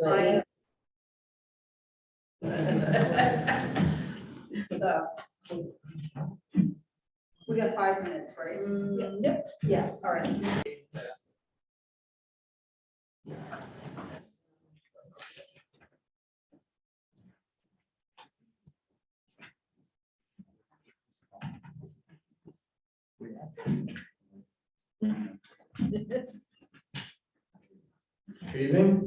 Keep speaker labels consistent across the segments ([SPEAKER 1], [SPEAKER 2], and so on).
[SPEAKER 1] So we got 5 minutes, right?
[SPEAKER 2] Yep.
[SPEAKER 1] Yes, all right.
[SPEAKER 3] Good evening.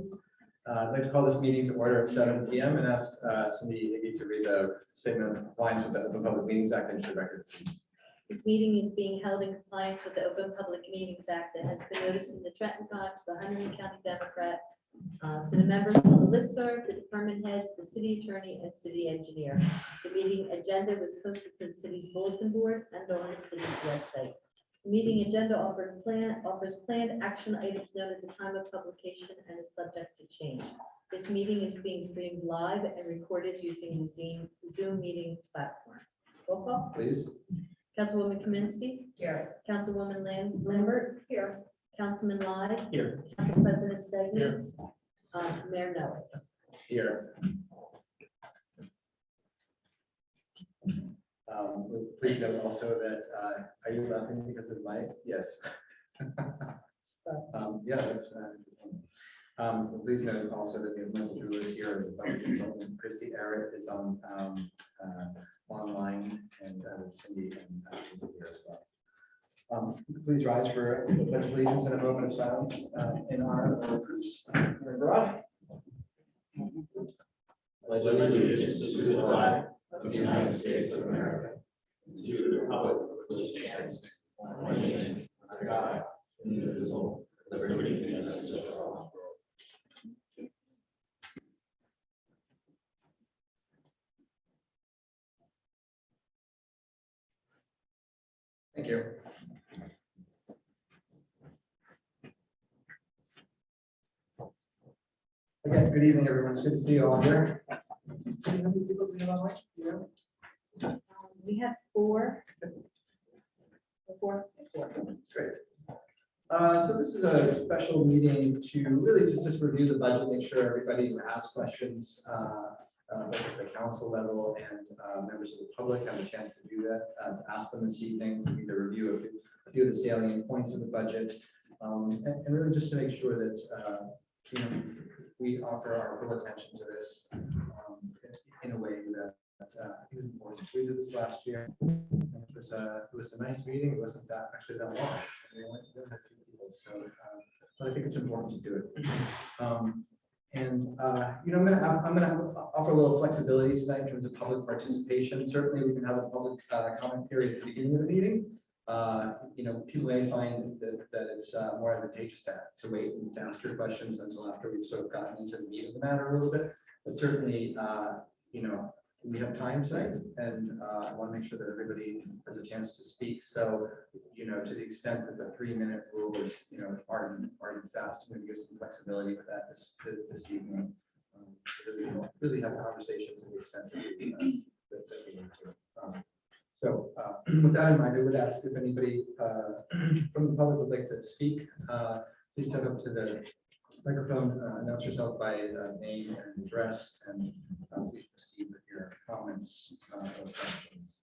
[SPEAKER 3] I'd like to call this meeting to order at 7 p.m. and ask Cindy Higgy to read the statement of compliance with the Open Public Meetings Act into the record.
[SPEAKER 2] This meeting is being held in compliance with the Open Public Meetings Act that has been noticed in the Trenton Times, the Huntington County Democrat, to the members of the listserv, the department heads, the city attorney, and city engineer. The meeting agenda was posted to the city's bulletin board and on the city's website. The meeting agenda offers planned action items known at the time of publication and is subject to change. This meeting is being streamed live and recorded using the Zoom meeting platform. Roll call.
[SPEAKER 3] Please.
[SPEAKER 2] Councilwoman Kaminsky.
[SPEAKER 1] Here.
[SPEAKER 2] Councilwoman Lambert.
[SPEAKER 1] Here.
[SPEAKER 2] Councilman Lai.
[SPEAKER 3] Here.
[SPEAKER 2] Council President Stegman.
[SPEAKER 3] Here.
[SPEAKER 2] Mayor Noah.
[SPEAKER 3] Here. Please note also that, are you laughing because of my, yes. Yeah, that's, please note also that the Michael Drew is here, the budget consultant, Christy Eric is on, online, and Cindy and is here as well. Please rise for the pledge of allegiance and a moment of silence in honor of our troops. Abroad.
[SPEAKER 4] Pledge allegiance to the flag of the United States of America, to the republic which stands one nation under God, indivisible, with liberty and justice for all.
[SPEAKER 3] Thank you. Again, good evening, everyone. It's good to see you all here. How many people do we have online? You know?
[SPEAKER 2] We have four.
[SPEAKER 3] Great. So this is a special meeting to really just review the budget, make sure everybody who has questions, both at the council level and members of the public have a chance to do that, to ask them this evening, to either review a few of the salient points of the budget, and really just to make sure that you know, we offer our full attention to this in a way that I think is important. We did this last year. It was a nice meeting. It wasn't actually that long. We only had 2 people, so but I think it's important to do it. You know, I'm gonna offer a little flexibility tonight in terms of public participation. Certainly, we can have a public comment period at the beginning of the meeting. You know, people may find that it's more advantageous to wait and to ask your questions until after we've sort of gotten into the meat of the matter a little bit. But certainly, you know, we have time tonight, and I want to make sure that everybody has a chance to speak. So, you know, to the extent that the 3-minute rule is, you know, hard and fast, I'm going to give some flexibility with that this evening, so that we can really have conversations to the extent that we need to. So with that in mind, I would ask if anybody from the public would like to speak, please step up to the microphone, announce yourself by name and address, and please proceed with your comments or questions.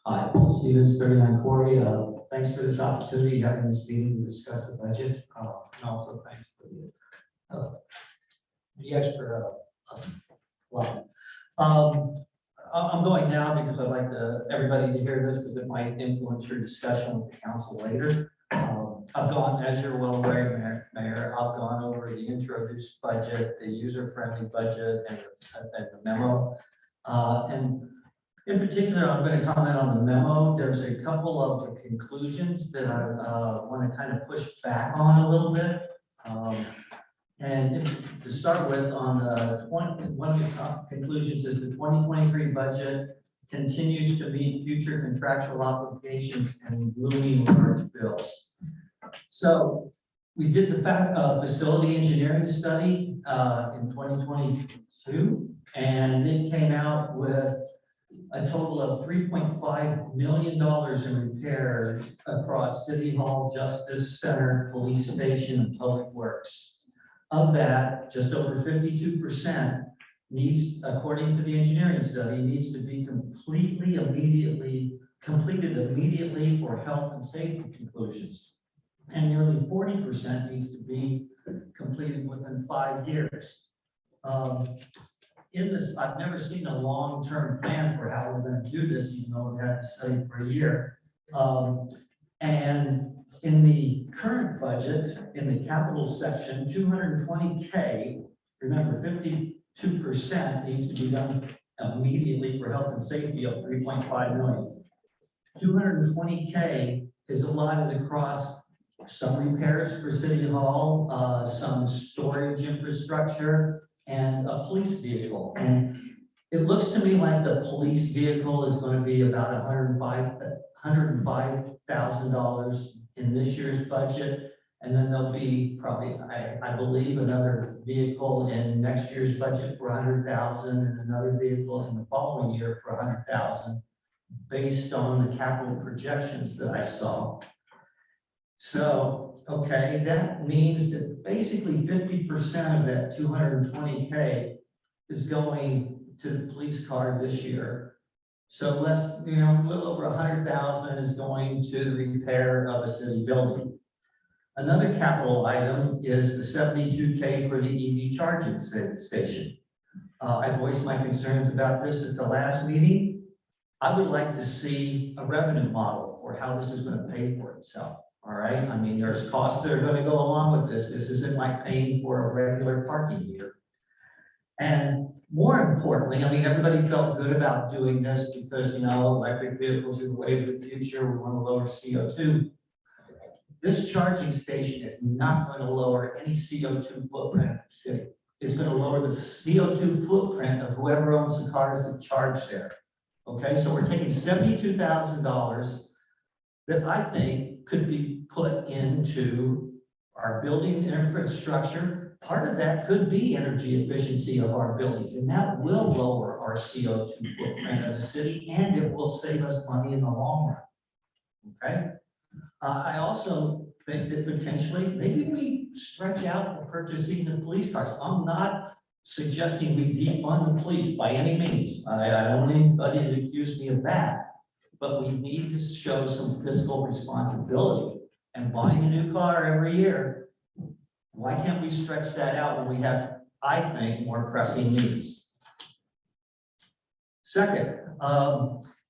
[SPEAKER 5] Hi, Paul Stevens, 3940. Thanks for this opportunity, having this meeting to discuss the budget. And also thanks for the extra well. I'm going now because I'd like everybody to hear this because it might influence your discussion with the council later. I've gone, as you're well aware, Mayor, I've gone over the introduced budget, the user-friendly budget, and the memo. And in particular, I'm going to comment on the memo. There's a couple of the conclusions that I want to kind of push back on a little bit. And to start with, on the one of the top conclusions is the 2023 budget continues to meet future contractual obligations and looming large bills. So we did the facility engineering study in 2022, and it came out with a total of $3.5 million in repairs across City Hall, Justice Center, Police Station, and Public Works. Of that, just over 52% needs, according to the engineering study, needs to be completed immediately for health and safety conclusions. And nearly 40% needs to be completed within 5 years. In this, I've never seen a long-term plan for how we're going to do this, even though we've had to study for a year. And in the current budget, in the capital section, 220K, remember 52% needs to be done immediately for health and safety of 3.5 million. 220K is allotted across some repairs for City Hall, some storage infrastructure, and a police vehicle. And it looks to me like the police vehicle is going to be about $105,000 in this year's budget. And then there'll be probably, I believe, another vehicle in next year's budget for 100,000 and another vehicle in the following year for 100,000, based on the capital projections that I saw. So, okay, that means that basically 50% of that 220K is going to the police car this year. So less, a little over 100,000 is going to the repair of a city building. Another capital item is the 72K for the EV charging station. I voiced my concerns about this at the last meeting. I would like to see a revenue model for how this is going to pay for itself. All right, I mean, there's costs that are going to go along with this. This isn't like paying for a regular parking meter. And more importantly, I mean, everybody felt good about doing this because, electric vehicles are the way of the future. We want to lower CO2. This charging station is not going to lower any CO2 footprint of the city. It's going to lower the CO2 footprint of whoever owns the cars that charge there. Okay, so we're taking $72,000 that I think could be put into our building infrastructure. Part of that could be energy efficiency of our buildings, and that will lower our CO2 footprint of the city, and it will save us money in the long run. Okay. I also think that potentially maybe we stretch out the purchasing of police cars. I'm not suggesting we defund the police by any means. I don't want anybody to accuse me of that. But we need to show some fiscal responsibility, and buying a new car every year, why can't we stretch that out when we have, I think, more pressing needs? Second,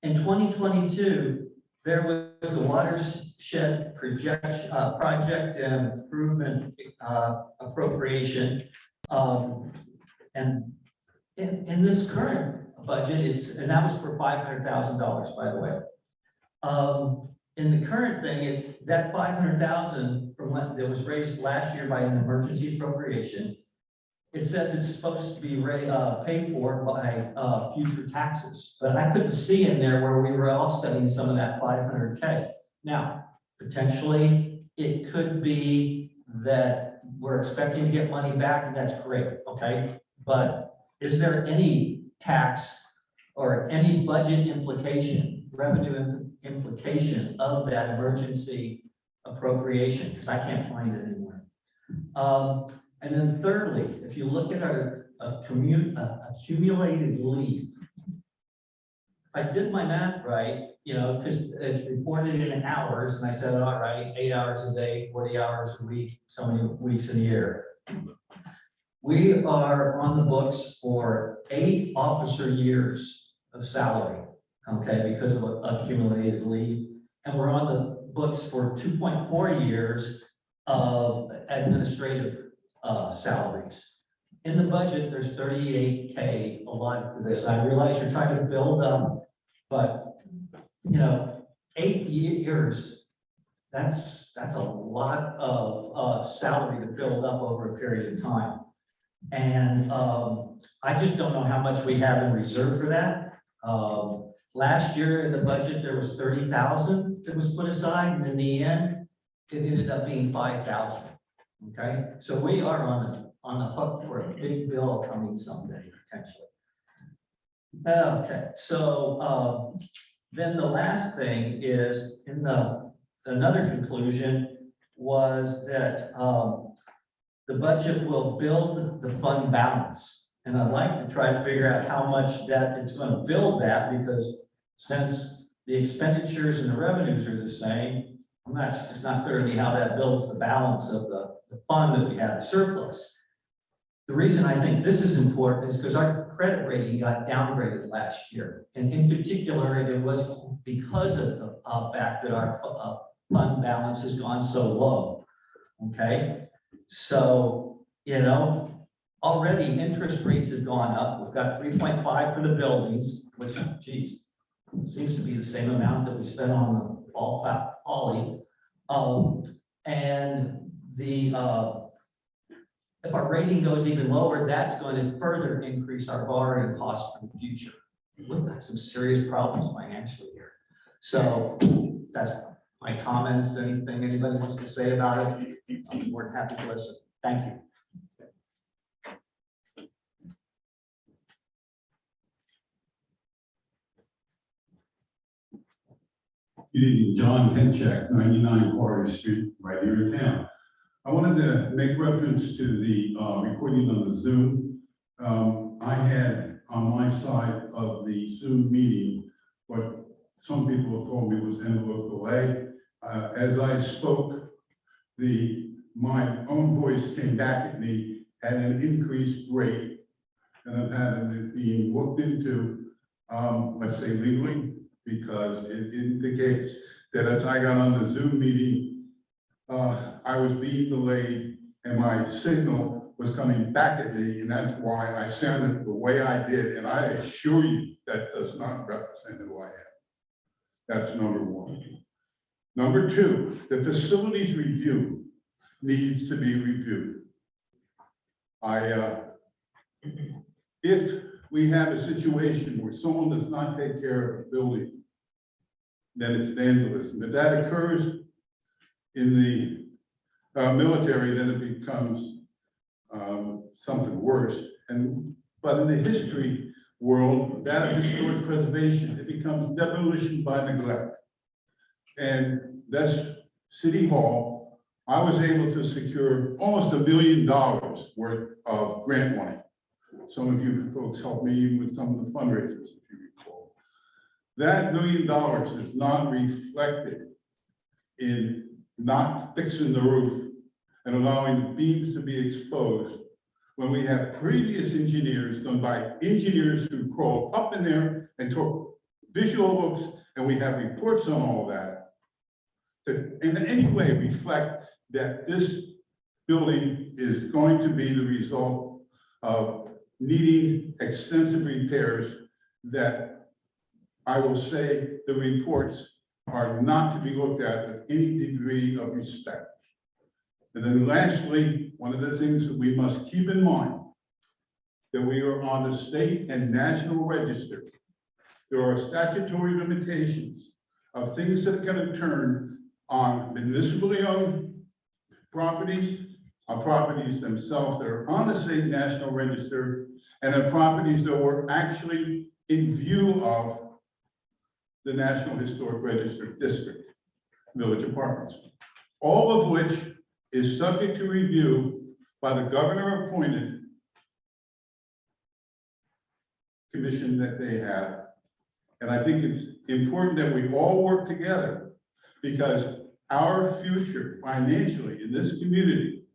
[SPEAKER 5] in 2022, there was the watershed project and improvement appropriation. And in this current budget, and that was for $500,000, by the way. In the current thing, that $500,000 from what that was raised last year by an emergency appropriation, it says it's supposed to be paid for by future taxes, but I couldn't see in there where we were offsetting some of that $500K. Now, potentially, it could be that we're expecting to get money back, and that's great, okay? But is there any tax or any budget implication, revenue implication of that emergency appropriation? Because I can't find it anywhere. And then thirdly, if you look at our accumulated leave, if I did my math right, because it's reported in hours, and I said, all right, 8 hours a day, 40 hours a week, so many weeks in a year. We are on the books for 8 officer years of salary, okay, because of accumulated leave. And we're on the books for 2.4 years of administrative salaries. In the budget, there's 38K allotted for this. I realize you're trying to build up, but 8 years, that's a lot of salary to build up over a period of time. And I just don't know how much we have in reserve for that. Last year in the budget, there was 30,000 that was put aside, and in the end, it ended up being 5,000. Okay, so we are on the hook for a big bill coming someday potentially. Okay, so then the last thing is another conclusion was that the budget will build the fund balance. And I'd like to try to figure out how much that it's going to build that, because since the expenditures and the revenues are the same, it's not clear to me how that builds the balance of the fund that we have in surplus. The reason I think this is important is because our credit rating got downgraded last year. And in particular, it was because of the fact that our fund balance has gone so low. Okay, so, already interest rates have gone up. We've got 3.5 for the buildings, which, geez, seems to be the same amount that we spent on the Folly. And if our rating goes even lower, that's going to further increase our borrowing costs in the future. We've got some serious problems financially here. So that's my comments. Anything anybody wants to say about it, I'm more than happy to listen. Thank you.
[SPEAKER 6] Good evening, John Henchek, 99 Quarry Street, right here in town. I wanted to make reference to the recording on the Zoom. I had on my side of the Zoom meeting what some people have told me was envelope delay. As I spoke, my own voice came back at me at an increased rate, and I'm having it being looked into, let's say legally, because it indicates that as I got on the Zoom meeting, I was being delayed and my signal was coming back at me, and that's why I sounded the way I did. And I assure you that does not represent who I am. That's number one. Number two, the facilities review needs to be reviewed. If we have a situation where someone does not take care of a building, then it's vandalism. If that occurs in the military, then it becomes something worse. But in the history world, that of historic preservation, it becomes demolition by neglect. And that's City Hall. I was able to secure almost $1 million worth of grant money. Some of you folks helped me with some of the fundraisers, if you recall. That $1 million is not reflected in not fixing the roof and allowing the beams to be exposed when we have previous engineers done by engineers who crawled up in there and took visual looks, and we have reports on all that in any way reflect that this building is going to be the result of needing extensive repairs that I will say the reports are not to be looked at with any degree of respect. And then lastly, one of the things that we must keep in mind, that we are on the state and national register. There are statutory limitations of things that can occur on municipally owned properties, on properties themselves that are on the state national register, and on properties that were actually in view of the National Historic Register District, village apartments, all of which is subject to review by the governor appointed commission that they have. And I think it's important that we all work together, because our future financially in this community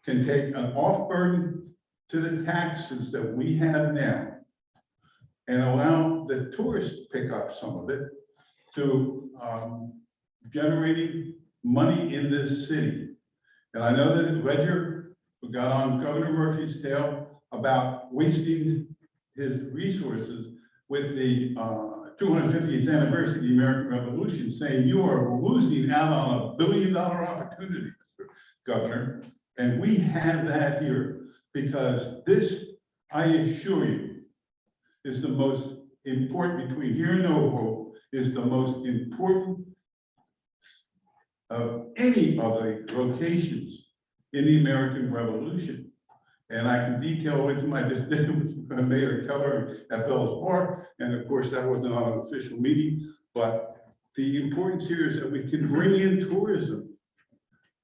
[SPEAKER 6] can take an off burden to the taxes that we have now and allow the tourists to pick up some of it to generating money in this city. And I know that Ledger got on Governor Murphy's tail about wasting his resources with the 250th anniversary of the American Revolution, saying you are losing out on $1 billion opportunity, Mr. Governor. And we have that here, because this, I assure you, is the most important between here and Novo, is the most important of any of the locations in the American Revolution. And I can detail with you, I just did with Mayor Keller at Fells Park, and of course that wasn't on an official meeting, but the importance here is that we can bring in tourism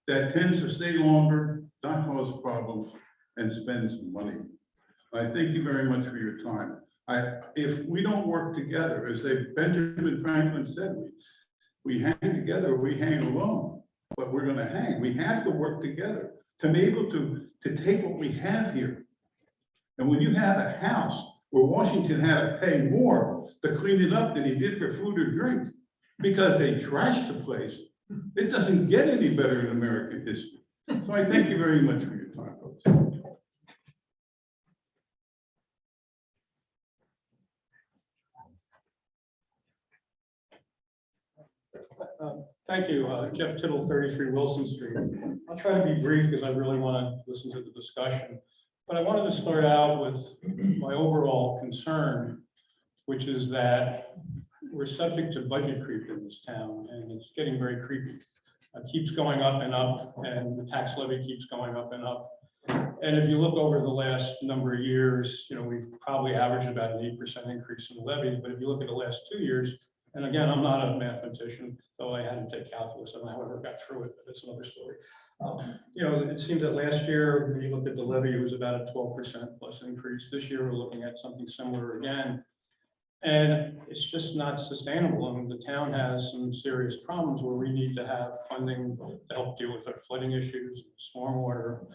[SPEAKER 6] that tends to stay longer, not cause problems, and spend some money. I thank you very much for your time. If we don't work together, as Benjamin Franklin said, we hang together, or we hang alone, but we're gonna hang. We have to work together to be able to take what we have here. And when you have a house where Washington had to pay more to clean it up than he did for food or drink, because they trashed the place, it doesn't get any better in American history. So I thank you very much for your time, folks.
[SPEAKER 7] Thank you, Jeff Tittle, 33 Wilson Street. I'll try to be brief because I really want to listen to the discussion. But I wanted to start out with my overall concern, which is that we're subject to budget creep in this town, and it's getting very creepy. It keeps going up, and the tax levy keeps going up and up. And if you look over the last number of years, we've probably averaged about an 8% increase in the levy. But if you look at the last 2 years, and again, I'm not a mathematician, though I had to take calculus, and however got through it, but that's another story. It seems that last year, when you looked at the levy, it was about a 12% plus increase. This year, we're looking at something similar again. And it's just not sustainable. I mean, the town has some serious problems where we need to have funding to help deal with our flooding issues, stormwater,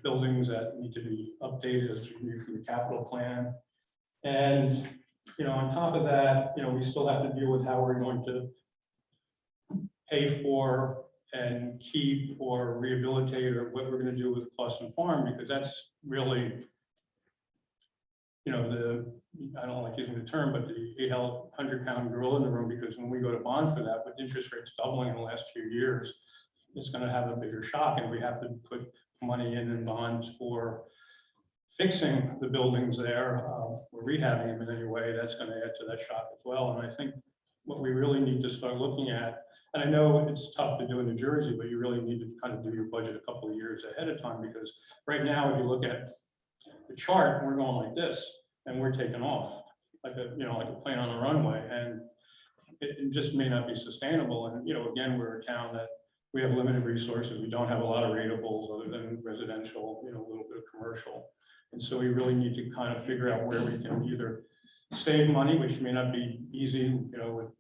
[SPEAKER 7] buildings that need to be updated as we move through the capital plan. And, on top of that, we still have to deal with how we're going to pay for and keep or rehabilitate, or what we're going to do with Clausen Farm, because that's really, I don't like using the term, but the 800-pound gorilla in the room, because when we go to bond for that, with interest rates doubling in the last few years, it's going to have a bigger shock, and we have to put money in bonds for fixing the buildings there, or rehabbing them in any way. That's going to add to that shock as well. And I think what we really need to start looking at, and I know it's tough to do in New Jersey, but you really need to kind of do your budget a couple of years ahead of time, because right now, if you look at the chart, we're going like this, and we're taking off like a plane on a runway, and it just may not be sustainable. And again, we're a town that we have limited resources. We don't have a lot of ratables other than residential, a little bit of commercial. And so we really need to kind of figure out where we can either save money, which may not be easy, with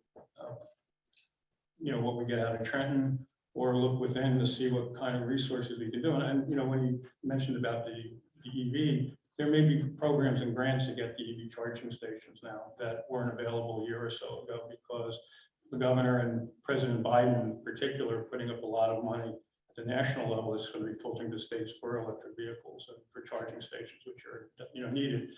[SPEAKER 7] what we get out of Trenton, or look within to see what kind of resources we can do. And when you mentioned about the EV, there may be programs and grants to get the EV charging stations now that weren't available a year or so ago, because the governor and President Biden in particular are putting up a lot of money at the national level. It's going to be filtering to states for electric vehicles and for charging stations, which are needed.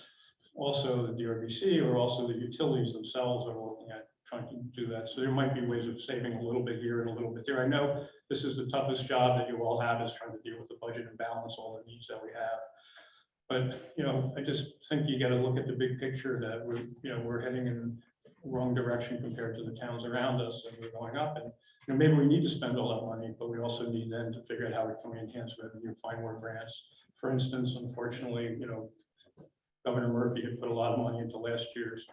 [SPEAKER 7] Also, the DRBC, or also the utilities themselves are looking at trying to do that. So there might be ways of saving a little bit here and a little bit there. I know this is the toughest job that you all have, is trying to deal with the budget and balance all the needs that we have. But, I just think you got to look at the big picture, that we're heading in the wrong direction compared to the towns around us, and we're going up. And maybe we need to spend all that money, but we also need then to figure out how we can enhance revenue, find more grants. For instance, unfortunately, Governor Murphy had put a lot of money into last year's,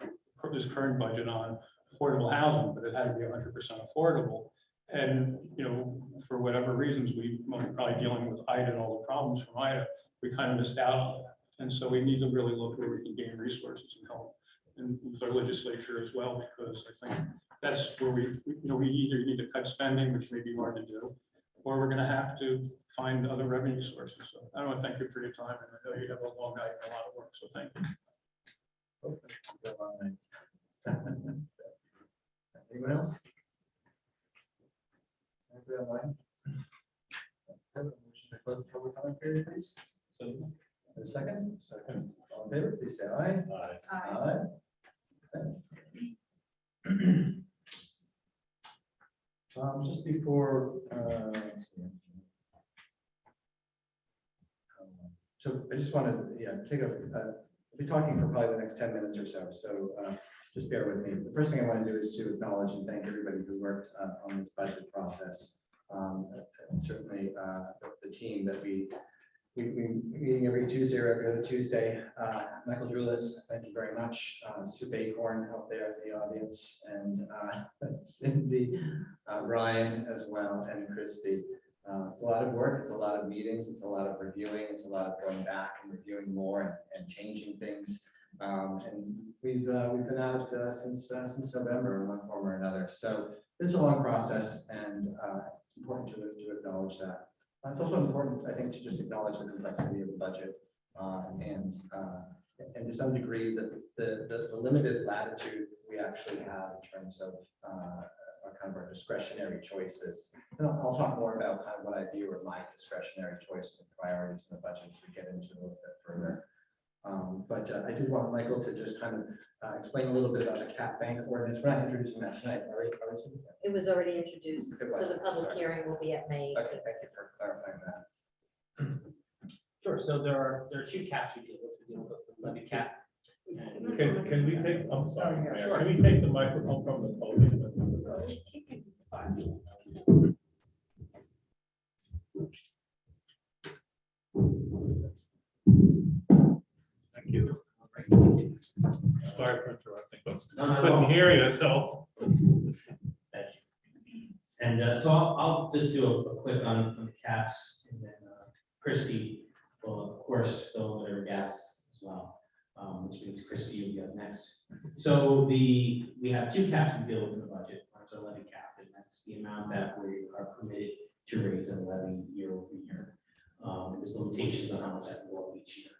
[SPEAKER 7] this current budget on affordable housing, but it had to be 100% affordable. And, for whatever reasons, we're probably dealing with IDA and all the problems from IDA, we kind of missed out on that. And so we need to really look where we can gain resources and help, and with our legislature as well, because I think that's where we either need to cut spending, which may be hard to do, or we're going to have to find other revenue sources. So I want to thank you for your time, and I know you have a long night and a lot of work, so thank you.
[SPEAKER 3] Anyone else? Anybody online? Have a motion to close the public comment period, please.
[SPEAKER 7] So,
[SPEAKER 3] A second? Second. All in favor, please say aye.
[SPEAKER 1] Aye.
[SPEAKER 3] Okay. Just before, let's see. So I just wanted to take I'll be talking for probably the next 10 minutes or so. So just bear with me. The first thing I want to do is to acknowledge and thank everybody who worked on this budget process. And certainly the team that we meeting every Tuesday or every other Tuesday. Michael Drulis, thank you very much. Sue Acorn out there in the audience, and Cindy, Brian as well, and Christy. It's a lot of work, it's a lot of meetings, it's a lot of reviewing, it's a lot of going back and reviewing more and changing things. And we've been at it since November in one form or another. So it's a long process, and it's important to acknowledge that. It's also important, I think, to just acknowledge the complexity of the budget, and to some degree the limited latitude we actually have in terms of kind of our discretionary choices. And I'll talk more about kind of what I view are my discretionary choices and priorities in the budget as we get into it a little bit further. But I did want Michael to just kind of explain a little bit about the cap bank ordinance. We're not introducing that tonight, are we?
[SPEAKER 2] It was already introduced,
[SPEAKER 3] It was.
[SPEAKER 2] so the public hearing will be at May.
[SPEAKER 3] Okay, thank you for clarifying that.
[SPEAKER 5] Sure, so there are two caps we deal with. We deal with the levy cap. And
[SPEAKER 4] Can we take, I'm sorry, Mayor,
[SPEAKER 5] Sure.
[SPEAKER 4] can we take the microphone from the podium? Thank you. Sorry for interrupting, but
[SPEAKER 5] No, not at
[SPEAKER 4] couldn't
[SPEAKER 5] all.
[SPEAKER 4] hear you, so.
[SPEAKER 5] And so I'll just do a quick on the caps, and then Christie will, of course, fill in their gaps as well, which means Christie, you'll be up next. So we have two caps we deal with in the budget. One's our levy cap, and that's the amount that we are permitted to raise in levy year over year. There's limitations on how much that will go each year.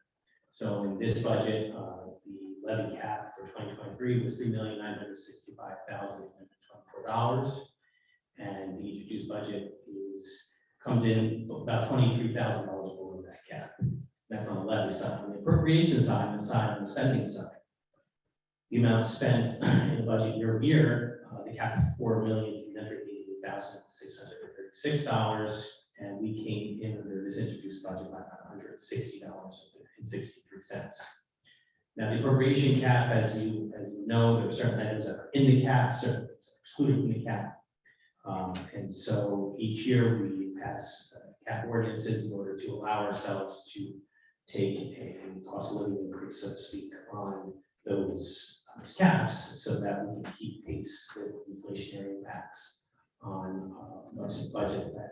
[SPEAKER 5] So in this budget, the levy cap for 2023 was $3,965,024. And the introduced budget comes in about $23,000 below that cap. That's on the levy side. On the appropriation side, and the side on the spending side, the amount spent in the budget year over year, the cap is $4,388,636, and we came in under this introduced budget by about $160.63. Now, the appropriation cap, as you know, there are certain items that are in the cap, certain things are excluded from the cap. And so each year we pass cap ordinances in order to allow ourselves to take a cost of living increase, so to speak, on those caps, so that we can keep pace with inflationary impacts on much of the budget that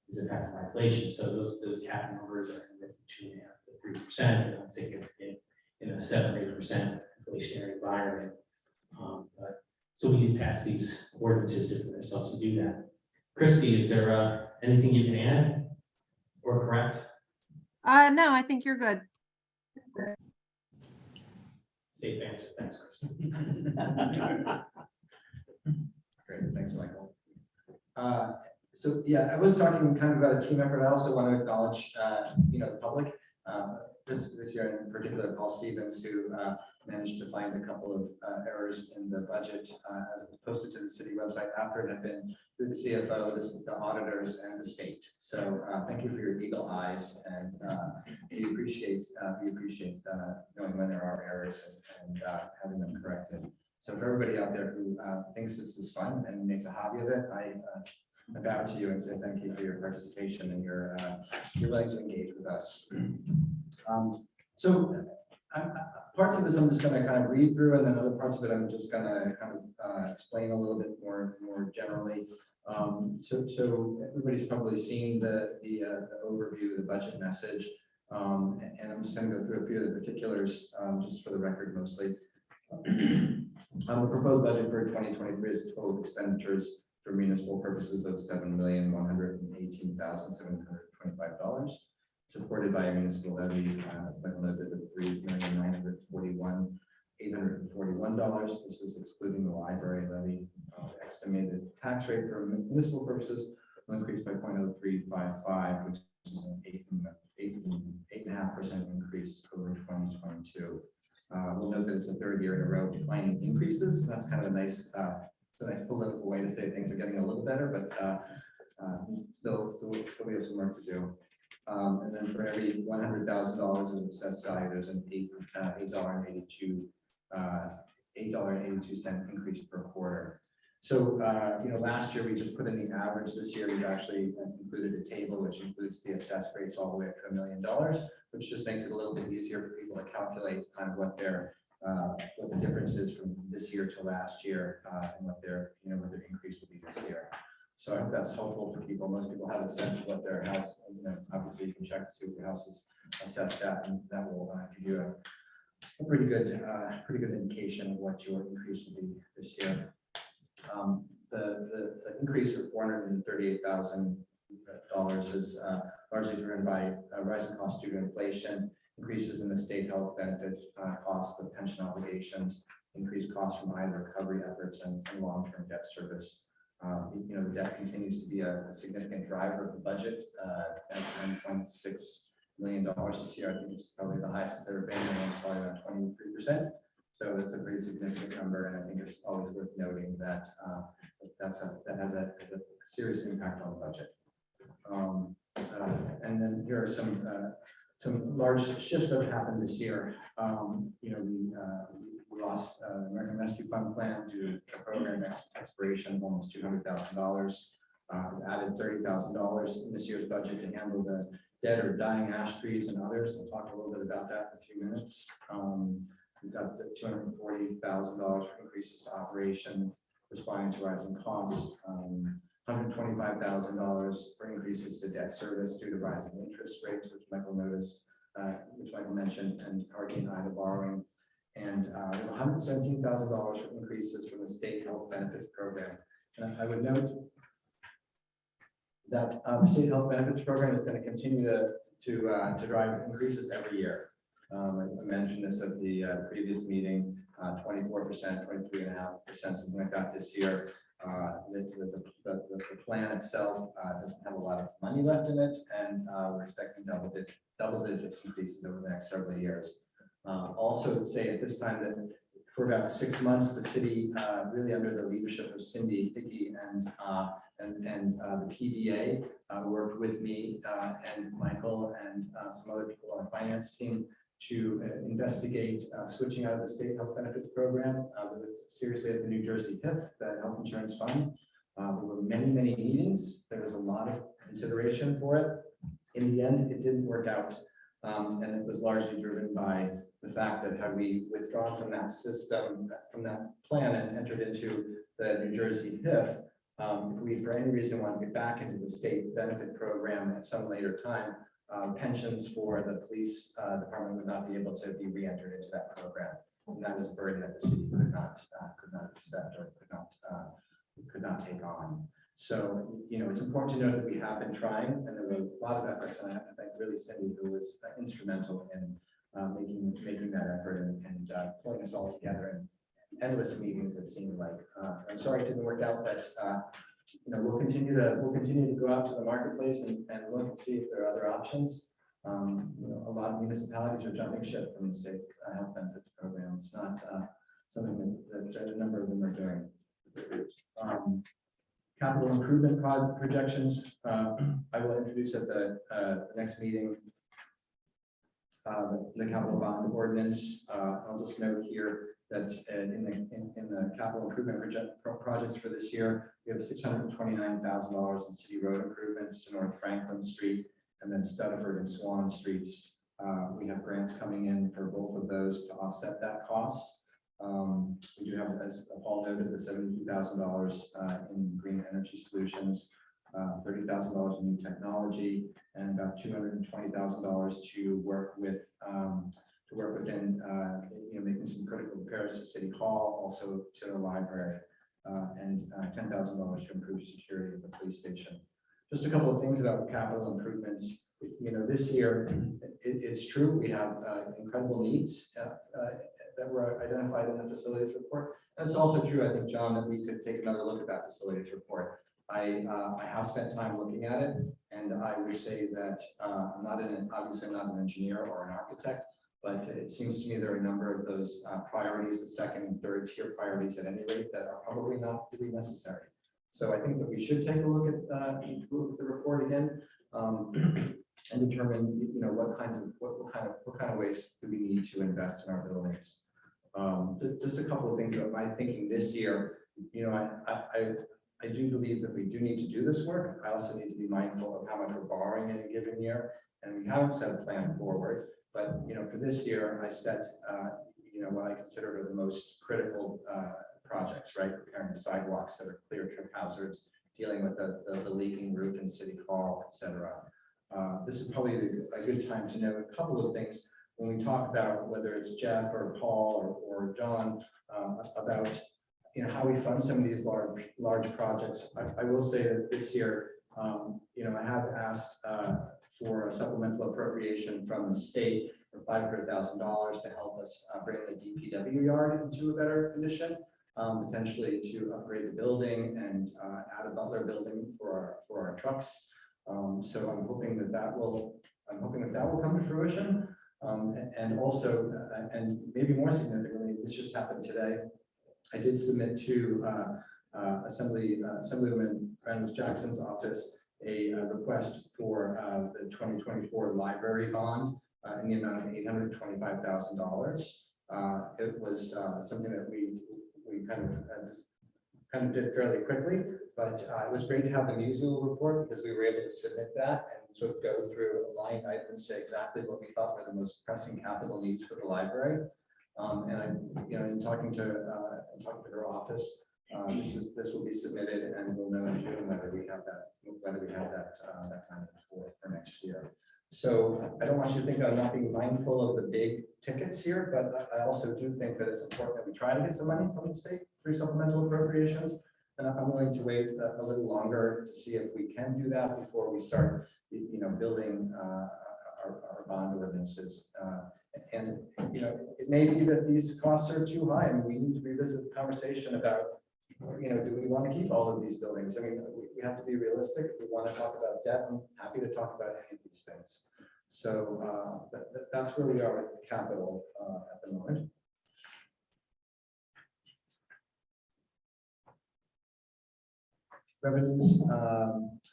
[SPEAKER 5] is impacted by inflation. So those cap numbers are in the 2.5% to 3%, not significant in a 7 or 8% inflationary environment. So we can pass these ordinances to put ourselves to do that. Christie, is there anything you can add or correct?
[SPEAKER 8] No, I think you're good.
[SPEAKER 5] Safe answer, thanks, Chris.
[SPEAKER 3] Great, thanks, Michael. So yeah, I was talking kind of about a team effort. I also want to acknowledge, the public. This year in particular, Paul Stevens, who managed to find a couple of errors in the budget as it was posted to the city website after it had been through the CFO, the auditors, and the state. So thank you for your eagle eyes, and we appreciate knowing when there are errors and having them corrected. So for everybody out there who thinks this is fun and makes a hobby of it, I bow to you and say thank you for your participation and your willing to engage with us. So parts of this I'm just going to kind of read through, and then other parts of it I'm just going to kind of explain a little bit more generally. So everybody's probably seen the overview, the budget message, and I'm just going to go through a few of the particulars just for the record mostly. The proposed budget for 2023 is total expenditures for municipal purposes of $7,118,725, supported by a municipal levy by the limit of $3,941,841. This is excluding the library levy. Estimated tax rate for municipal purposes will increase by 0.0355, which is an 8.5% increase over 2022. We'll note that it's the third year in a row declining increases. That's kind of a nice, it's a nice political way to say things are getting a little better, but still we have some work to do. And then for every $100,000 of assessed value, there's an $8.82 increase per quarter. So, last year we just put in the average. This year we've actually included a table which includes the assessed rates all the way up to $1 million, which just makes it a little bit easier for people to calculate kind of what the difference is from this year to last year, and what their increase will be this year. So I hope that's helpful for people. Most people have a sense of what their house, obviously you can check to see what your house is assessed at, and that will give you a pretty good indication of what your increase will be this year. The increase of $438,000 is largely driven by rising costs due to inflation, increases in the state health benefit costs of pension obligations, increased costs from IDA recovery efforts and long-term debt service. The debt continues to be a significant driver of the budget at $9.6 million this year. I think it's probably the highest it's ever been, and it's probably around 23%. So that's a pretty significant number, and I think it's always worth noting that that has a serious impact on the budget. And then here are some large shifts that have happened this year. We lost the American Rescue Fund plan due to program expiration of almost $200,000. We added $30,000 in this year's budget to handle the dead or dying ash trees and others. We'll talk a little bit about that in a few minutes. We've got the $240,000 for increases to operations, responding to rising costs. $125,000 for increases to debt service due to rising interest rates, which Michael mentioned, and Hurricane Ida borrowing. And $117,000 for increases from the state health benefits program. And I would note that the state health benefits program is going to continue to drive increases every year. I mentioned this at the previous meeting, 24%, 23.5%, something like that this year. The plan itself doesn't have a lot of money left in it, and we're expecting double-digit increases over the next several years. Also to say at this time that for about 6 months, the city, really under the leadership of Cindy Hickey and the PBA, worked with me and Michael and some other people on the finance team to investigate switching out of the state health benefits program. We looked seriously at the New Jersey HIF, the health insurance fund. There were many meetings. There was a lot of consideration for it. In the end, it didn't work out. And it was largely driven by the fact that had we withdrawn from that system, from that plan and entered into the New Jersey HIF, if we for any reason wanted to get back into the state benefit program at some later time, pensions for the police department would not be able to be re-entered into that program. And that was a burden that the city could not accept or could not take on. So, it's important to note that we have been trying, and there were a lot of efforts, and I have to thank really Cindy, who was instrumental in making that effort and pulling us all together in endless meetings, it seemed like. I'm sorry it didn't work out, but we'll continue to go out to the marketplace and look and see if there are other options. A lot of municipalities are jumping ship from the state health benefits program. It's not something that a number of them are doing. Capital improvement projections, I will introduce at the next meeting. The capital bond ordinance. I'll just note here that in the capital improvement projects for this year, we have $629,000 in city road improvements to North Franklin Street and then Studford and Swan Streets. We have grants coming in for both of those to offset that cost. We do have, as Paul noted, the $72,000 in green energy solutions, $30,000 in new technology, and about $220,000 to work within making some critical repairs to City Hall, also to the library, and $10,000 to improve security at the police station. Just a couple of things about capital improvements. This year, it's true we have incredible needs that were identified in the facilities report. And it's also true, I think, John, that we could take another look at that facilities report. I have spent time looking at it, and I would say that obviously I'm not an engineer or an architect, but it seems to me there are a number of those priorities, the second and third tier priorities at any rate, that are probably not really necessary. So I think that we should take a look at the report again and determine, what kind of ways do we need to invest in our buildings. Just a couple of things about my thinking this year. I do believe that we do need to do this work. I also need to be mindful of how much we're borrowing in a given year, and we haven't set a plan forward. But for this year, I set what I consider are the most critical projects, right? Repairing sidewalks that are clear trip hazards, dealing with the leaking roof in City Hall, et cetera. This is probably a good time to know a couple of things when we talk about whether it's Jeff or Paul or John, about how we fund some of these large projects. I will say that this year, I have asked for a supplemental appropriation from the state for $500,000 to help us bring the DPW yard into a better condition, potentially to upgrade the building and add a Butler building for our trucks. So I'm hoping that will come to fruition. And also, and maybe more significantly, this just happened today. I did submit to Assemblywoman Reynolds Jackson's office a request for the 2024 library bond in the amount of $825,000. It was something that we kind of did fairly quickly, but it was great to have the museum report because we were able to submit that and sort of go through a line item and say exactly what we thought were the most pressing capital needs for the library. And I, in talking to her office, this will be submitted, and we'll know in June whether we have that time for next year. So I don't want you to think I'm not being mindful of the big tickets here, but I also do think that it's important that we try to get some money from the state through supplemental appropriations. And I'm willing to wait a little longer to see if we can do that before we start, building our bond ordinances. And it may be that these costs are too high, and we need to revisit the conversation about, do we want to keep all of these buildings? I mean, we have to be realistic. If we want to talk about debt, I'm happy to talk about any of these things. So that's where we are with capital at the moment. Revenues,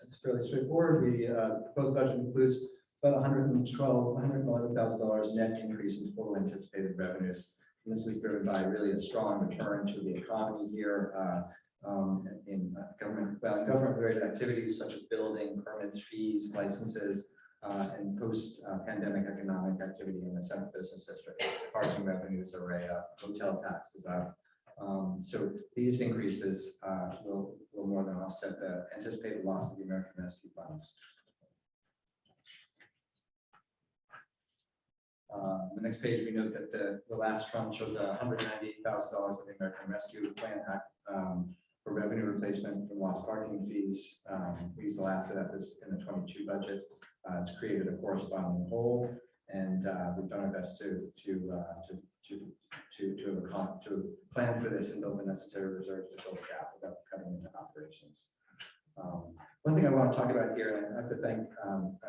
[SPEAKER 3] it's fairly straightforward. The proposed budget includes about $111,000 net increase in total anticipated revenues. And this is driven by really a strong return to the economy here in government-related activities such as building permits, fees, licenses, and post-pandemic economic activity in the Central Business District. Parking revenues are up, hotel taxes up. So these increases will more than offset the anticipated loss of the American Rescue Funds. The next page, we note that the last tranche of the $198,000 of the American Rescue Plan Act for revenue replacement from lost parking fees. We used the last of that in the 22 budget. It's created a corresponding hole, and we've done our best to plan for this and build the necessary reserves to fill the gap without cutting into operations. One thing I want to talk about here, and I have to thank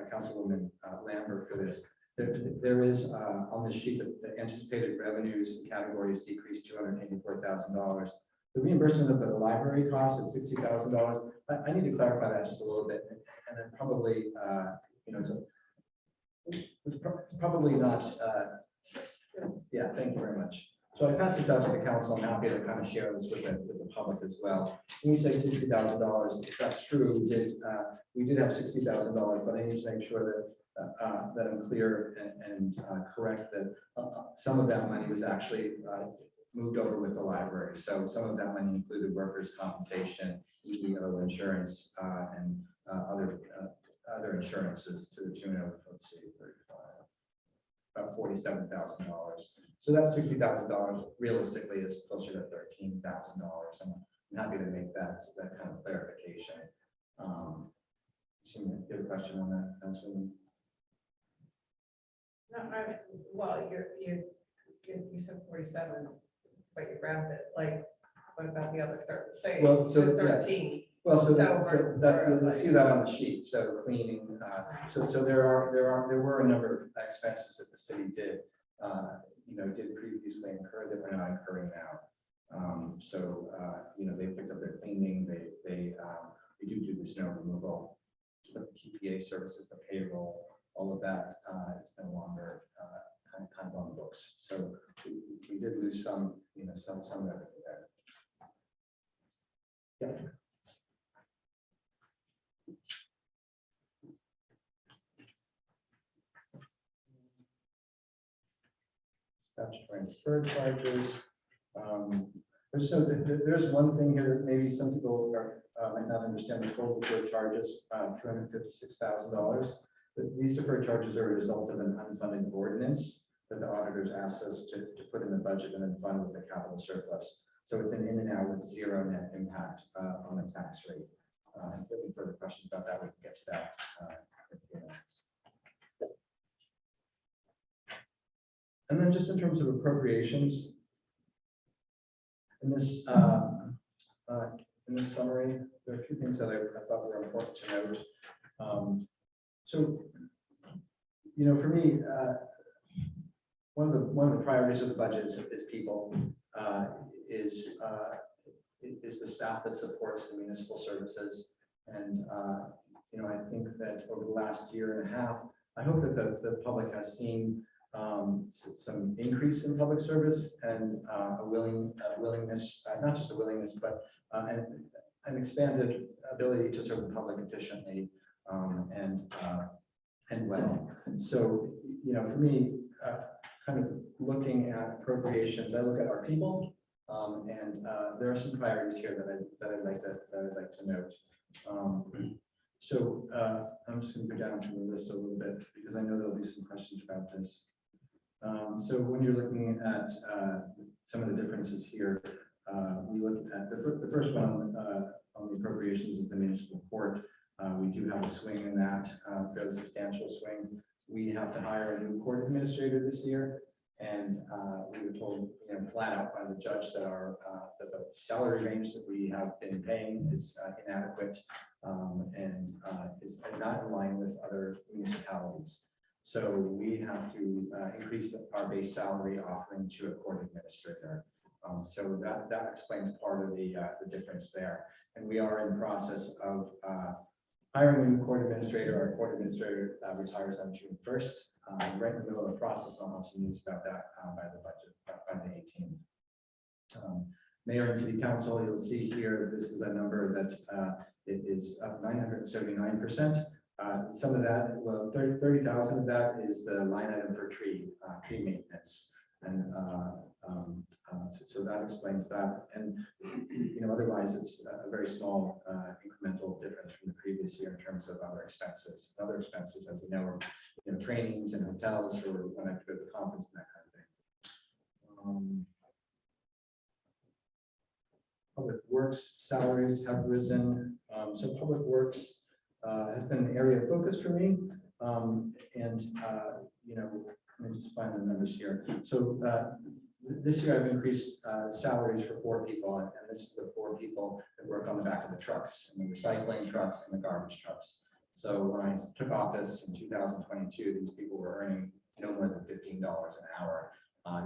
[SPEAKER 3] Councilwoman Lambert for this. There is on this sheet the anticipated revenues categories decreased $284,000. The reimbursement of the library costs at $60,000. I need to clarify that just a little bit, and then probably it's probably not. Yeah, thank you very much. So I pass this out to the council. I'm happy to kind of share this with the public as well. When we say $60,000, that's true. We did have $60,000, but I need to make sure that I'm clear and correct that some of that money was actually moved over with the library. So some of that money included workers' compensation, EEO insurance, and other insurances to the tune of, let's see, about $47,000. So that $60,000 realistically is closer to $13,000. I'm happy to make that kind of clarification. So you have a question on that, Councilwoman?
[SPEAKER 1] No, well, you said 47, but you grabbed it, like, what about the other service? Say,
[SPEAKER 3] Well, so,
[SPEAKER 1] 13.
[SPEAKER 3] Well, so
[SPEAKER 1] we're
[SPEAKER 3] you'll
[SPEAKER 1] like-
[SPEAKER 3] see that on the sheet. So cleaning, so there were a number of expenses that the city did previously incur that we're not incurring now. They picked up their cleaning. They do the snow removal, the PPA services, the payroll, all of that is no longer kind of on the books. So we did lose some revenue there. Yeah. Statutory and deferred charges. So there's one thing here that maybe some people might not understand, the total deferred charges, $256,000. But these deferred charges are a result of an unfunded ordinance that the auditors asked us to put in the budget and then fund with the capital surplus. So it's an in and out with zero net impact on the tax rate. If you have any further questions about that, we can get to that. At the end. And then just in terms of appropriations, in this summary, there are a few things that I thought were important to note. So, you know, for me, one of the priorities of the budget is people, is the staff that supports the municipal services. And, you know, I think that over the last year and a half, I hope that the public has seen some increase in public service and a willingness, not just a willingness, but an expanded ability to serve the public efficiently and well. So, you know, for me, kind of looking at appropriations, I look at our people, and there are some priorities here that I'd like to note. So I'm just going to go down to the list a little bit because I know there'll be some questions about this. So when you're looking at some of the differences here, we look at the first one on the appropriations is the municipal court. We do have a swing in that, fairly substantial swing. We have to hire a new court administrator this year, and we were told, you know, flat out by the judge that that the salary range that we have been paying is inadequate and is not in line with other municipalities. So we have to increase our base salary offering to a court administrator. So that explains part of the difference there. And we are in the process of hiring a new court administrator. Our court administrator retires on June 1st. Right in the middle of the process, and I'll have some news about that by the 18th. Mayor and City Council, you'll see here, this is a number that it is up 979%. Some of that, well, 30,000 of that is the line item for tree maintenance. And so that explains that. And, you know, otherwise it's a very small incremental difference from the previous year in terms of other expenses. Other expenses, as we know, are, you know, trainings and hotels for when I go to the conference and that kind of thing. Public works salaries have risen. So public works has been an area of focus for me. You know, let me just find the numbers here. So this year I've increased salaries for 4 people, and this is the 4 people that work on the backs of the trucks, and the recycling trucks and the garbage trucks. So when I took office in 2022, these people were earning no more than $15 an hour.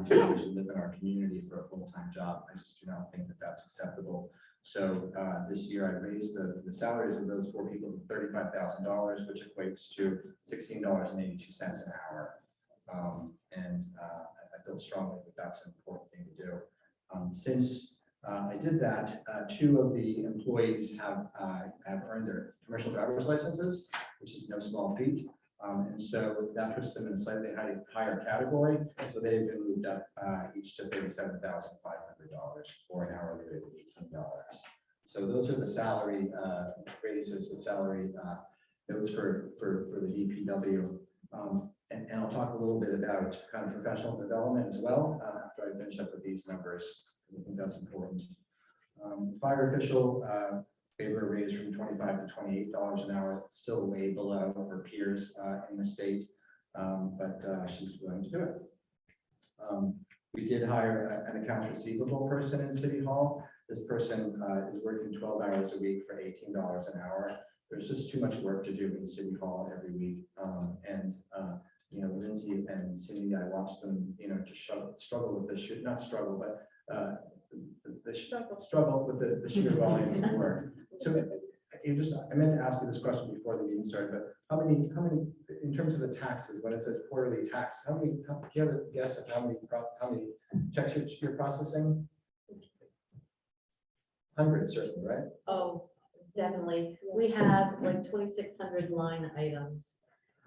[SPEAKER 3] These people should live in our community for a full-time job. I just do not think that that's acceptable. So this year I raised the salaries of those 4 people to $35,000, which equates to $16.82 an hour. I feel strongly that that's an important thing to do. Since I did that, 2 of the employees have earned their commercial driver's licenses, which is no small feat. And so that puts them in a slightly higher category. So they've been moved up each to $37,500 for an hourly rate of $18. So those are the salary raises, the salary notes for the DPW. And I'll talk a little bit about kind of professional development as well after I finish up with these numbers, because I think that's important. Fire official gave her a raise from $25 to $28 an hour. It's still way below her peers in the state, but she's willing to do it. We did hire an accounts receivable person in City Hall. This person is working 12 hours a week for $18 an hour. There's just too much work to do in City Hall every week. You know, Lindsay and Cindy, I watched them, you know, just struggle with this, not struggle, but struggle with the sheer volume of work. So I meant to ask you this question before the meeting started, but how many, in terms of the taxes, when it says quarterly tax, do you have a guess of how many checks you're processing? Hundreds, certainly, right?
[SPEAKER 2] Oh, definitely. We have like 2,600 line items.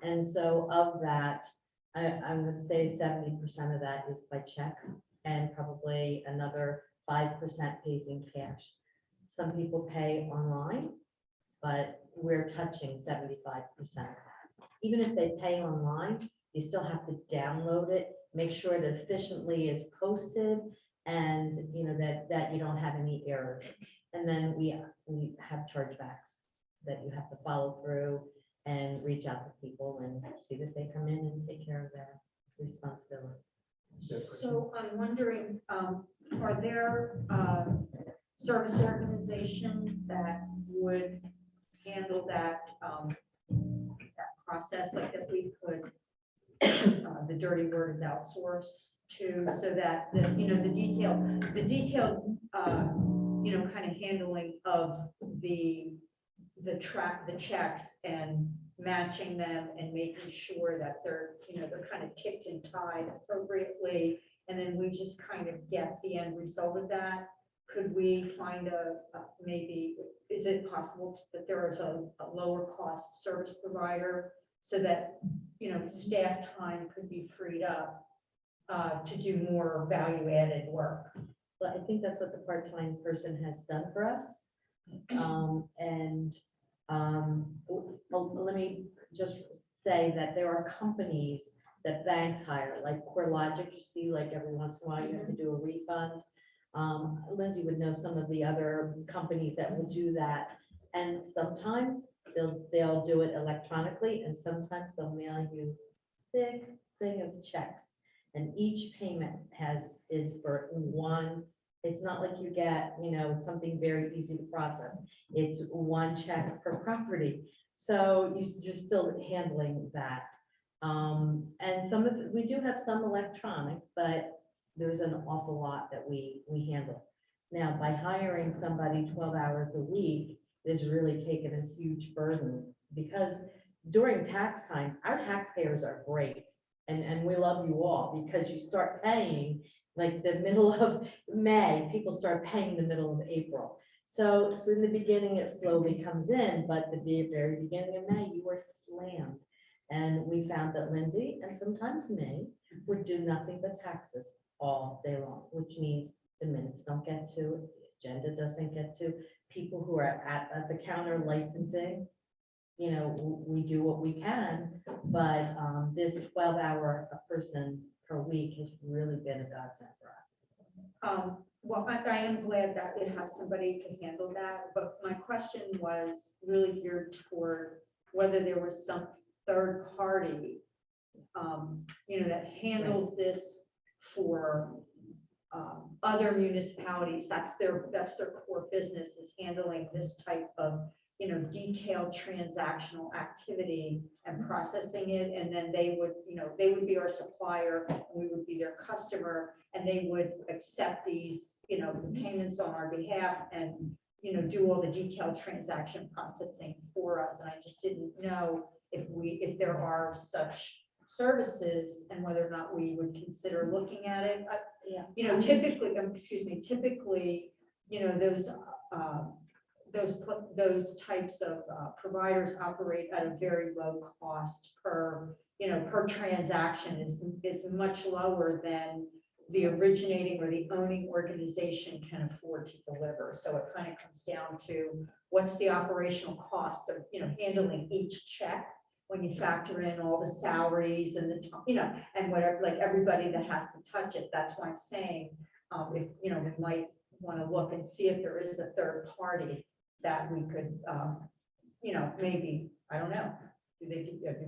[SPEAKER 2] And so of that, I would say 70% of that is by check, and probably another 5% pays in cash. Some people pay online, but we're touching 75%. Even if they pay online, you still have to download it, make sure it efficiently is posted, and that you don't have any errors. And then we have chargebacks that you have to follow through and reach out to people and see that they come in and take care of their responsibility.
[SPEAKER 9] So I'm wondering, are there service organizations that would handle that process, like that we could, the dirty word is outsource to, so that the detailed, kind of handling of the checks and matching them and making sure that they're kind of ticked and tied appropriately. And then we just kind of get the end result of that. Could we find maybe, is it possible that there is a lower cost service provider so that, staff time could be freed up to do more value added work?
[SPEAKER 2] But I think that's what the part-time person has done for us. Let me just say that there are companies that banks hire, like CoreLogic, you see, like every once in a while you have to do a refund. Lindsay would know some of the other companies that will do that. And sometimes they'll do it electronically, and sometimes they'll mail you a big thing of checks. And each payment is for one. It's not like you get, something very easy to process. It's one check per property. So you're still handling that. And we do have some electronic, but there's an awful lot that we handle. Now, by hiring somebody 12 hours a week, is really taken a huge burden, because during tax time, our taxpayers are great. And we love you all, because you start paying like the middle of May, people start paying the middle of April. So in the beginning, it slowly comes in, but the very beginning of May, you were slammed. And we found that Lindsay, and sometimes me, would do nothing but taxes all day long, which means the minutes don't get to, the agenda doesn't get to, people who are at the counter licensing, we do what we can, but this 12-hour person per week has really been a godsend for us.
[SPEAKER 9] Well, I am glad that it has somebody to handle that, but my question was really geared toward whether there was some third party, that handles this for other municipalities. That's their core business, is handling this type of detailed transactional activity and processing it. And then they would be our supplier, and we would be their customer, and they would accept these, the payments on our behalf, and, do all the detailed transaction processing for us. And I just didn't know if there are such services and whether or not we would consider looking at it. Typically, those types of providers operate at a very low cost per transaction, is much lower than the originating or the owning organization can afford to deliver. So it kind of comes down to what's the operational cost of handling each check when you factor in all the salaries and and whatever, like everybody that has to touch it. That's why I'm saying if we might want to look and see if there is a third party that we could, maybe, I don't know, do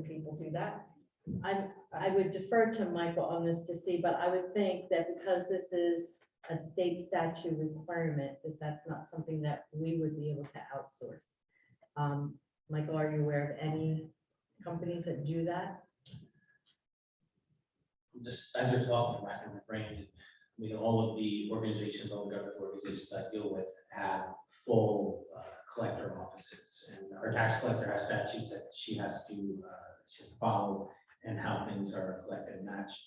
[SPEAKER 9] people do that?
[SPEAKER 2] I would defer to Michael on this to see, but I would think that because this is a state statute requirement, that that's not something that we would be able to outsource. Michael, are you aware of any companies that do that?
[SPEAKER 5] Just as you're talking, back in my brain, all of the organizations, all the government organizations I deal with have full collector offices, and our tax collector has statutes that she has to follow, and how things are collected and matched.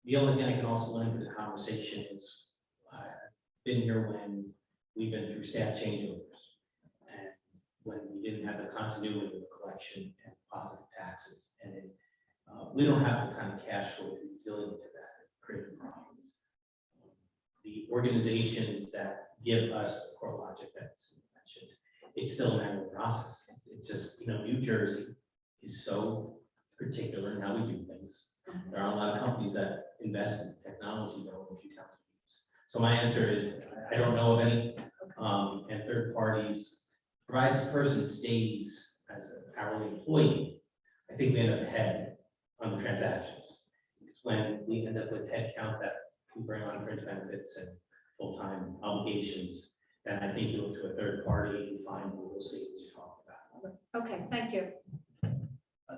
[SPEAKER 5] The only thing I can also learn from the conversation is I've been here when we've been through staff changeovers, and when we didn't have the continuity of the collection and positive taxes, and we don't have the kind of cash flow to be resilient to that, it created problems.
[SPEAKER 4] organizations that give us CoreLogic that's mentioned, it's still a manual process. It's just, New Jersey is so particular in how we do things. There are a lot of companies that invest in technology that only a few towns use. So my answer is, I don't know of any, and third parties, provided this person stays as an hourly employee, I think we end up ahead on the transactions. It's when we end up with headcount that we bring on fringe benefits and full-time obligations, then I think you look to a third party and find what we'll see what you're talking about.
[SPEAKER 9] Okay, thank you.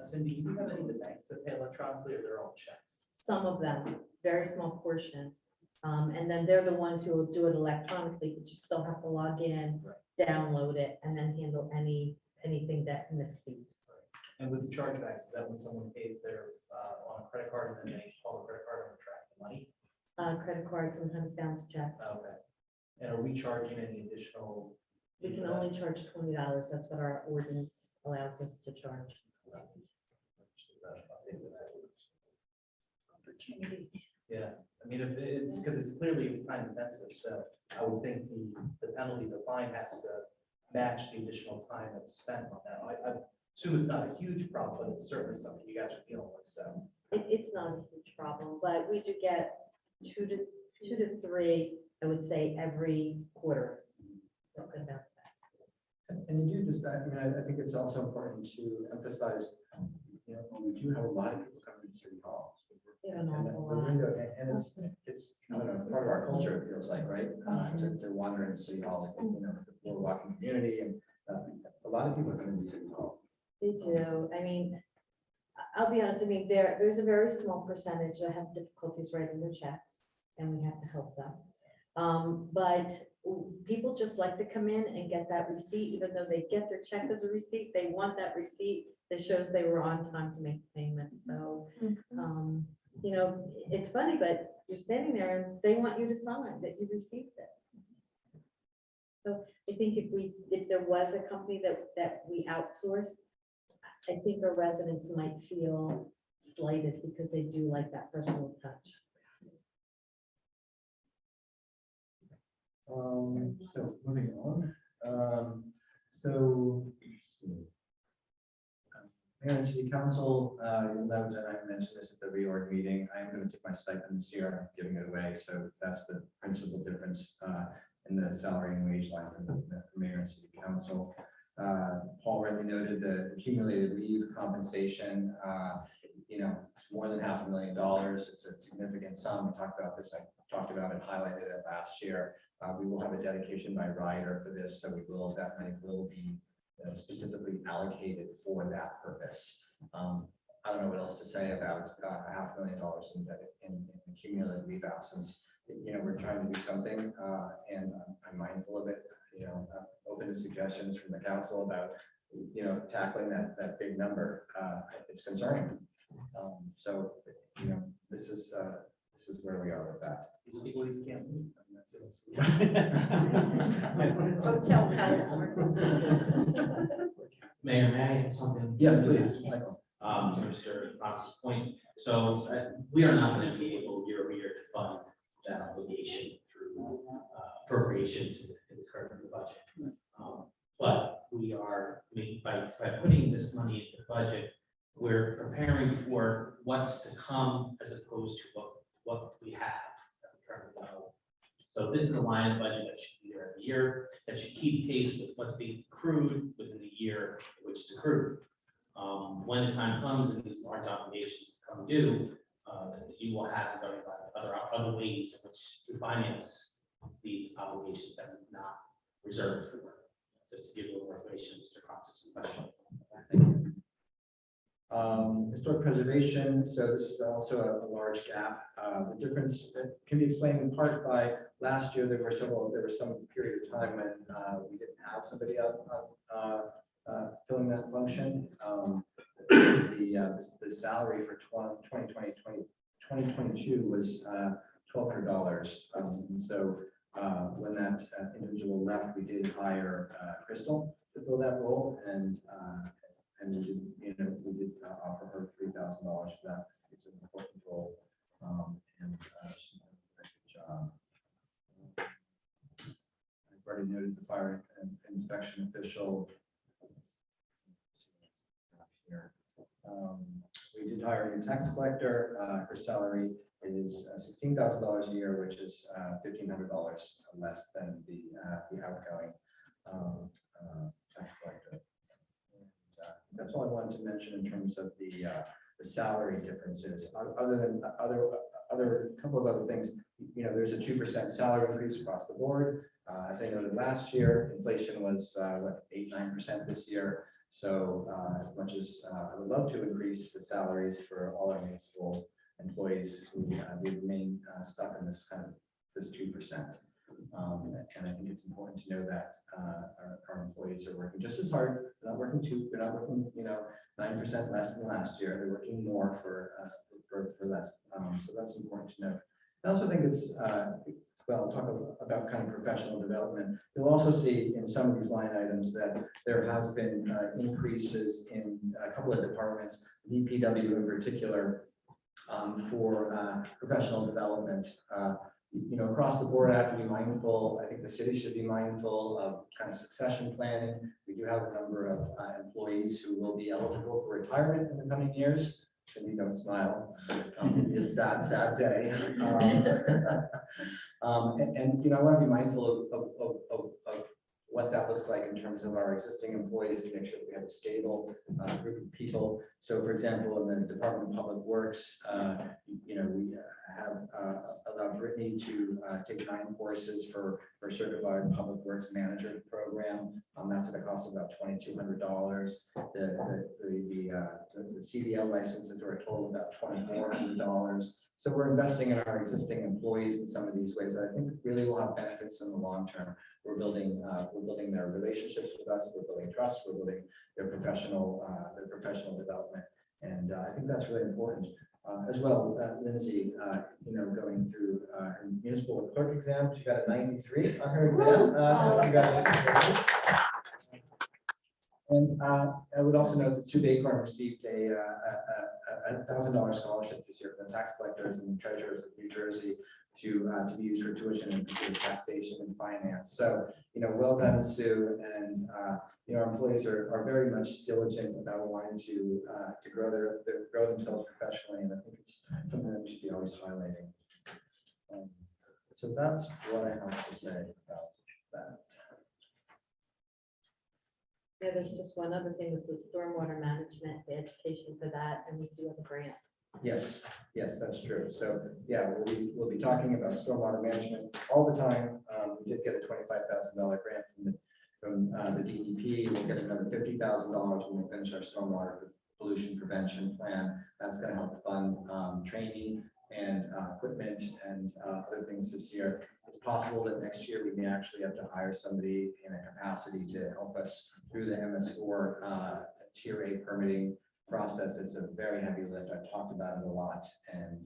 [SPEAKER 10] Cindy, do you have any of the banks that pay electronically or their own checks?
[SPEAKER 2] Some of them, very small portion. And then they're the ones who will do it electronically, but you still have to log in, download it, and then handle anything that misspeaks.
[SPEAKER 10] And with the chargebacks, is that when someone pays their, on a credit card and then they call the credit card and track the money?
[SPEAKER 2] Credit cards sometimes bounce checks.
[SPEAKER 10] Okay. And are we charging any additional?
[SPEAKER 2] We can only charge $20. That's what our ordinance allows us to charge.
[SPEAKER 10] Yeah, I mean, if it's, because it's clearly it's time intensive, so I would think the penalty, the fine has to match the additional time that's spent on that. I assume it's not a huge problem, but it's certainly something you guys are dealing with, so.
[SPEAKER 2] It's not a huge problem, but we do get two to three, I would say, every quarter. About that.
[SPEAKER 3] And you do just, I mean, I think it's also important to emphasize, we do have a lot of people coming to City Hall.
[SPEAKER 2] We have an
[SPEAKER 3] And
[SPEAKER 2] awful
[SPEAKER 3] the
[SPEAKER 2] lot.
[SPEAKER 3] window, and it's, I don't know, part of our culture, it feels like, right? To wander into City Halls, the boardwalking community, and a lot of people are coming to City Hall.
[SPEAKER 2] They do. I mean, I'll be honest, I mean, there's a very small percentage that have difficulties writing their checks, and we have to help them. But people just like to come in and get that receipt, even though they get their check as a receipt, they want that receipt that shows they were on time to make the payment. So, it's funny, but you're standing there and they want you to sign that you received it. So I think if there was a company that we outsourced, I think our residents might feel slighted because they do like that personal touch.
[SPEAKER 3] So moving on, Mayor and City Council, you'll note that I mentioned this at the reorg meeting. I am going to take my stipend this year. I'm giving it away. So that's the principal difference in the salary and wage line for the Mayor and City Council. Paul rightly noted the accumulated leave compensation, it's more than $500,000. It's a significant sum. We talked about this. I talked about it, highlighted it last year. We will have a dedication by rider for this, so that money will be specifically allocated for that purpose. I don't know what else to say about $500,000 in cumulative leave absence. We're trying to do something, and I'm mindful of it. I'm open to suggestions from the council about tackling that big number. It's concerning. This is where we are with that.
[SPEAKER 10] These people just can't move.
[SPEAKER 9] Hotel health.
[SPEAKER 4] Mayor, may I add something?
[SPEAKER 3] Yes, please, Michael.
[SPEAKER 4] To Mr. Fox's point. So we are not going to be able year over year to fund that obligation through appropriations in the current budget. But we are, by putting this money into the budget, we're preparing for what's to come as opposed to what we have that we currently know. So this is a line of budget that should be there every year, that should keep pace with what's being accrued within the year in which it's accrued. When the time comes and these large obligations come due, you will have other ways in which to finance these obligations that we've not reserved for. Just to give a little more information, Mr. Cox's question.
[SPEAKER 3] Thank you. Historic preservation, so this is also a large gap. The difference can be explained in part by last year, there was some period of time when we didn't have somebody else filling that function. The salary for 2022 was $1,200. And so when that individual left, we did hire Crystal to fill that role, and we did offer her $3,000 for that. It's an important role, and she's done a good job. fire and inspection official. Here. We did hire a new tax collector. Her salary is $16,000 a year, which is $1,500 less than the outgoing tax collector. And, that's all I wanted to mention in terms of the salary differences. Other than other couple of other things, there's a 2% salary increase across the board. As I noted last year, inflation was 8-9% this year. So as much as I would love to increase the salaries for all our municipal employees, we remain stuck in this kind of this 2%. And I think it's important to know that our employees are working just as hard. They're not working 9% less than last year. They're working more for less. So that's important to know. I also think it's well, talk about kind of professional development. You'll also see in some of these line items that there has been increases in a couple of departments, DPW in particular, for professional development. Across the board, I have to be mindful. I think the city should be mindful of kind of succession planning. We do have a number of employees who will be eligible for retirement in the coming years. Cindy, don't smile. It's a sad day. I want to be mindful of what that looks like in terms of our existing employees to make sure that we have a stable group of people. So, for example, in the Department of Public Works, we have allowed Brittany to take 9 courses for Certified Public Works Manager program. That's at a cost of about $2,200. The CDL licenses are a total of about $2,400. So we're investing in our existing employees in some of these ways that I think really will have benefits in the long term. We're building their relationships with us. We're building trust. We're building their professional development, and I think that's really important as well. Lindsay, going through her municipal clerk exam, she got a 93 on her exam. So congratulations. And I would also note that Sue Acorn received a $1,000 scholarship this year from the tax collectors and treasurers of New Jersey to be used for tuition and for taxation and finance. So, well done, Sue. And our employees are very much diligent about wanting to grow themselves professionally, and I think it's something that we should be always highlighting. So that's what I have to say about that.
[SPEAKER 2] Yeah, there's just one other thing, is the stormwater management, the education for that, and we do have a grant.
[SPEAKER 3] Yes, that's true. So yeah, we'll be talking about stormwater management all the time. We did get a $25,000 grant from the DEP. We'll get another $50,000 when we finish our stormwater pollution prevention plan. That's going to help fund training and equipment and other things this year. It's possible that next year we may actually have to hire somebody in a capacity to help us through the MS4 Tier A permitting process. It's a very heavy lift. I've talked about it a lot, and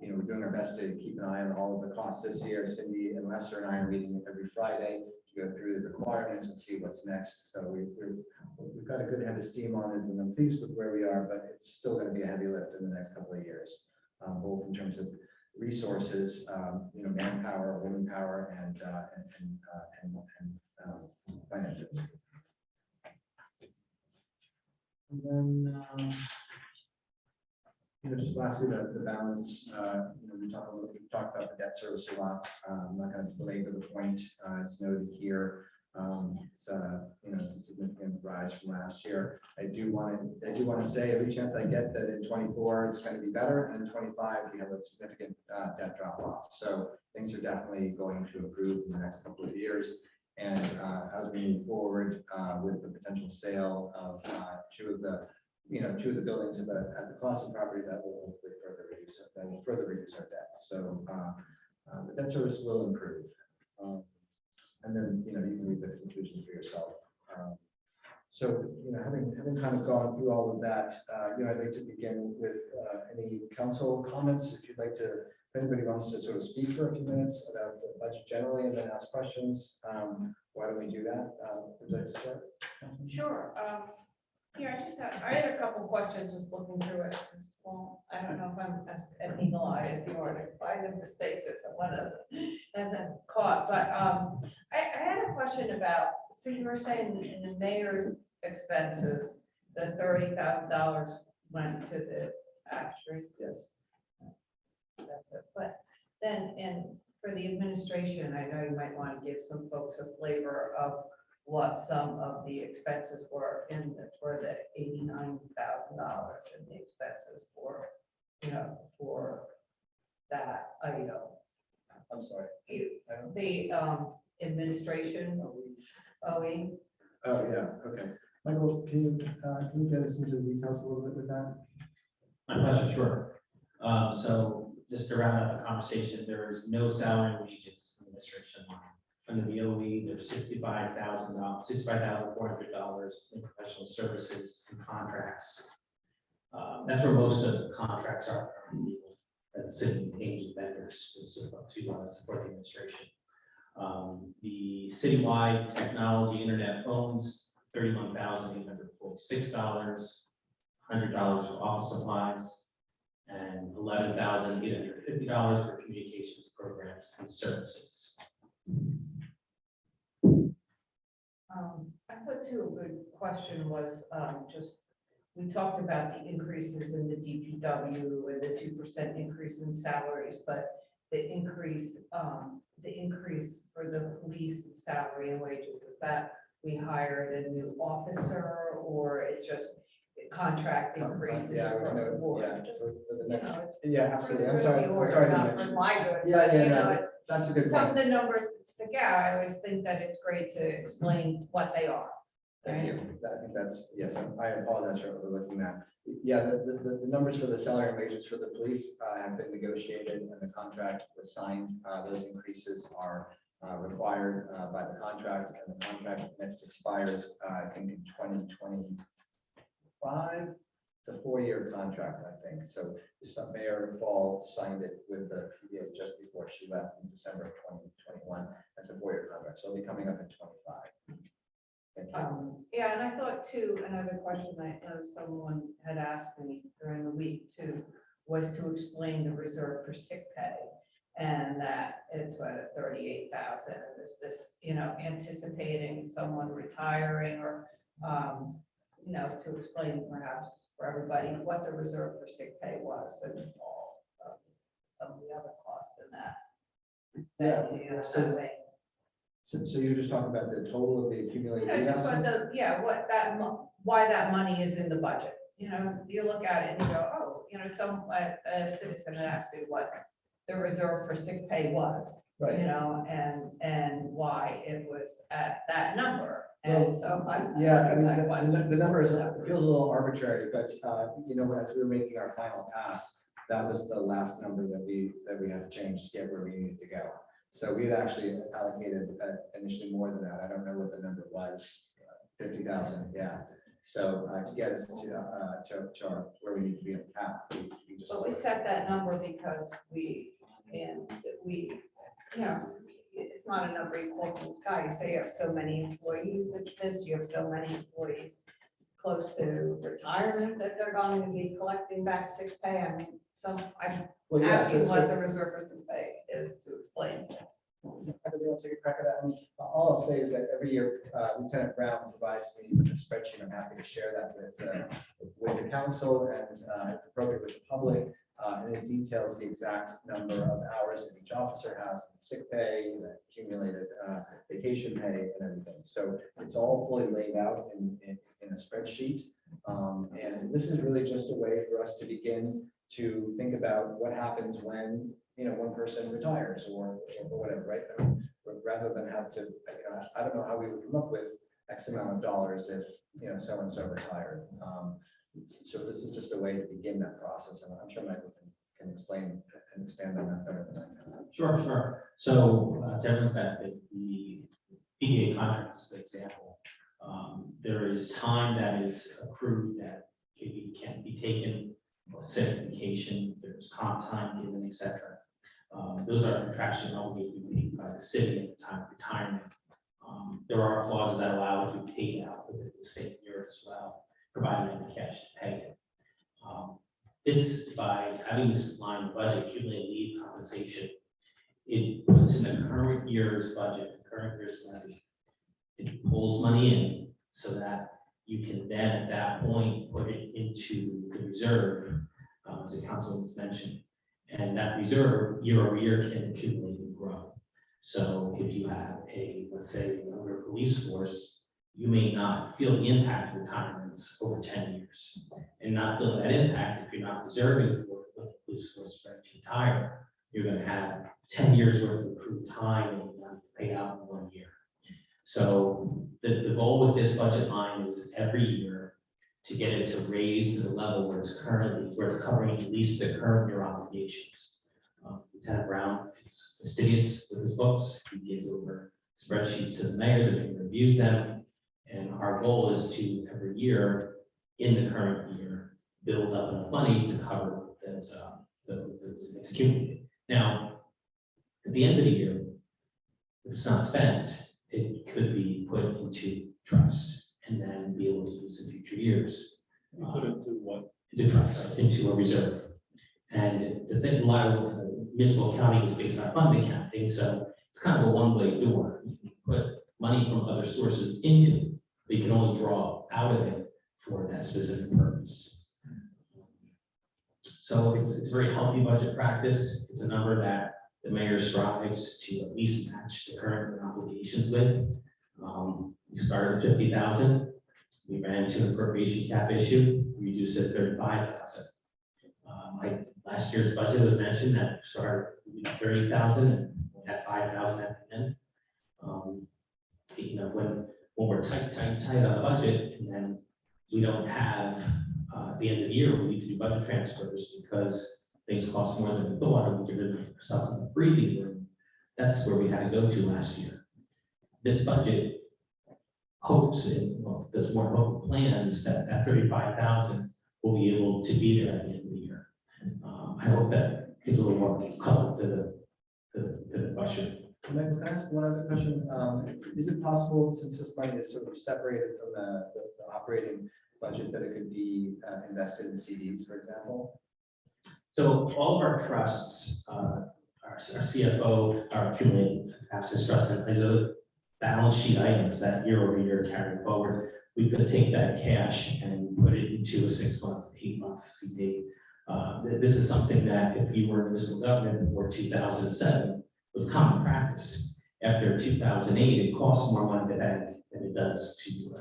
[SPEAKER 3] we're doing our best to keep an eye on all of the costs this year. Cindy and Lester and I are meeting every Friday to go through the requirements and see what's next. So we've got a good head of steam on it, and I'm pleased with where we are, but it's still going to be a heavy lift in the next couple of years, both in terms of resources, manpower, women power, and finances. And then, just lastly, the balance. We talked about the debt service a lot. I'm not going to belabor the point. It's noted here. It's a significant rise from last year. I do want to say every chance I get that in 24 it's going to be better, and in 25 we have a significant debt drop off. So things are definitely going to improve in the next couple of years. And as we move forward with the potential sale of two of the buildings at the Clausen property, that will hopefully further reduce our debt. So the debt service will improve. And then you can read the conclusions for yourself. So having kind of gone through all of that, I'd like to begin with any council comments. If you'd like to, if anybody wants to sort of speak for a few minutes about the budget generally and then ask questions, why don't we do that? Would you like to start?
[SPEAKER 1] Sure. I had a couple questions just looking through it. Well, I don't know if I'm as eagle eye as you are to find a mistake that someone hasn't caught, but I had a question about, so you were saying in the mayor's expenses, the $30,000 went to the actuary.
[SPEAKER 3] Yes.
[SPEAKER 1] That's it, but then, and for the administration, I know you might want to give some folks a flavor of what some of the expenses were for the $89,000 and the expenses for, for that item.
[SPEAKER 3] I'm sorry.
[SPEAKER 1] The administration, OE.
[SPEAKER 3] Oh, yeah, okay. Michael, can you get us into the details a little bit with that?
[SPEAKER 5] My pleasure, sure. So just to round out the conversation, there is no salary and wages administration line. Under the OE, there's $65,400 in professional services and contracts. That's where most of the contracts are currently, that city pays vendors to support the administration. The citywide technology internet phones, $31,846, $100 for office supplies, and $11,850 for communications programs and services.
[SPEAKER 1] I thought too, a good question was, just, we talked about the increases in the DPW and the 2% increase in salaries, but the increase for the police salary and wages, is that we hired a new officer, or it's just contract increases
[SPEAKER 3] Yeah, I would
[SPEAKER 1] across the
[SPEAKER 3] note,
[SPEAKER 1] board?
[SPEAKER 3] yeah,
[SPEAKER 1] Just,
[SPEAKER 3] for the
[SPEAKER 1] you
[SPEAKER 3] next,
[SPEAKER 1] know, it's
[SPEAKER 3] yeah,
[SPEAKER 1] for
[SPEAKER 3] absolutely.
[SPEAKER 1] the
[SPEAKER 3] I'm
[SPEAKER 1] good
[SPEAKER 3] sorry,
[SPEAKER 1] of the
[SPEAKER 3] I'm
[SPEAKER 1] order,
[SPEAKER 3] sorry to
[SPEAKER 1] not for
[SPEAKER 3] mention.
[SPEAKER 1] my good,
[SPEAKER 3] Yeah,
[SPEAKER 1] but,
[SPEAKER 3] yeah,
[SPEAKER 1] you
[SPEAKER 3] no,
[SPEAKER 1] know, it's
[SPEAKER 3] that's a good
[SPEAKER 1] some of
[SPEAKER 3] point.
[SPEAKER 1] the numbers that stick out. I always think that it's great to explain what they are.
[SPEAKER 3] Thank you. I think that's, yes, I apologize for overlooking that. Yeah, the numbers for the salary and wages for the police have been negotiated and the contract was signed. Those increases are required by the contract, and the contract next expires, I think, in 2025. It's a 4-year contract, I think. So Mayor Fall signed it with the PDA just before she left in December of 2021. That's a 4-year contract, so it'll be coming up in 25. Thank you.
[SPEAKER 1] Yeah, and I thought too, another question that someone had asked me during the week too, was to explain the reserve for sick pay. And that it's what, 38,000, and is this, anticipating someone retiring, or, to explain perhaps for everybody what the reserve for sick pay was, and all of some of the other costs in that.
[SPEAKER 3] Yeah,
[SPEAKER 1] That way.
[SPEAKER 3] So you're just talking about the total of the accumulated.
[SPEAKER 1] Just what
[SPEAKER 3] absences?
[SPEAKER 1] what that, why that money is in the budget. You look at it and you go, oh, a citizen had asked me what the reserve for sick pay was,
[SPEAKER 3] Right.
[SPEAKER 1] and why it was at that number. And so I'm.
[SPEAKER 3] Yeah, I
[SPEAKER 1] asking
[SPEAKER 3] mean,
[SPEAKER 1] that question.
[SPEAKER 3] the number is, it feels a little arbitrary, but, as we were making our final pass, that was the last number that we had to change to get where we needed to go. So we had actually allocated initially more than that. I don't know what the number was, 50,000, yeah. So to get us to our, where we need to be on cap. We just.
[SPEAKER 1] But we set that number because it's not a number you pull from the sky. You say you have so many employees, it's this, you have so many employees close to retirement that they're going to be collecting back sick pay. I mean, I'm
[SPEAKER 3] Well, yeah,
[SPEAKER 1] asking
[SPEAKER 3] so-
[SPEAKER 1] what the reserve for sick pay is to explain.
[SPEAKER 3] Everybody else take a crack at that? All I'll say is that every year Lieutenant Brown provides me with a spreadsheet. I'm happy to share that with the council and if appropriate with the public. And it details the exact number of hours that each officer has, sick pay, accumulated vacation pay and everything. So it's all fully laid out in a spreadsheet. And this is really just a way for us to begin to think about what happens when one person retires or whatever, right? I mean, rather than have to, I don't know how we would come up with X amount of dollars if, so-and-so retired. So this is just a way to begin that process, and I'm sure Michael can explain and expand on that better than I can.
[SPEAKER 5] Sure. So to everyone's benefit, the PDA contract is an example. There is time that is accrued that can be taken, certification, there's comp time given, etc. Those are contractual obligations made by the city at the time of retirement. There are clauses that allow it to be taken out within the same year as well, providing them the cash to pay it. This, by having this line of budget, accumulated leave compensation, it puts in the current year's budget, the current year's levy, it pulls money in so that you can then at that point put it into the reserve, as the councilman's mentioned. And that reserve year over year can accumulate and grow. So if you have a, let's say, a younger police force, you may not feel the impact of retirements over 10 years and not feel that impact if you're not reserving for what the police force is ready to retire. You're going to have 10 years worth of accrued time and you have to pay out in 1 year. So the goal with this budget line is every year to get it to raise to the level where it's covering at least the current year obligations. Lieutenant Brown is fastidious with his books. He gives over spreadsheets to the mayor, the mayor reviews them. And our goal is to every year in the current year, build up enough money to cover those it's accumulated. Now, at the end of the year, if it's not spent, it could be put into trust and then be able to use in future years.
[SPEAKER 7] Put it to what?
[SPEAKER 5] Into trust, into a reserve. And the thing, a lot of municipal accounting is based on fund accounting, so it's kind of a one-way door. You can put money from other sources into it, but you can only draw out of it for that specific purpose. So it's a very healthy budget practice. It's a number that the mayor strives to at least match the current obligations with. We started at 50,000. We ran into an appropriation cap issue, reduced it 35,000. Last year's budget was mentioned that started at 30,000 and we had 5,000 at the end. You know, when we're tight on the budget and then we don't have, at the end of the year, we need to do budget transfers because things cost more than we thought, and we give ourselves a breathing room. That's where we had to go to last year. This budget hopes, and well, there's more hope plans that that 35,000 will be able to be there at the end of the year. I hope that gives a little more color to the question.
[SPEAKER 3] Michael, can I ask one other question? Is it possible, since this money is sort of separated from the operating budget, that it could be invested in CDs, for example?
[SPEAKER 5] So all of our trusts, our CFO, our accumulated absence trust, and those balance sheet items that year over year carry forward. We could take that cash and put it into a 6-month, 8-month CD. This is something that if you were in municipal government before 2007 was common practice. After 2008, it costs more money to bank than it does to,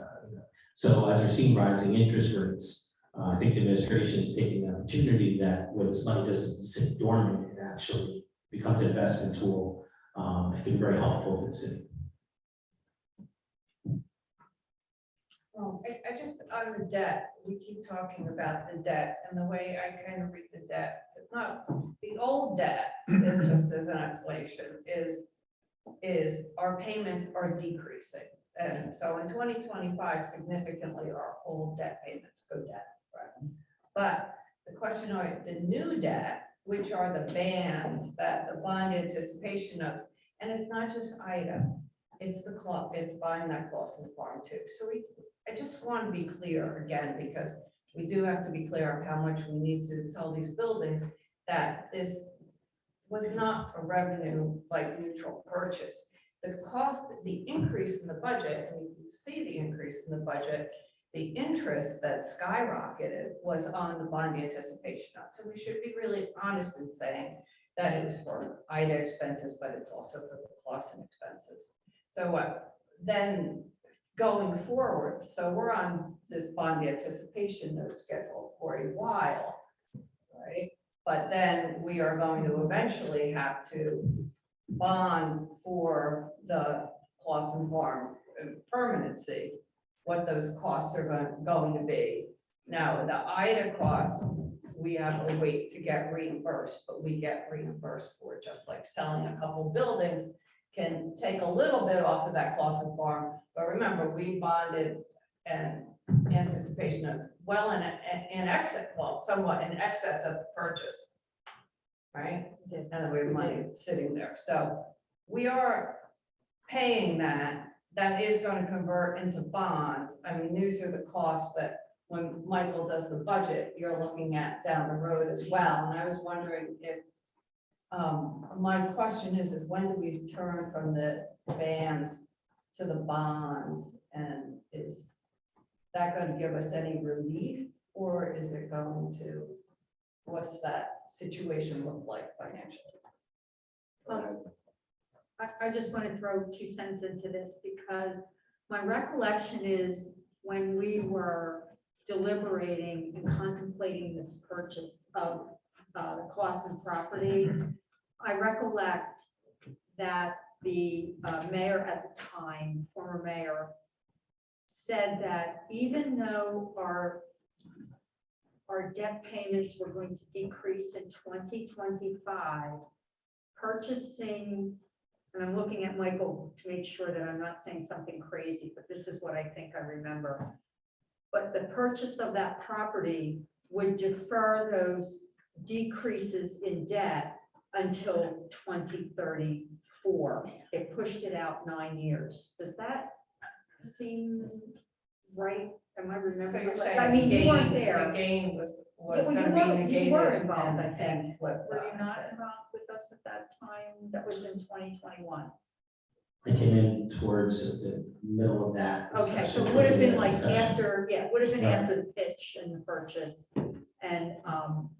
[SPEAKER 5] So as we're seeing rising interest rates, I think the administration is taking the opportunity that where this money doesn't sit dormant, it actually becomes an investment tool. It can be very helpful to the city.
[SPEAKER 1] Well, I just, on the debt, we keep talking about the debt, and the way I kind of read the debt, it's not, the old debt is just as an explanation, is our payments are decreasing. And so in 2025, significantly, our old debt payments go down, right? But the question of the new debt, which are the bands that the bond anticipation notes, and it's not just Ida, it's the club, it's buying that Clausen Farm too. So I just want to be clear again, because we do have to be clear on how much we need to sell these buildings, that this was not a revenue like neutral purchase. The cost, the increase in the budget, and you can see the increase in the budget, the interest that skyrocketed was on the bond anticipation note. So we should be really honest in saying that it was for Ida expenses, but it's also for the Clausen expenses. So then going forward, so we're on this bond anticipation note schedule for a while, right? But then we are going to eventually have to bond for the Clausen Farm permanency, what those costs are going to be. Now, the Ida costs, we have a wait to get reimbursed, but we get reimbursed for it, just like selling a couple buildings can take a little bit off of that Clausen Farm. But remember, we bonded and anticipation notes well in excess, well, somewhat in excess of the purchase, right? And then we have money sitting there. So we are paying that. That is going to convert into bonds. I mean, these are the costs that when Michael does the budget, you're looking at down the road as well. And I was wondering if, my question is when do we turn from the bands to the bonds, and is that going to give us any relief, or is it going to, what's that situation look like financially?
[SPEAKER 9] I just want to throw 2 cents into this because my recollection is when we were deliberating and contemplating this purchase of the Clausen property, I recollect that the mayor at the time, former mayor, said that even though our debt payments were going to decrease in 2025, purchasing, and I'm looking at Michael to make sure that I'm not saying something crazy, but this is what I think I remember. But the purchase of that property would defer those decreases in debt until 2034. It pushed it out 9 years. Does that seem right? Am I
[SPEAKER 1] So
[SPEAKER 9] remembering?
[SPEAKER 1] you're
[SPEAKER 9] right?
[SPEAKER 1] saying
[SPEAKER 9] I mean, you weren't
[SPEAKER 1] the
[SPEAKER 9] there.
[SPEAKER 1] gain was
[SPEAKER 9] Yeah, well,
[SPEAKER 1] going to
[SPEAKER 9] you
[SPEAKER 1] be
[SPEAKER 9] were- you
[SPEAKER 1] negated.
[SPEAKER 9] were involved,
[SPEAKER 1] and
[SPEAKER 9] I
[SPEAKER 1] then
[SPEAKER 9] think.
[SPEAKER 1] flipped
[SPEAKER 9] Were you
[SPEAKER 1] on
[SPEAKER 9] not
[SPEAKER 1] it.
[SPEAKER 9] involved with us at that time? That was in 2021.
[SPEAKER 5] I came in towards the middle of that.
[SPEAKER 9] Okay, so
[SPEAKER 5] discussion,
[SPEAKER 9] it would have been
[SPEAKER 5] towards
[SPEAKER 9] like
[SPEAKER 5] the discussion.
[SPEAKER 9] after, yeah, it would have been
[SPEAKER 5] Right.
[SPEAKER 9] after the pitch and the purchase. And,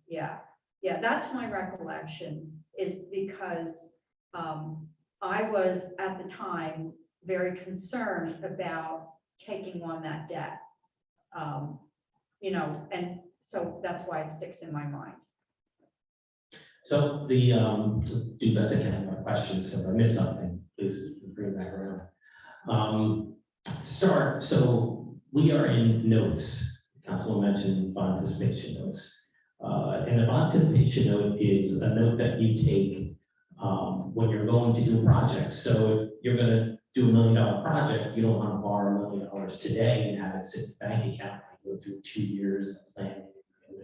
[SPEAKER 9] yeah, that's my recollection is because, I was at the time very concerned about taking on that debt. And so that's why it sticks in my mind.
[SPEAKER 5] So the, to do best I can, my questions, if I miss something, please bring it back around. Start, so we are in notes, Council mentioned bond participation notes. And a bond participation note is a note that you take when you're going to do a project. So if you're gonna do $1 million project, you don't want to borrow $1 million today and have it sit in the bank account, and go through 2 years of planning,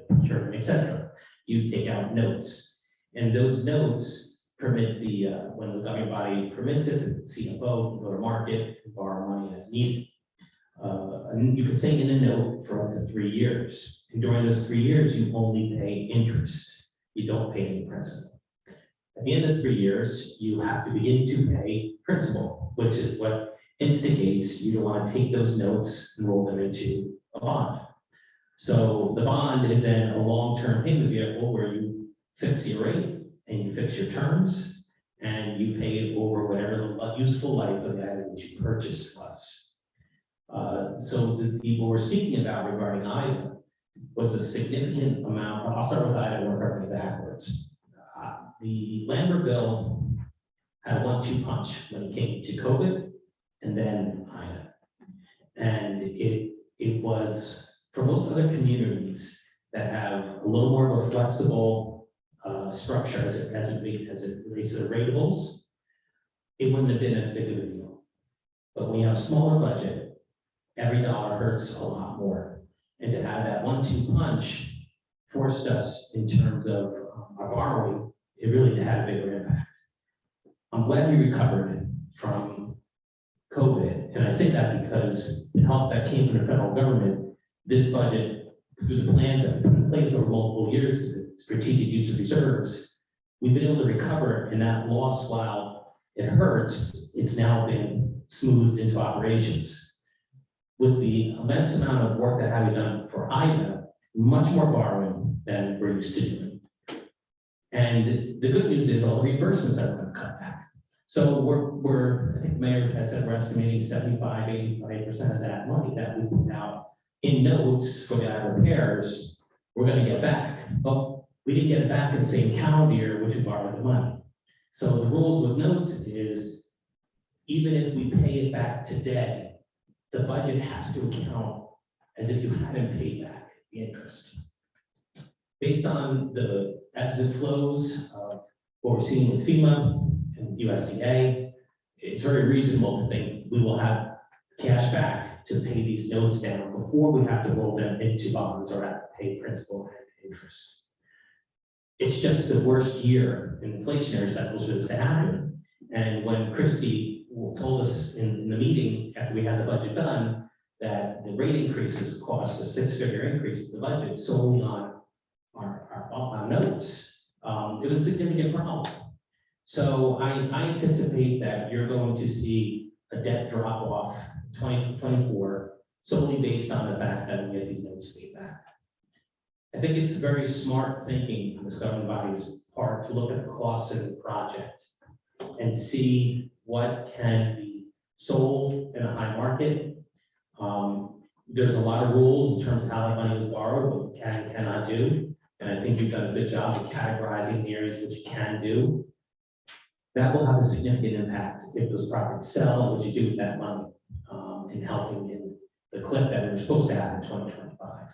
[SPEAKER 5] procurement, et cetera. You take out notes, and those notes permit the, when the governing body permits it, the CFO can go to market and borrow money as needed. And you can say in a note for up to 3 years, and during those 3 years, you only pay interest. You don't pay any principal. At the end of 3 years, you have to begin to pay principal, which is what instigates you to want to take those notes and roll them into a bond. So the bond is then a long-term payment vehicle where you fix your rate and you fix your terms and you pay it over whatever the useful life of that which you purchased was. So what we're speaking about regarding IDA was a significant amount. I'll start with IDA and work our way backwards. The Lambert bill had a 1-2 punch when it came to COVID and then IDA. And it was, for most other communities that have a little more of a flexible structure as it relates to the ratables, it wouldn't have been as big of a deal. But when you have a smaller budget, every dollar hurts a lot more. And to have that 1-2 punch forced us in terms of our borrowing, it really had a bigger impact. I'm glad we recovered from COVID, and I say that because the help that came from the federal government, this budget, through the plans that we put in place over multiple years, the strategic use of reserves, we've been able to recover, and that loss, while it hurts, it's now been smoothed into operations. With the immense amount of work that having done for IDA, much more borrowing than we're used to doing. And the good news is all the reimbursements are going to cut back. So I think the mayor has said we're estimating 75–85% of that money that we put out in notes for the IDA repairs, we're going to get back. But we didn't get it back in the same calendar year, which we borrowed the money. So the rules with notes is, even if we pay it back today, the budget has to account as if you hadn't paid back the interest. Based on the ebbs and flows of what we're seeing with FEMA and USDA, it's very reasonable to think we will have cash back to pay these notes down before we have to roll them into bonds or have to pay principal and interest. It's just the worst year in inflationary cycles for this to happen. And when Christie told us in the meeting after we had the budget done that the rate increases cost a 6-figure increase to the budget solely on our notes, it was a significant problem. So I anticipate that you're going to see a debt drop off 2024 solely based on the fact that we get these notes paid back. I think it's very smart thinking on this governing body's part to look at the costs of the project and see what can be sold in a high market. There's a lot of rules in terms of how that money was borrowed, what we can and cannot do. And I think you've done a good job of categorizing the areas which you can do. That will have a significant impact if those properties sell, and what you do with that money, in helping in the clip that we're supposed to have in 2025.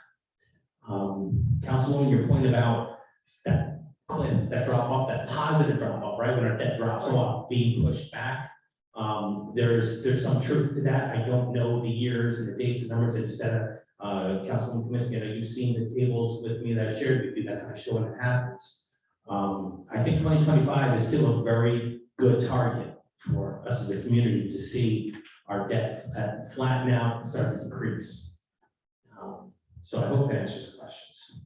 [SPEAKER 5] Councilwoman, your point about that clip, that drop off, that positive drop off, right, when our debt drops off, being pushed back. There's some truth to that. I don't know the years and the dates and numbers that you said, Councilwoman Kaminsky. I know you've seen the tables with me that I shared with you that kind of show when it happens. I think 2025 is still a very good target for us as a community to see our debt flatten out and start to decrease. So I hope that answers the questions.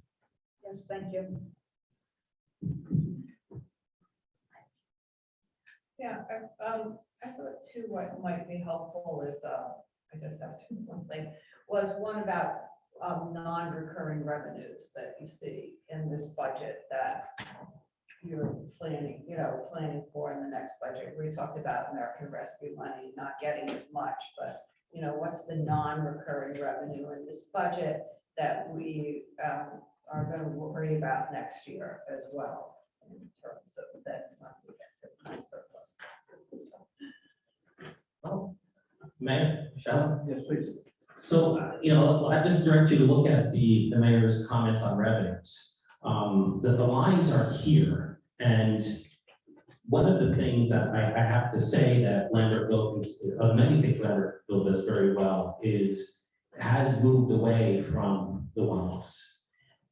[SPEAKER 9] Yes, thank you.
[SPEAKER 1] Yeah, I thought too, what might be helpful is, I just have to, one thing, was one about non-recurring revenues that you see in this budget that you're planning, planning for in the next budget. We talked about American Rescue money not getting as much, but what's the non-recurring revenue in this budget that we are going to worry about next year as well in terms of that when we get to my surplus.
[SPEAKER 5] Oh, Mayor, Michelle?
[SPEAKER 3] Yes, please.
[SPEAKER 5] So, I just direct you to look at the mayor's comments on revenues. The lines are here, and one of the things that I have to say that Lambertville, of many things Lambertville does very well, is has moved away from the one-offs.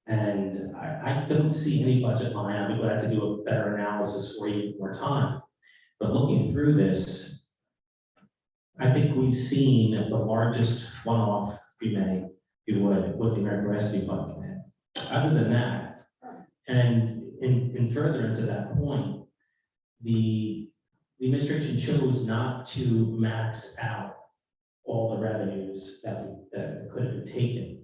[SPEAKER 5] And I don't see any budget line. I'd be glad to do a better analysis for you more time. But looking through this, I think we've seen the largest one-off, if you would, was the American Rescue Fund plan. Other than that, and in furtherance of that point, the administration chose not to max out all the revenues that could have been taken.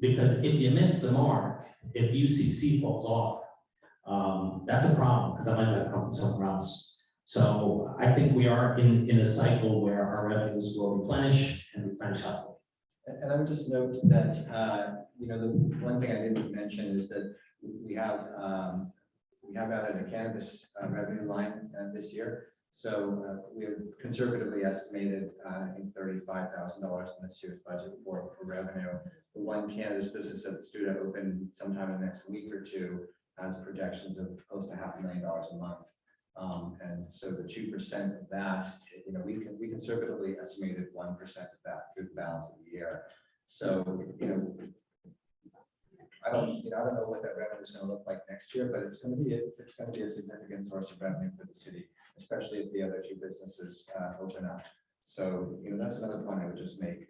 [SPEAKER 5] Because if you miss the mark, if UCC falls off, that's a problem, because that might have come from somewhere else. So I think we are in a cycle where our revenues will replenish and replenish healthily.
[SPEAKER 3] And I would just note that, the one thing I didn't mention is that we have added a cannabis revenue line this year. So we have conservatively estimated, I think $35,000 in this year's budget for revenue. The one cannabis business that's due to open sometime in the next week or two has projections of close to $500,000 a month. And so the 2% of that, we conservatively estimated 1% of that through the balance of the year. So, I don't know what that revenue is going to look like next year, but it's going to be a significant source of revenue for the city, especially if the other two businesses open up. So, that's another point I would just make.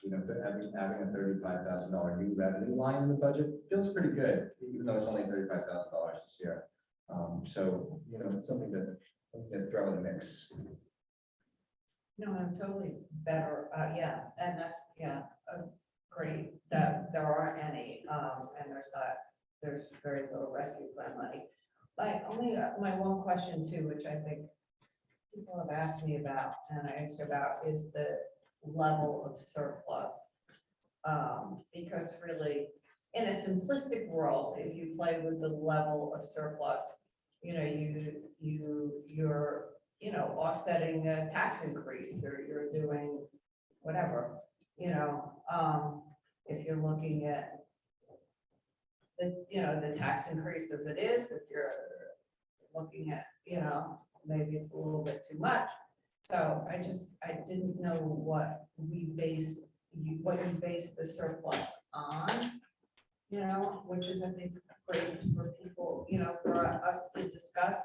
[SPEAKER 3] Having a $35,000 new revenue line in the budget feels pretty good, even though it's only $35,000 this year. So, it's something to throw in the mix.
[SPEAKER 1] No, I'm totally better, yeah, and that's, great that there aren't any, and there's very little rescue plan money. My one question too, which I think people have asked me about, and I answer about, is the level of surplus. Because really, in a simplistic world, if you play with the level of surplus, you're offsetting a tax increase, or you're doing whatever, if you're looking at the tax increase as it is, if you're looking at, maybe it's a little bit too much. So I didn't know what you based the surplus on, which is, I think, great for people, for us to discuss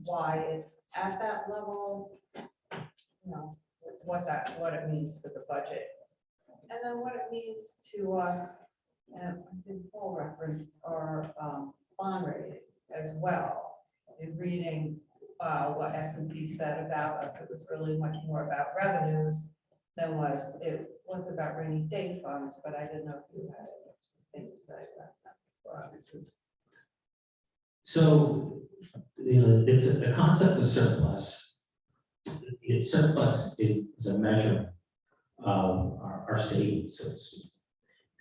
[SPEAKER 1] why it's at that level, what it means to the budget. And then what it means to us, and I think Paul referenced our bond rating as well. In reading what S&P said about us. It was really much more about revenues than it was about rainy day funds, but I didn't know if you had anything to say about that for us.
[SPEAKER 5] So, you know, it's the concept of surplus. Surplus is a measure of our savings, so to speak.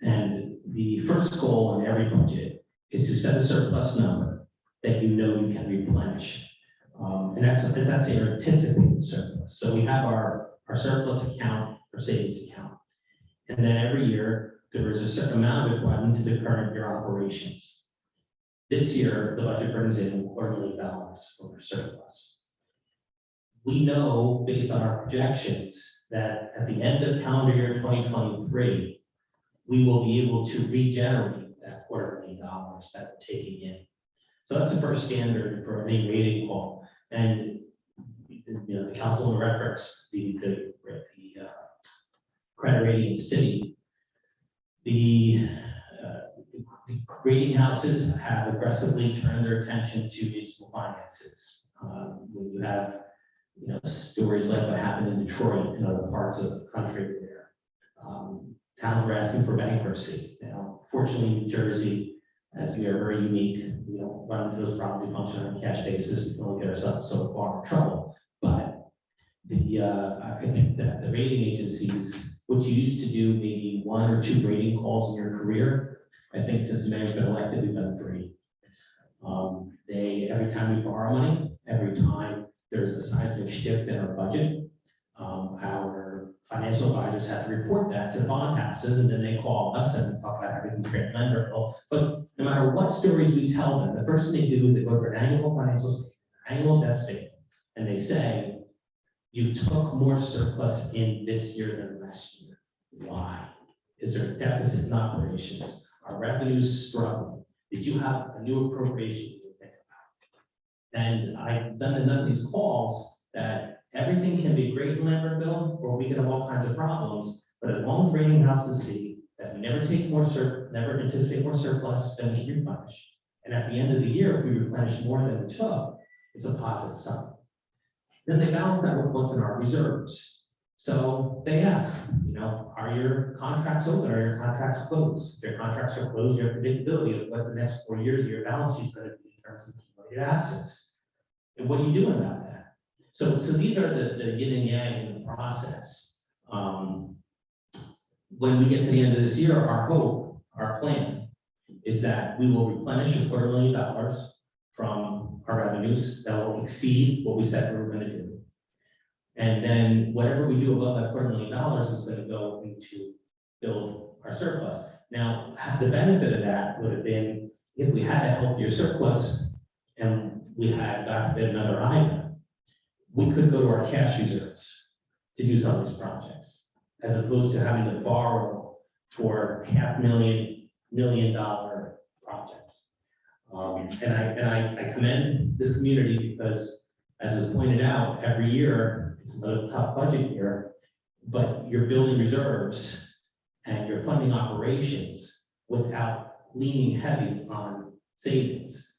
[SPEAKER 5] And the first goal in every budget is to set a surplus number that you know you can replenish. And that's your anticipated surplus. So we have our surplus account, our savings account. And then every year, there is a certain amount of it brought into the current year operations. This year, the budget brings in $250 million over surplus. We know, based on our projections, that at the end of calendar year 2023, we will be able to regenerate that $250 million that we're taking in. So that's the first standard for any rating call. And you know, the council referenced the credit rating in city. The rating houses have aggressively turned their attention to municipal finances. When you have, you know, stories like what happened in Detroit and other parts of the country where towns were asking for bankruptcy. You know, fortunately, New Jersey, as we are very unique, we don't run into those problems. We function on a cash basis. We can only get ourselves so far in trouble. But I think that the rating agencies, what you used to do, maybe 1 or 2 rating calls in your career, I think since the mayor's been elected, we've done 3. Every time we borrow money, every time there's a seismic shift in our budget, our financial advisors have to report that to the bond houses, and then they call us and talk about everything's great lender. But no matter what stories we tell them, the first thing they do is they go to an annual financial statement, annual debt statement, and they say, you took more surplus in this year than last year. Why? Is there a deficit in operations? Are revenues struggling? Did you have a new appropriation you think about? And I've done enough of these calls that everything can be great in Lambertville, or we can have all kinds of problems. But as long as rating houses see that we never take more never anticipate more surplus than we replenish, and at the end of the year, if we replenish more than we took, it's a positive sign. Then they balance that with what's in our reserves. So they ask, you know, are your contracts open? Are your contracts closed? If your contracts are closed, you have predictability of what the next 4 years of your balance sheet is going to be in terms of accumulated assets. And what are you doing about that? So these are the yin and yang in the process. When we get to the end of this year, our hope, our plan, is that we will replenish $250 million from our revenues that will exceed what we said we were going to do. And then whatever we do above that $250 million is going to go into build our surplus. Now, the benefit of that would have been if we had a healthier surplus and we had got another item, we could go to our cash reserves to do some of these projects, as opposed to having to borrow for $500,000 million projects. And I commend this community because, as was pointed out, every year it's a tough budget year, but you're building reserves and you're funding operations without leaning heavy on savings.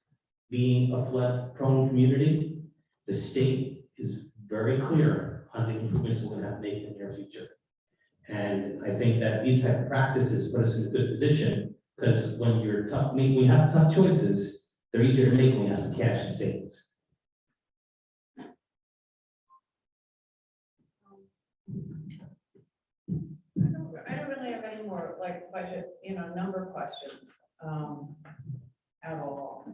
[SPEAKER 5] Being a flood-prone community, the state is very clear on the improvements we're going to have to make in the near future. And I think that these type of practices put us in a good position, because when you're tough, when we have tough choices, they're easier to make when we have some cash and savings.
[SPEAKER 1] I don't really have any more like budget, number questions at all.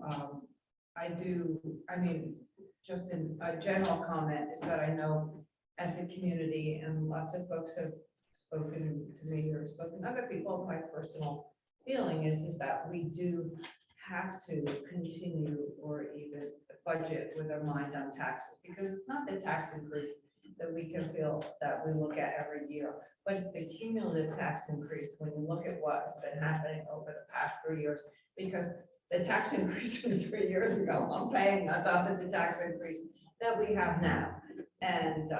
[SPEAKER 1] Just in a general comment is that I know as a community, and lots of folks have spoken to me or spoken to other people, my personal feeling is that we do have to continue or even budget with our mind on taxes, because it's not the tax increase that we can feel that we look at every year, but it's the cumulative tax increase when you look at what has been happening over the past 3 years, because the tax increase from 3 years ago, I'm paying on top of the tax increase that we have now. And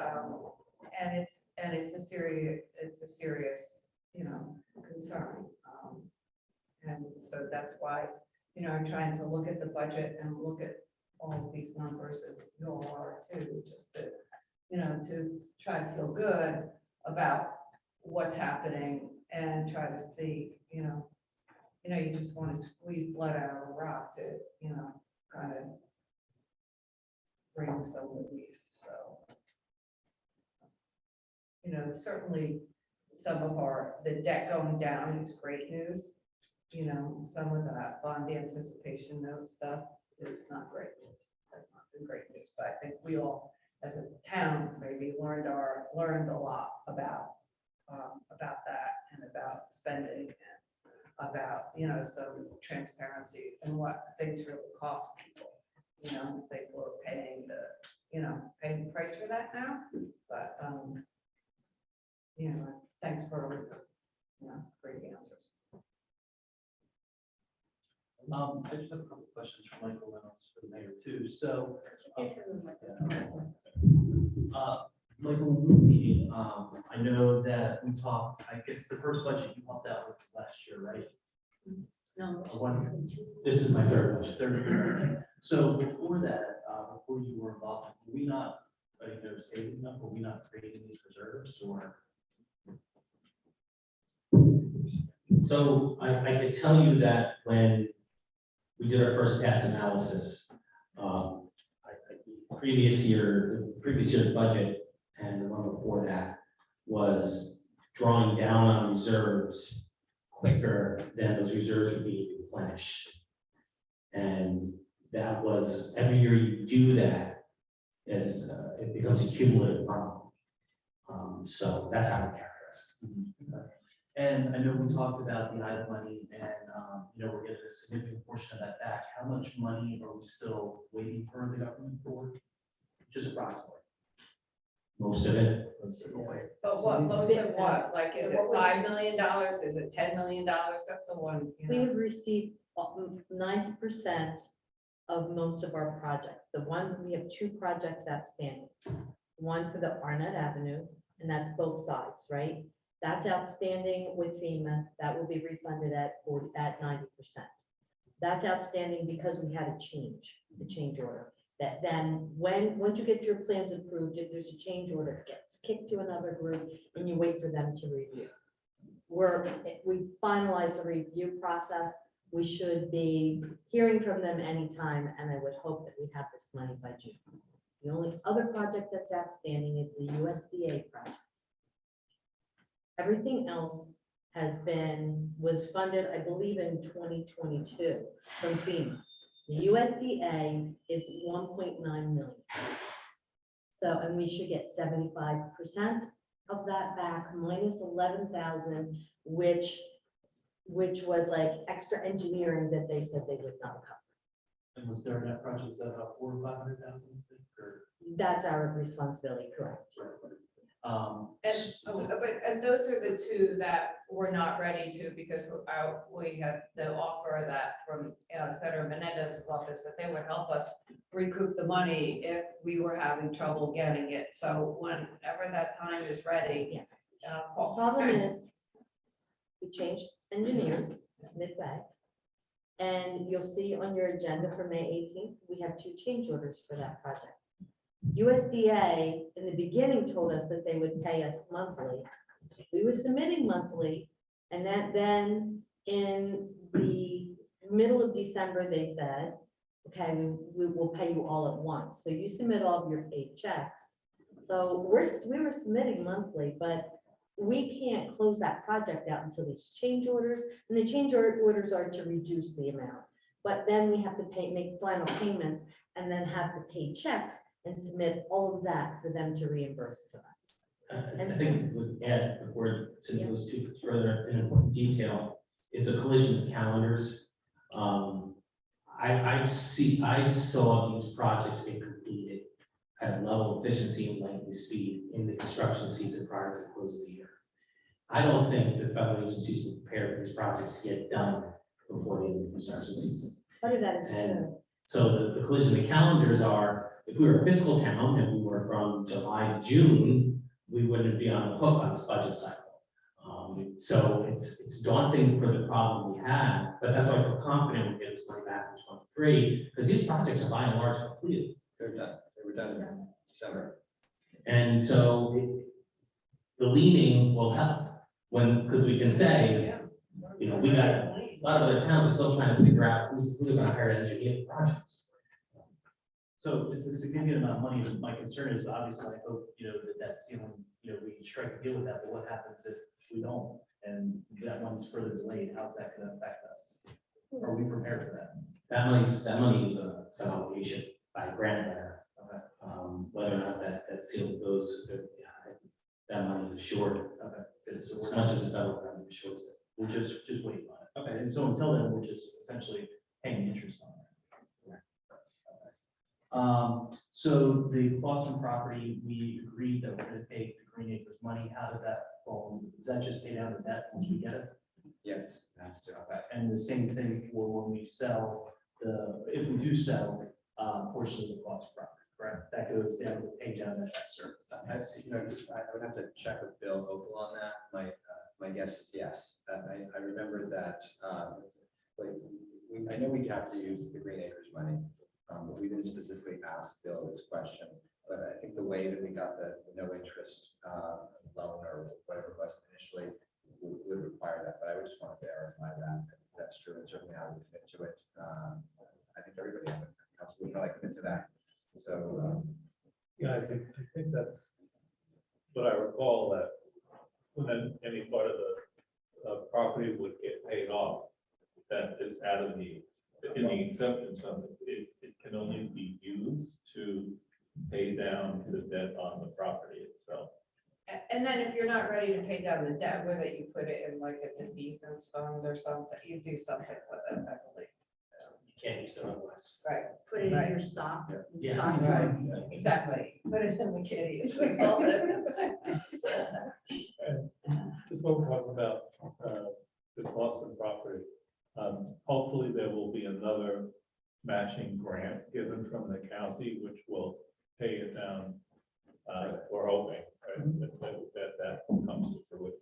[SPEAKER 1] it's a serious, concern. And so that's why, I'm trying to look at the budget and look at all of these numbers as you all are too, just to, to try to feel good about what's happening and try to see, you just want to squeeze blood out of a rock to, kind of bring some relief, so. Certainly some of the debt going down is great news. Some of that bond anticipation note stuff is not great news. That's not been great news, but I think we all, as a town, maybe learned a lot about that and about spending and about, some transparency and what things really cost people. People are paying paying the price for that now, but, thanks for, great answers.
[SPEAKER 10] I just have a couple of questions for Michael Reynolds for the mayor too. So, Michael, when we were meeting, I know that we talked, I guess the first budget you helped out with was last year, right?
[SPEAKER 2] No.
[SPEAKER 5] This is my third budget.
[SPEAKER 10] So before that, before you were involved, were we not, saving enough, were we not creating these reserves or?
[SPEAKER 5] So I could tell you that when we did our first tax analysis, the previous year's budget and the one before that was drawing down on reserves quicker than those reserves would be replenished. And that was, every year you do that, as it becomes a cumulative problem. So that's how it carries.
[SPEAKER 10] And I know we talked about the IDA money and, we're getting a significant portion of that back. How much money are we still waiting for the government for? Just approximately.
[SPEAKER 5] Most of it.
[SPEAKER 1] But what, most of what, like, is it $5 million? Is it $10 million? That's the one,
[SPEAKER 2] We have received 90% of most of our projects. The ones, we have 2 projects outstanding. One for the Arnett Avenue, and that's both sides, right? That's outstanding with FEMA. That will be refunded at 90%. That's outstanding because we had a change order. That then once you get your plans approved, if there's a change order, it gets kicked to another group and you wait for them to review. We finalized the review process. We should be hearing from them anytime, and I would hope that we have this money by June. The only other project that's outstanding is the USDA project. Everything else was funded, I believe, in 2022 from FEMA. The USDA is 1.9 million. So, and we should get 75% of that back, minus 11,000, which was like extra engineering that they said they would not cover.
[SPEAKER 10] And was there that project, is that about 400,000 or 500,000?
[SPEAKER 2] That's our responsibility, correct?
[SPEAKER 1] And those are the 2 that we're not ready to, because we had the offer that from Senator Menendez's office that they would help us recoup the money if we were having trouble getting it. So whenever that time is ready.
[SPEAKER 2] The problem is, we changed engineers midway. And you'll see on your agenda for May 18th, we have 2 change orders for that project. USDA in the beginning told us that they would pay us monthly. We were submitting monthly, and then in the middle of December, they said, okay, we will pay you all at once. So you submit all of your paid checks. So we were submitting monthly, but we can't close that project out until there's change orders, and the change orders are to reduce the amount. But then we have to make final payments and then have the paid checks and submit all of that for them to reimburse to us.
[SPEAKER 5] I think we would add, before to those 2 further in important detail, is a collision of calendars. I saw these projects get completed at a level of efficiency and likely speed in the construction season prior to the close of the year. I don't think the federal agencies were prepared for these projects to get done before the end of the construction season.
[SPEAKER 2] Part of that is
[SPEAKER 5] And
[SPEAKER 2] true.
[SPEAKER 5] so the collision of calendars are, if we were a fiscal town and we were from July to June, we wouldn't be on the hook on this budget cycle. So it's daunting for the problem we have, but that's why we're confident we'll get this money back in 23, because these projects are by and large completed.
[SPEAKER 3] They're done. They were done in December.
[SPEAKER 5] And so the leaning will help when, because we can say, you know, we got a lot of other towns are still trying to figure out who's going to hire an engineer for projects.
[SPEAKER 10] So it's a significant amount of money. My concern is obviously, I hope, you know, that ceiling, you know, we strike a deal with that, but what happens if we don't? And that one's further delayed, how's that gonna affect us? Are we prepared for that?
[SPEAKER 5] That money is some obligation by grant letter.
[SPEAKER 10] Okay.
[SPEAKER 5] Whether or not that seal goes, that money is assured.
[SPEAKER 10] Okay, good. So
[SPEAKER 5] As
[SPEAKER 10] we're not
[SPEAKER 5] much as the federal government assures it.
[SPEAKER 10] we're just waiting on it. Okay, and so until then, we're just essentially paying interest on it. So the Clausen property, we agreed that we're gonna take the Green Acres money. How does that fall? Does that just pay down the debt once we get it?
[SPEAKER 3] Yes, that's true.
[SPEAKER 10] Okay, and the same thing for when we sell if we do sell, portion of the Clausen property, correct? That goes down to pay down that debt service.
[SPEAKER 3] I would have to check with Bill Opal on that. My guess is yes. I remember that, I know we have to use the Green Acres money, but we didn't specifically ask Bill this question. But I think the way that we got the no interest loan or whatever it was initially would require that. But I would just want to verify that that's true, and certainly how we commit to it. I think everybody on the council would probably commit to that. So.
[SPEAKER 4] Yeah, I think that's what I recall, that when any part of the property would get paid off, that is out of in the exemption zone, it can only be used to pay down the debt on the property itself.
[SPEAKER 1] And then if you're not ready to pay down the debt with it, you put it in like a defeasance fund or something, you do something with it, I believe.
[SPEAKER 5] You can't use it otherwise.
[SPEAKER 1] Right,
[SPEAKER 9] Put it in
[SPEAKER 1] Right.
[SPEAKER 9] your sock.
[SPEAKER 5] Yeah.
[SPEAKER 9] sock
[SPEAKER 1] right, exactly, put it in the kitty, as we call it.
[SPEAKER 4] Just what we're talking about, the Clausen property. Hopefully there will be another matching grant given from the county, which will pay it down. We're hoping, right, that comes to fruition.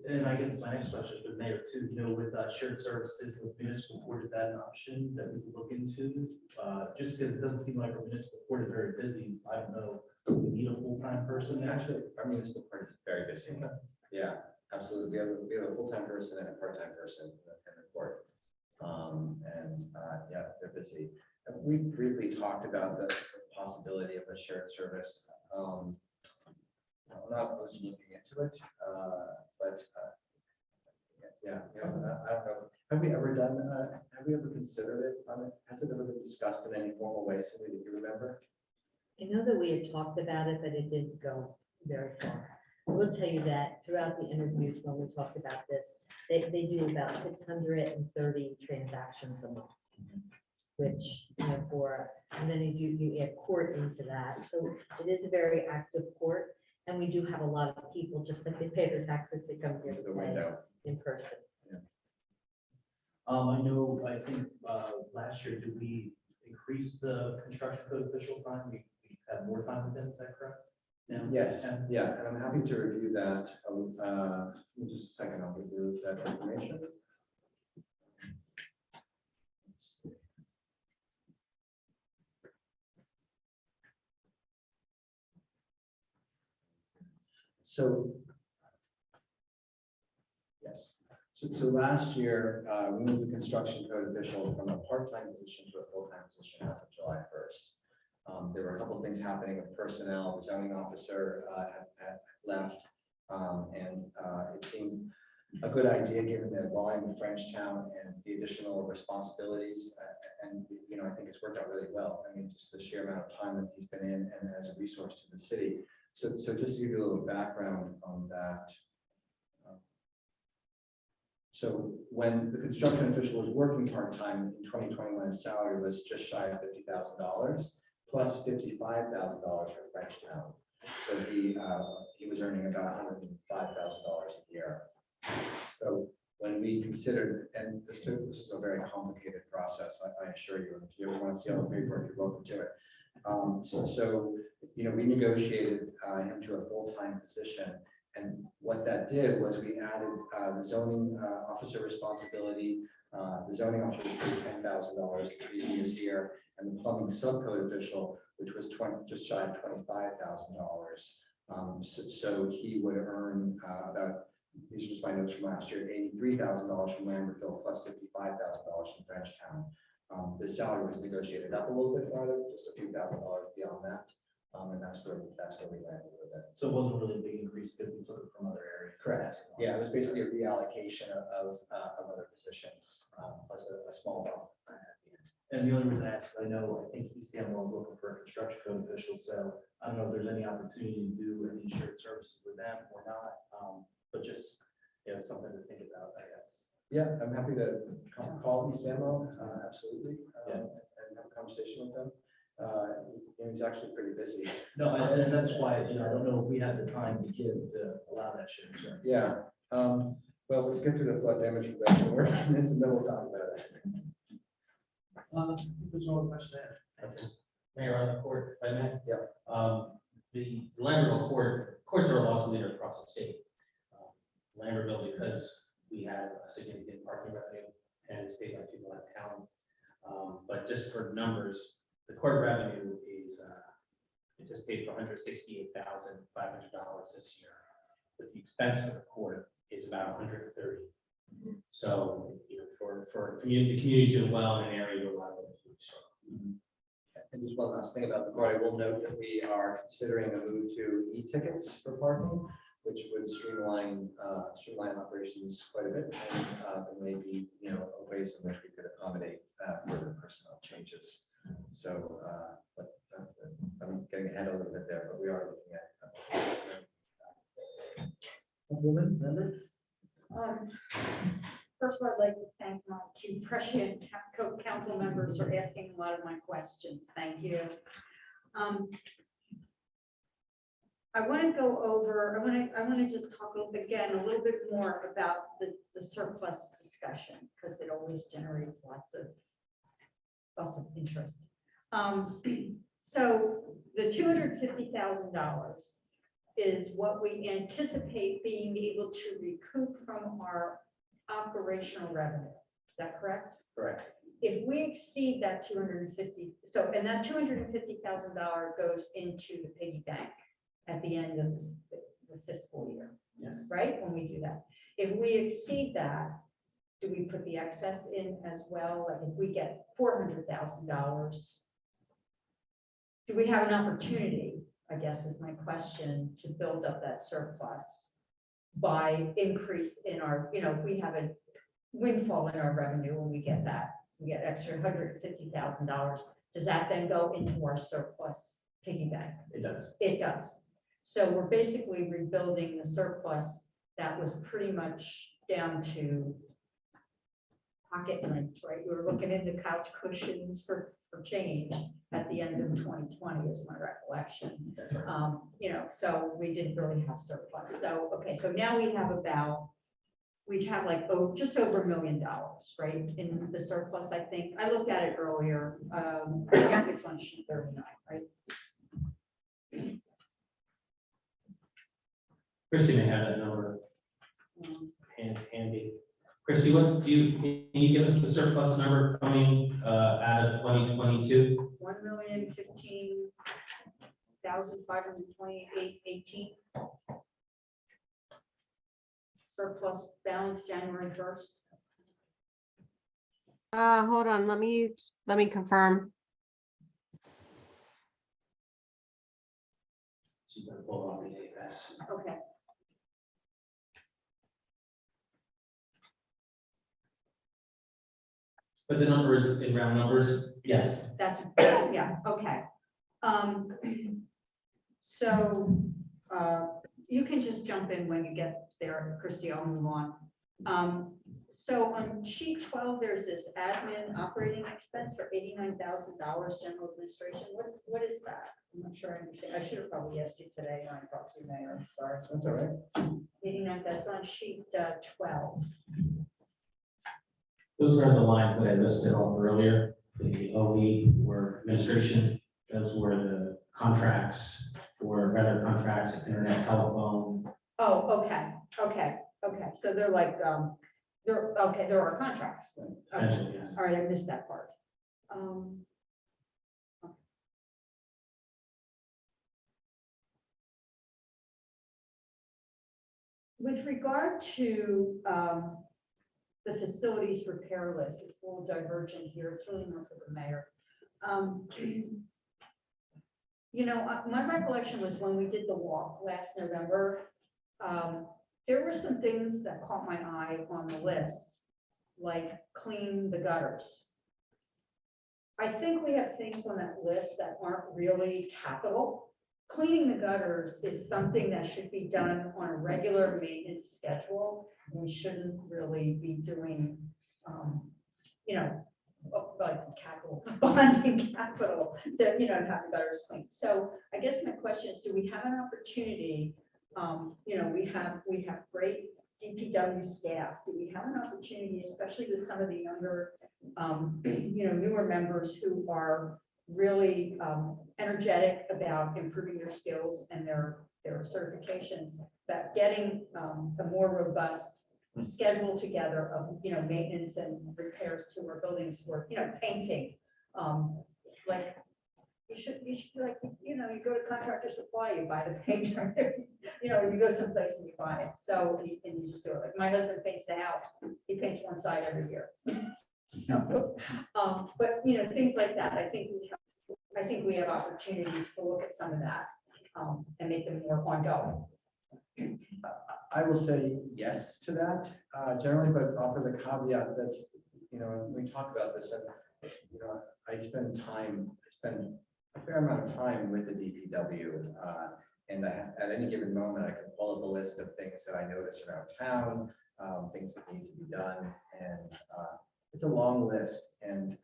[SPEAKER 10] And I guess my next question is for the mayor too, you know, with shared services with municipal court, is that an option that we could look into? Just because it doesn't seem like our municipal court is very busy, I don't know, do we need a full-time person?
[SPEAKER 3] Actually, our municipal court is very busy. Yeah, absolutely. We have a full-time person and a part-time person in the court. Yeah, they're busy. We briefly talked about the possibility of a shared service. I'm not opposed to looking into it, but yeah, I don't know. Have we ever done, have we ever considered it? Has it ever been discussed in any formal way, Cindy, that you remember?
[SPEAKER 2] I know that we had talked about it, but it didn't go very far. I will tell you that throughout the interviews, when we talked about this, they do about 630 transactions a month, which, you know, and then you add court into that. So it is a very active court, and we do have a lot of people, just like they pay their taxes, they come here
[SPEAKER 3] The
[SPEAKER 2] to pay
[SPEAKER 3] window.
[SPEAKER 2] in person.
[SPEAKER 10] I know, I think last year, did we increase the construction code official time? We had more time with them, is that correct? Now?
[SPEAKER 3] Yes, yeah, and I'm happy to review that. In just a second, I'll give you that information. So, yes, so last year, we moved the construction code official from a part-time position to a full-time position as of July 1st. There were a couple of things happening with personnel. The zoning officer had left, and it seemed a good idea given the volume of Frenchtown and the additional responsibilities. And, you know, I think it's worked out really well. I mean, just the sheer amount of time that he's been in and as a resource to the city. So just to give you a little background on that. So when the construction official was working part-time in 2021, his salary was just shy of $50,000 plus $55,000 for Frenchtown. So he was earning about $105,000 a year. So when we considered, and this is a very complicated process, I assure you, if you ever want to see all the paperwork, you're welcome to it. So you know, we negotiated him to a full-time position, And what that did was we added the zoning officer responsibility. The zoning officer paid $10,000 the previous year, and the plumbing subcode official, which was just shy of $25,000. So he would earn about, these are just my notes from last year, $83,000 from Lambertville plus $55,000 from Frenchtown. The salary was negotiated up a little bit farther, just a few $1,000s beyond that. And that's where we landed with it.
[SPEAKER 10] So it wasn't really a big increase because we took it from other areas.
[SPEAKER 3] Correct. Yeah, it was basically a reallocation of other positions, plus a small bump at the end.
[SPEAKER 10] And the only reason I asked, I know, I think East Hamilton is looking for a construction code official, so I don't know if there's any opportunity to do any shared services with them or not. But just, something to think about, I guess.
[SPEAKER 3] Yeah, I'm happy to call East Ammo, absolutely,
[SPEAKER 10] Yeah.
[SPEAKER 3] and have a conversation with them. He's actually pretty busy.
[SPEAKER 10] No, and that's why, I don't know if we have the time to give to allow that shared service.
[SPEAKER 3] Yeah, well, let's get through the flood damage prevention ordinance and then we'll talk about it.
[SPEAKER 10] There's no question there.
[SPEAKER 5] Mayor on the court, if I may?
[SPEAKER 3] Yeah.
[SPEAKER 5] The Lambertville courts are a loss leader across the state. Lambertville, because we have a significant parking revenue and it's paid by people out of town. But just for numbers, the court revenue is, it just paid for $168,500 this year. But the expense for the court is about $130,000. So, for the community's doing well in an area where a lot of it is really strong.
[SPEAKER 3] And just one last thing about the court, I will note that we are considering a move to e-tickets for parking, which would streamline operations quite a bit. And there may be, ways in which we could accommodate further personnel changes. So, but I'm getting ahead a little bit there, but we are looking at.
[SPEAKER 10] Woman, member?
[SPEAKER 9] First of all, I'd like to thank my two prescient council members for asking a lot of my questions. Thank you. I want to go over, I want to just talk again a little bit more about the surplus discussion, because it always generates lots of interest. So the $250,000 is what we anticipate being able to recoup from our operational revenue. Is that correct?
[SPEAKER 3] Correct.
[SPEAKER 9] If we exceed that 250, and that $250,000 goes into the piggy bank at the end of the fiscal year.
[SPEAKER 10] Yes.
[SPEAKER 9] Right, when we do that. If we exceed that, do we put the excess in as well? Like if we get $400,000, do we have an opportunity, I guess is my question, to build up that surplus by increase in our, if we have a windfall in our revenue when we get that, we get extra $150,000, does that then go into our surplus piggy bank?
[SPEAKER 10] It does.
[SPEAKER 9] It does. So we're basically rebuilding the surplus that was pretty much down to pocket length, right? We were looking into couch cushions for change at the end of 2020 is my recollection.
[SPEAKER 10] That's right.
[SPEAKER 9] So we didn't really have surplus. So, okay, so now we have like just over $1 million, right? In the surplus, I think. I looked at it earlier. I think it's on sheet 39, right?
[SPEAKER 5] Christy may have that number handy. Christy, can you give us the surplus number coming out of 2022?
[SPEAKER 9] 1,015,528.18. Surplus balance January 1st.
[SPEAKER 8] Hold on, let me confirm.
[SPEAKER 5] She's gonna pull off the AFS.
[SPEAKER 9] Okay.
[SPEAKER 5] But the numbers, in round numbers, yes.
[SPEAKER 9] That's, yeah, okay. So you can just jump in when you get there, Christie, I'll move on. So on sheet 12, there's this admin operating expense for $89,000 general administration. What is that? I'm not sure I understand. I should have probably asked you today when I talked to you, Mayor. I'm sorry.
[SPEAKER 3] That's all right.
[SPEAKER 9] 89, that's on sheet 12.
[SPEAKER 5] Those are the lines that I listed off earlier. The OE were administration, those were the contracts, or rather contracts, internet, telephone,
[SPEAKER 9] Oh, okay. So they're like, there are contracts. Okay.
[SPEAKER 5] Essentially, yes.
[SPEAKER 9] All right, I missed that part. With regard to the facilities repair list, it's a little divergent here. It's really not for the mayor. You know, my recollection was when we did the walk last November, there were some things that caught my eye on the list, like clean the gutters. I think we have things on that list that aren't really capital. Cleaning the gutters is something that should be done on a regular maintenance schedule. We shouldn't really be doing, you know, like capital, bonding capital to, have the gutters cleaned. So I guess my question is, do we have an opportunity? We have great DPW staff. Do we have an opportunity, especially with some of the younger, newer members who are really energetic about improving their skills and their certifications, that getting a more robust schedule together of, maintenance and repairs to our buildings or, painting. Like, you should like, you go to Contractor Supply, you buy the paint, you go someplace and you buy it. So, and you just do it. Like my husband paints the house, he paints one side every year. So, but, things like that, I think we have opportunities to look at some of that and make them more ongoing.
[SPEAKER 3] I will say yes to that, generally, but offer the caveat that, when we talk about this, I spend a fair amount of time with the DPW. And at any given moment, I can pull up a list of things that I notice around town, things that need to be done. And it's a long list, and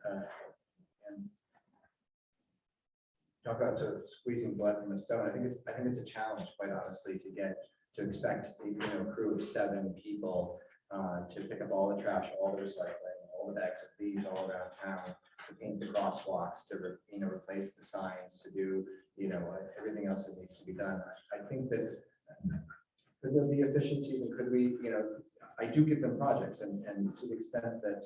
[SPEAKER 3] talk about sort of squeezing blood from a stone. I think it's a challenge, quite honestly, to expect a crew of 7 people to pick up all the trash, all the recycling, all the bags of leaves all around town, to paint the crosswalks, to replace the signs, to do everything else that needs to be done. I think that could there be efficiencies, and could we, I do give them projects, and to the extent that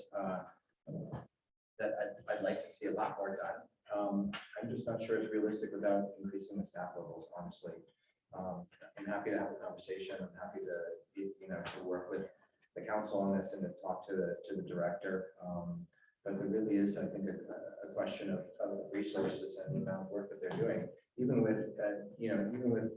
[SPEAKER 3] I'd like to see a lot more done. I'm just not sure it's realistic without increasing the staff levels, honestly. I'm happy to have a conversation. I'm happy to work with the council on this and to talk to the director. But there really is, I think, a question of resources and the amount of work that they're doing. Even with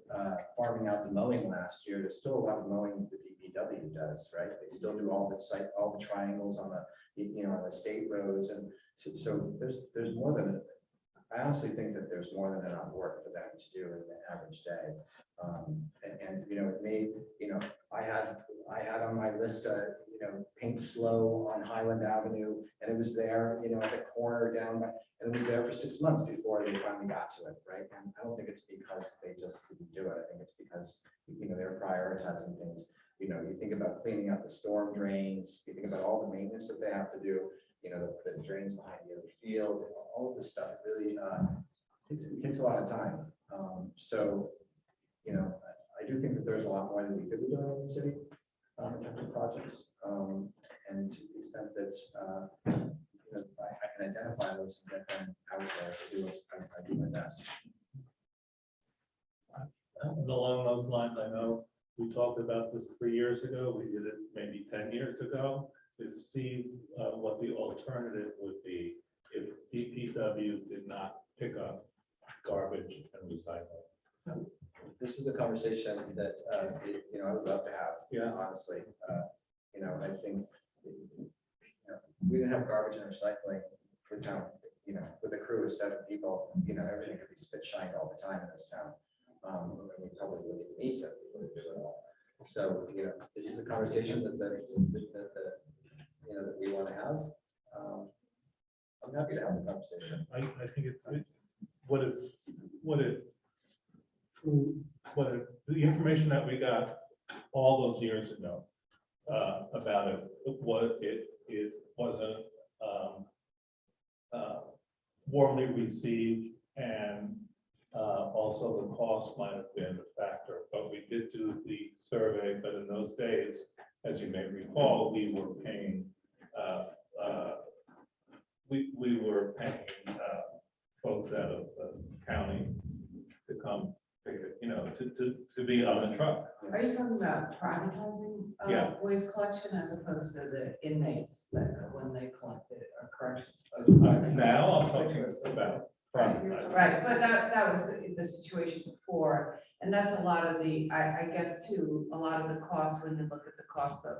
[SPEAKER 3] farming out the mowing last year, there's still a lot of mowing the DPW does, right? They still do all the triangles on on the state roads, and so there's more than. I honestly think that there's more than enough work for them to do in the average day. It made, I had on my list, paint slow on Highland Avenue, and it was there, at the corner down by, and it was there for 6 months before they finally got to it, right? And I don't think it's because they just didn't do it. I think it's because, they're prioritizing things. You think about cleaning up the storm drains, you think about all the maintenance that they have to do, the drains behind the other field, all of this stuff really it takes a lot of time. I do think that there's a lot more that we could be doing in the city in terms of projects, and to the extent that I can identify those and get them out there to do it, I do my best.
[SPEAKER 4] Along those lines, I know we talked about this 3 years ago. We did it maybe 10 years ago, to see what the alternative would be if DPW did not pick up garbage and recycling.
[SPEAKER 3] This is a conversation that I would love to have.
[SPEAKER 4] Yeah.
[SPEAKER 3] Honestly, I think we didn't have garbage and recycling for town. With a crew of 7 people, everything could be spit shined all the time in this town. We probably wouldn't need 7 people to do it all. So this is a conversation that we want to have. I'm happy to have the conversation.
[SPEAKER 4] I think the information that we got all those years ago about it wasn't warmly received, and Also, the cost might have been a factor, but we did do the survey, but in those days, as you may recall, we were paying, we were paying folks out of the county to come, to be on the truck.
[SPEAKER 1] Are you talking about privatizing
[SPEAKER 4] Yeah.
[SPEAKER 1] waste collection as opposed to the inmates that when they collect it or corrections?
[SPEAKER 4] Now I'm talking about.
[SPEAKER 1] Right, but that was the situation before, and that's a lot of the, I guess too, a lot of the costs, when you look at the cost of,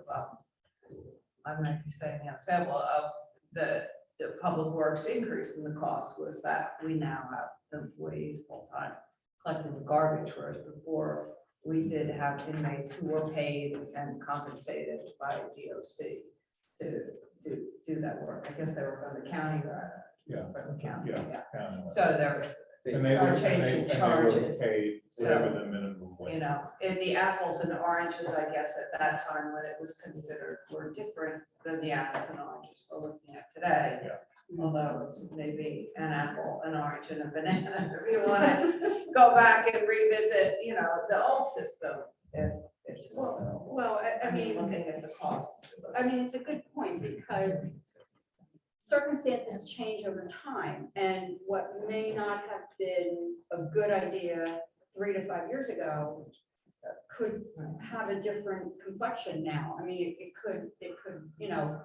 [SPEAKER 1] I might be saying the unsaid, of the public works increase in the cost was that we now have employees full-time collecting the garbage, whereas before we did have inmates who were paid and compensated by DOC to do that work. I guess they were from the county rather.
[SPEAKER 4] Yeah.
[SPEAKER 1] From the county,
[SPEAKER 4] Yeah.
[SPEAKER 1] yeah. So there was,
[SPEAKER 4] And they were,
[SPEAKER 1] Start changing charges.
[SPEAKER 4] Paid whatever the minimum wage.
[SPEAKER 1] you know, in the apples and oranges, I guess, at that time when it was considered were different than the apples and oranges we're looking at today.
[SPEAKER 4] Yeah.
[SPEAKER 1] Although it's maybe an apple, an orange and a banana, if you want to go back and revisit, you know, the old system, if it's.
[SPEAKER 9] Well, I mean,
[SPEAKER 1] Looking at the cost.
[SPEAKER 9] I mean, it's a good point because circumstances change over time, and what may not have been a good idea 3 to 5 years ago could have a different complexion now. I mean, it could, you know,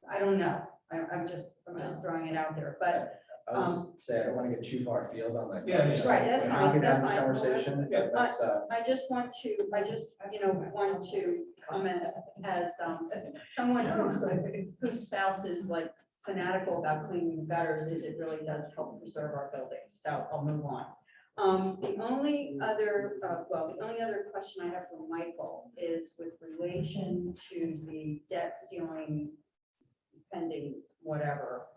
[SPEAKER 9] I don't know. I'm just throwing it out there, but
[SPEAKER 3] I'll just say, I don't want to get too far afield on that.
[SPEAKER 4] Yeah,
[SPEAKER 3] conversation.
[SPEAKER 9] right, that's
[SPEAKER 3] We're
[SPEAKER 9] fine,
[SPEAKER 3] happy to have
[SPEAKER 9] that's
[SPEAKER 3] this
[SPEAKER 9] fine.
[SPEAKER 3] conversation,
[SPEAKER 4] Yeah.
[SPEAKER 3] but that's,
[SPEAKER 9] I just, you know, want to comment as someone whose spouse is like fanatical about cleaning the gutters, it really does help preserve our buildings. So I'll move on. The only other question I have for Michael is with relation to the debt ceiling pending whatever.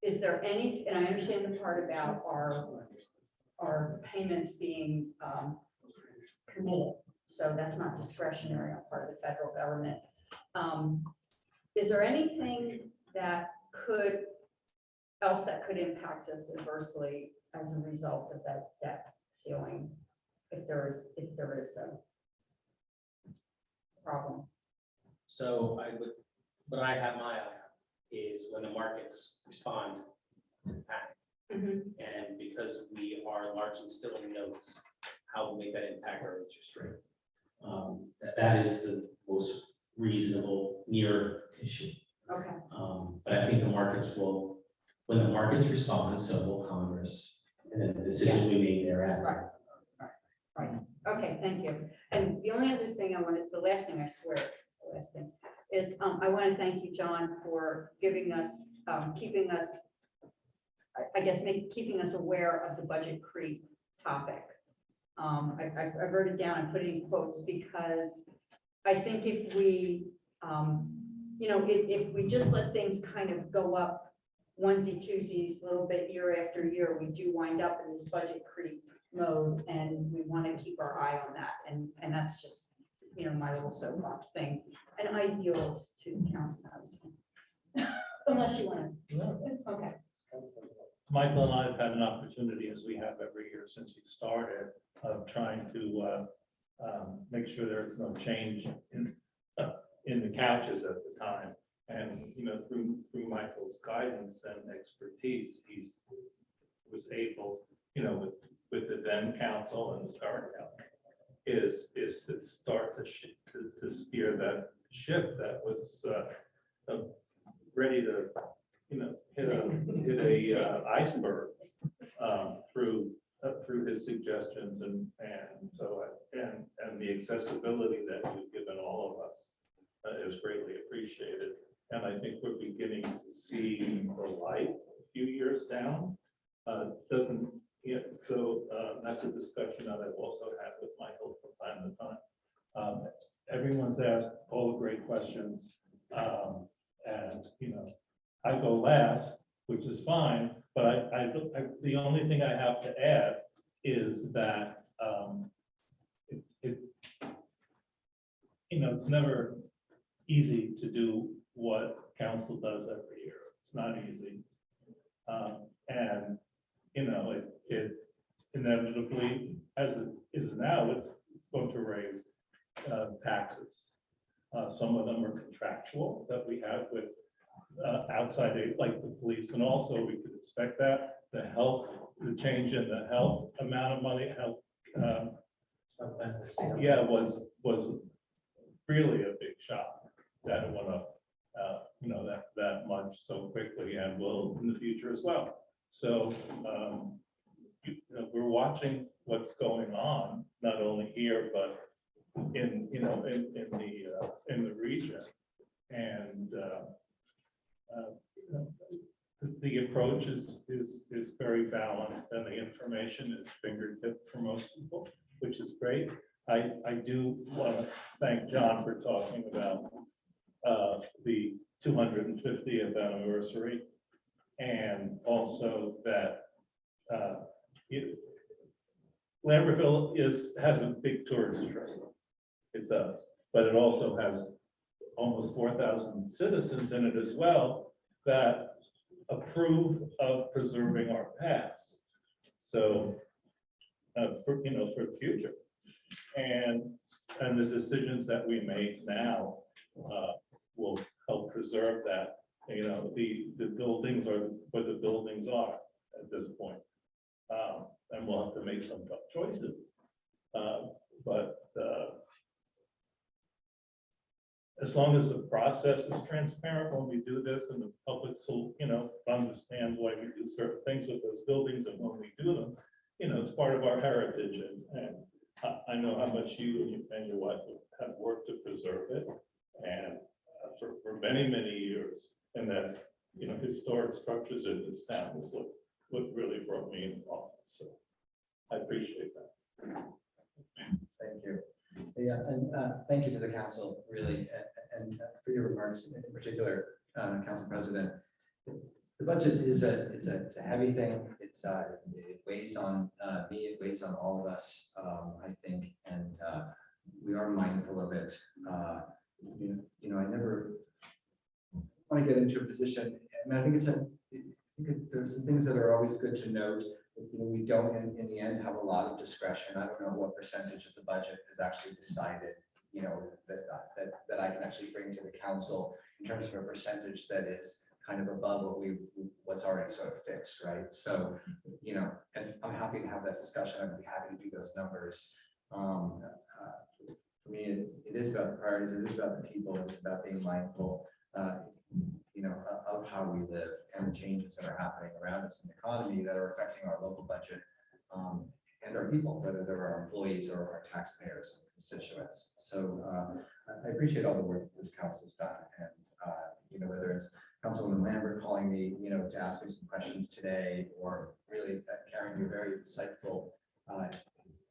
[SPEAKER 9] Is there any, and I understand the part about our payments being committed, so that's not discretionary on part of the federal government. Is there anything that could impact us adversely as a result of that debt ceiling, if there is a problem?
[SPEAKER 5] So what I have my eye on is when the markets respond to panic. And because we are largely still in notes, how will make that impact our interest rate? That is the most reasonable near issue.
[SPEAKER 9] Okay,
[SPEAKER 5] But I think the markets will, when the markets respond, so will Congress, and then the decision we make thereafter.
[SPEAKER 9] right. Okay, thank you. And the only other thing the last thing, I swear, it's the last thing, is I want to thank you, John, for giving us, keeping us, I guess, keeping us aware of the budget creep topic. I wrote it down and put it in quotes because I think if we, you know, if we just let things kind of go up onesie twosies a little bit year after year, we do wind up in this budget creep mode, and we want to keep our eye on that. And that's just, you know, my little soapbox thing. And I yield to the council, unless you want to. Okay.
[SPEAKER 4] Michael and I have had an opportunity, as we have every year since he started, of trying to make sure there's no change in the couches at the time. And, you know, through Michael's guidance and expertise, he's was able, you know, with the then council and the current council, is to start to steer that ship that was ready to, you know, hit a iceberg through his suggestions and so and the accessibility that you've given all of us is greatly appreciated. And I think we're beginning to see the light a few years down. Doesn't, yeah, so that's a discussion that I've also had with Michael from time to time. Everyone's asked all the great questions. And, you know, I go last, which is fine, but the only thing I have to add is that you know, it's never easy to do what council does every year. It's not easy. And, you know, it inevitably basically, as it is now, it's going to raise taxes. Some of them are contractual that we have with outside, like the police, and also we could expect that the health, the change in the health amount of money, health, yeah, was really a big shock that it went up, that much so quickly, and will in the future as well. So, we're watching what's going on, not only here, but in the region. And the approach is very balanced, and the information is fingertip for most people, which is great. I do want to thank John for talking about the 250th anniversary, and also that Lambertville has a big tourist trade. It does, but it also has almost 4,000 citizens in it as well that approve of preserving our past. So, for the future, and the decisions that we make now will help preserve that. The buildings are what the buildings are at this point, and we'll have to make some tough choices. But as long as the process is transparent when we do this, and the public, understands why we do certain things with those buildings, and when we do them, it's part of our heritage, and I know how much you and your wife have worked to preserve it, and for many, many years, and that's, historic structures in this town is what really brought me into office, so I appreciate that.
[SPEAKER 3] Thank you. Yeah, and thank you to the council, really, and for your remarks in particular, Council President. The budget is it's a heavy thing. It weighs on me, it weighs on all of us, I think, and we are mindful of it. I never want to get into a position, and I think there's some things that are always good to note. We don't, in the end, have a lot of discretion. I don't know what percentage of the budget is actually decided, that I can actually bring to the council in terms of a percentage that is kind of above what's already sort of fixed, right? So, and I'm happy to have that discussion. I'd be happy to do those numbers. For me, it is about the priorities. It is about the people. It's about being mindful, of how we live and the changes that are happening around us in the economy that are affecting our local budget, and our people, whether they're our employees or our taxpayers and constituents. So I appreciate all the work that this council's done, and whether it's Councilwoman Lambert calling me, to ask me some questions today, or really carrying your very insightful,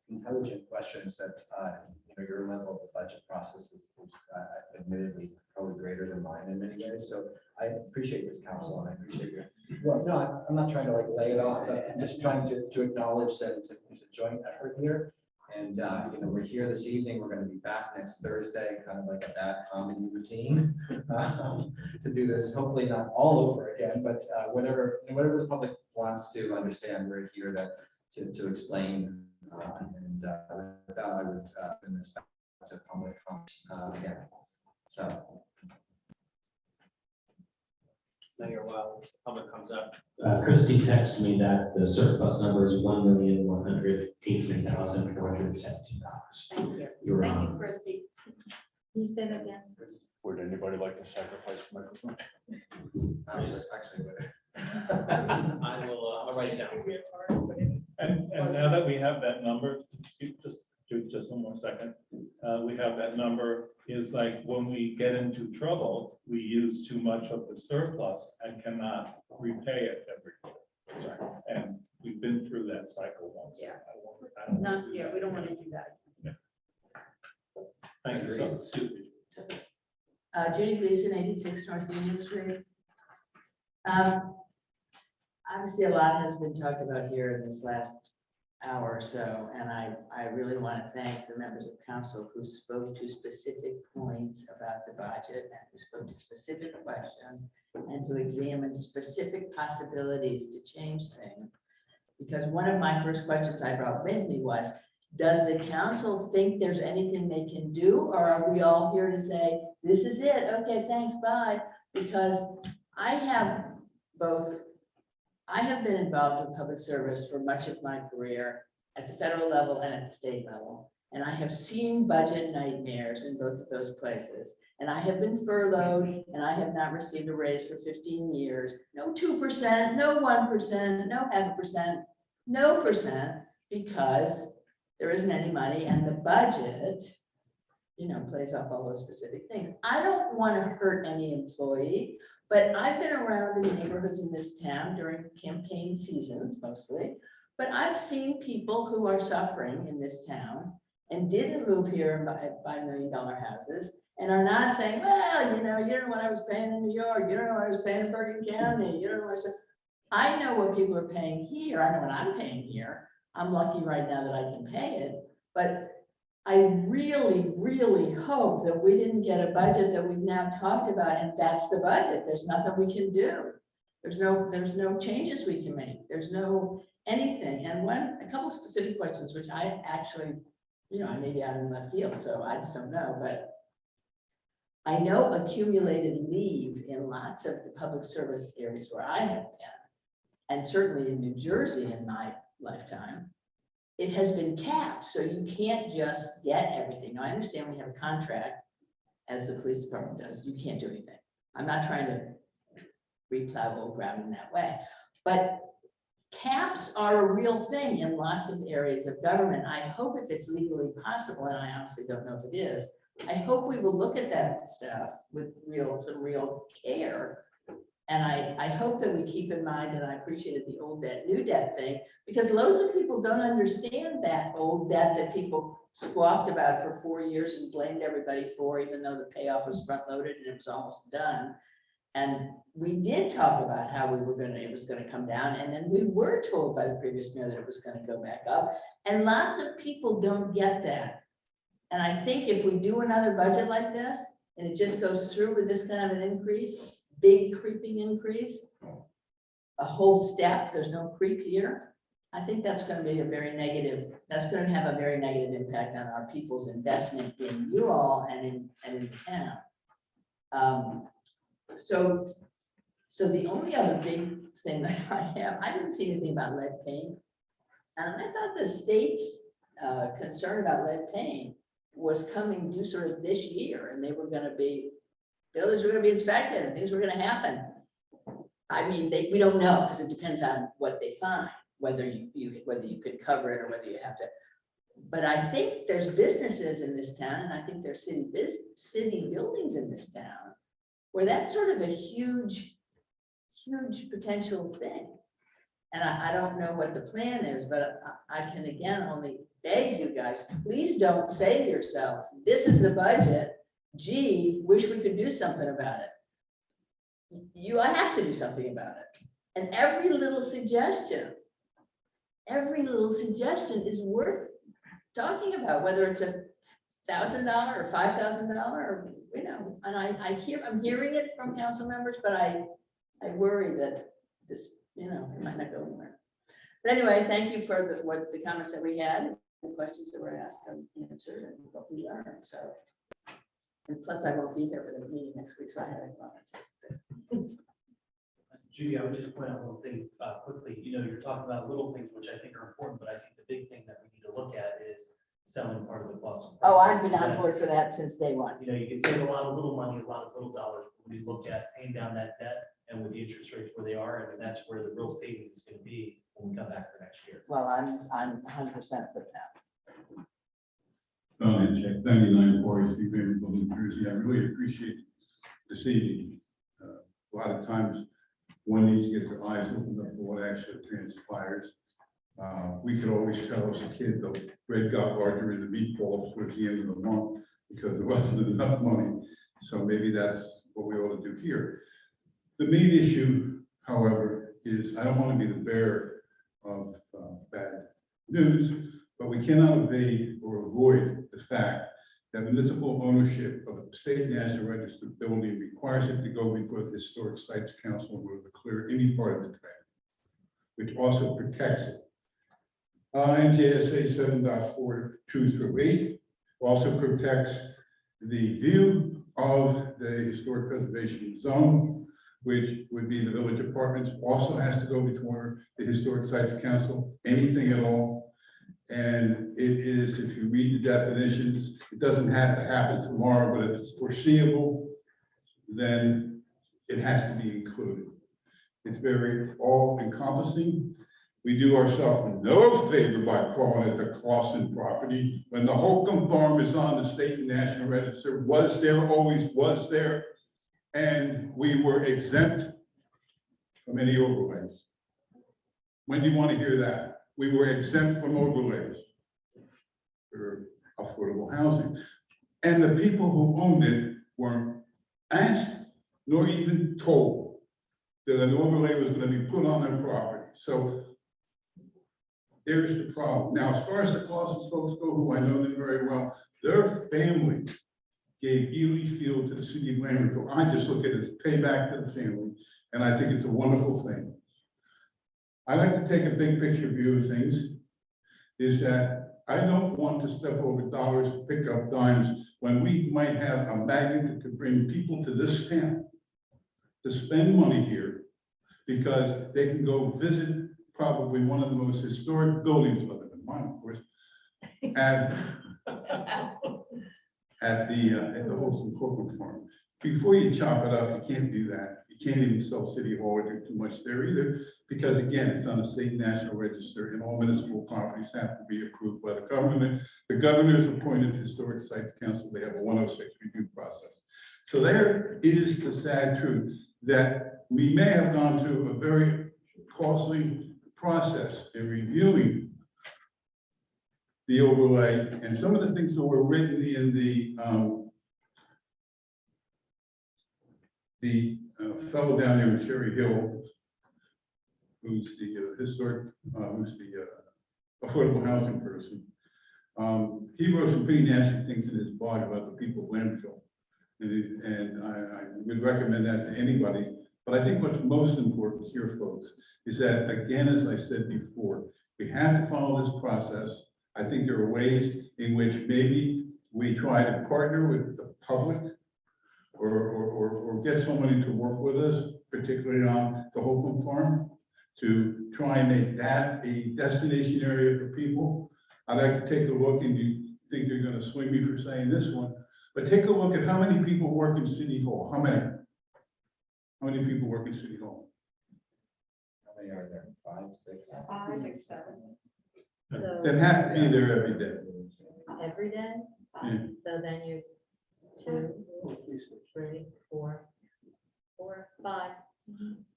[SPEAKER 3] intelligent questions that your level of the budget process is admittedly probably greater than mine in many ways. So I appreciate this council, and I appreciate your. Well, no, I'm not trying to lay it off, but I'm just trying to acknowledge that it's a joint effort here. And we're here this evening. We're going to be back next Thursday, kind of like a bad comedy routine, to do this. Hopefully not all over again, but whatever the public wants to understand, we're here to explain. And with that, I would bring this back to public comment again. So.
[SPEAKER 10] Mayor, while public comes up.
[SPEAKER 5] Christie texted me that the surplus number is $1,183,417.
[SPEAKER 9] Thank you.
[SPEAKER 5] You're
[SPEAKER 9] Thank you,
[SPEAKER 5] on.
[SPEAKER 9] Christy.
[SPEAKER 2] Can you say that again?
[SPEAKER 6] Would anybody like to sacrifice a microphone?
[SPEAKER 3] Actually,
[SPEAKER 10] I will, I'll write it down.
[SPEAKER 4] And now that we have that number, just one more second, we have that number, is like when we get into trouble, we use too much of the surplus and cannot repay it every year. And we've been through that cycle once.
[SPEAKER 9] Yeah.
[SPEAKER 4] I don't wanna
[SPEAKER 9] Not,
[SPEAKER 4] do
[SPEAKER 9] yeah,
[SPEAKER 4] that.
[SPEAKER 9] we don't want to do that.
[SPEAKER 4] Thank you so much.
[SPEAKER 11] Judy Gleason, 86 North Union Street. Obviously, a lot has been talked about here in this last hour or so, and I really want to thank the members of council who spoke to specific points about the budget, and who spoke to specific questions, and who examined specific possibilities to change things. Because one of my first questions I brought with me was, does the council think there's anything they can do? Or are we all here to say, this is it, okay, thanks, bye? Because I have been involved with public service for much of my career at the federal level and at the state level. And I have seen budget nightmares in both of those places. And I have been furloughed and I have not received a raise for 15 years. No 2%, no 1%, no 0.5%, no percent, because there isn't any money and the budget, plays off all those specific things. I don't want to hurt any employee, but I've been around in neighborhoods in this town during campaign seasons mostly. But I've seen people who are suffering in this town and didn't move here and buy $1 million houses and are not saying, well, you don't know what I was paying in New York. You don't know what I was paying in Bergen County. You don't know what I said. I know what people are paying here. I know what I'm paying here. I'm lucky right now that I can pay it. But I really, really hope that we didn't get a budget that we've now talked about and that's the budget. There's nothing we can do. There's no changes we can make. There's no anything. And a couple of specific questions, which I actually, I may be out in left field, so I just don't know, but I know accumulated leave in lots of the public service areas where I have been, and certainly in New Jersey in my lifetime, it has been capped, so you can't just get everything. Now, I understand we have a contract, as the police department does, you can't do anything. I'm not trying to replow old ground in that way, but caps are a real thing in lots of areas of government. I hope if it's legally possible, and I honestly don't know if it is, I hope we will look at that stuff with some real care. And I hope that we keep in mind, and I appreciated the old debt, new debt thing, because loads of people don't understand that old debt that people squawked about for 4 years and blamed everybody for, even though the payoff was front loaded and it was almost done. And we did talk about how it was gonna come down, and then we were told by the previous mayor that it was gonna go back up. And lots of people don't get that. And I think if we do another budget like this, and it just goes through with this kind of an increase, big creeping increase, a whole step, there's no creep here. I think that's gonna be that's gonna have a very negative impact on our people's investment in you all and in the town. So the only other big thing that I didn't see anything about lead paint. And I thought the state's concern about lead paint was coming due sort of this year, and buildings were gonna be inspected and things were gonna happen. I mean, we don't know, because it depends on what they find, whether you could cover it or whether you have to. But I think there's businesses in this town, and I think there's city buildings in this town, where that's sort of a huge potential thing. And I don't know what the plan is, but I can again only beg you guys, please don't say to yourselves, this is the budget, gee, wish we could do something about it. You have to do something about it. And every little suggestion is worth talking about, whether it's $1,000 or $5,000 or, and I'm hearing it from council members, but I worry that this, it might not go anywhere. But anyway, thank you for the comments that we had, the questions that were asked and answered, and what we learned. So, and plus I won't be here for the meeting next week, so I had comments.
[SPEAKER 10] Judy, I would just point out one thing quickly. You're talking about little things, which I think are important, but I think the big thing that we need to look at is selling part of the cost.
[SPEAKER 11] Oh, I've been on board for that since day one.
[SPEAKER 10] You can save a lot of little money, a lot of little dollars when you look at paying down that debt and with the interest rates where they are, and that's where the real savings is going to be when we come back for next year.
[SPEAKER 11] Well, I'm 100% with that.
[SPEAKER 6] 99 Forest Street, Maryville, New Jersey. I really appreciate this evening. A lot of times one needs to get their eyes opened up for what actually transpires. We could always tell as a kid, the bread got larger in the meatballs towards the end of the month because there wasn't enough money. So maybe that's what we ought to do here. The main issue, however, is I don't want to be the bearer of bad news, but we cannot evade or avoid the fact that municipal ownership of a state national register building requires it to go before the Historic Sites Council in order to clear any part of the town, which also protects it NJSA 7.42 through 8. Also protects the view of the historic preservation zone, which would be the village apartments, also has to go before the Historic Sites Council, anything at all. And it is, if you read the definitions, it doesn't have to happen tomorrow, but if it's foreseeable, then it has to be included. It's very all encompassing. We do ourselves no favor by calling it the Clausen property, when the Holcomb Farm is on the state and national register, was there, always was there. And we were exempt from any overlays. When do you want to hear that? We were exempt from overlays for affordable housing. And the people who owned it weren't asked nor even told that an overlay was going to be put on their property. So there's the problem. Now, as far as the Clausen folks go, who I know them very well, their family gave Ely Field to the city of Lambertville. I just look at it as payback to the family, and I think it's a wonderful thing. I like to take a big picture view of things, is that I don't want to step over dollars to pick up dimes when we might have a magnet that could bring people to this town to spend money here, because they can go visit probably one of the most historic buildings, other than mine, of course, at the Holston Corporate Farm. Before you chop it up, you can't do that. You can't even sell City Hall or do too much there either, because again, it's on the state national register, and all municipal properties have to be approved by the government. The governor's appointed Historic Sites Council. They have a 106 review process. So there is the sad truth that we may have gone through a very costly process in reviewing the overlay, and some of the things that were written in the fellow down there in Cherry Hill, who's the historic, who's the affordable housing person. He wrote some pretty nasty things in his blog about the people of Lambertville. And I would recommend that to anybody. But I think what's most important here, folks, is that, again, as I said before, we have to follow this process. I think there are ways in which maybe we try to partner with the public or get somebody to work with us, particularly on the Holcomb Farm, to try and make that a destination area for people. I'd like to take a look, and you think you're going to swing me for saying this one, but take a look at how many people work in City Hall. How many? How many people work in City Hall?
[SPEAKER 4] How many are there? 5, 6?
[SPEAKER 1] 5, 6, 7.
[SPEAKER 2] So
[SPEAKER 6] That have to be there every day.
[SPEAKER 2] every day,
[SPEAKER 6] Yeah.
[SPEAKER 2] so then you 2, 3, 4, 5.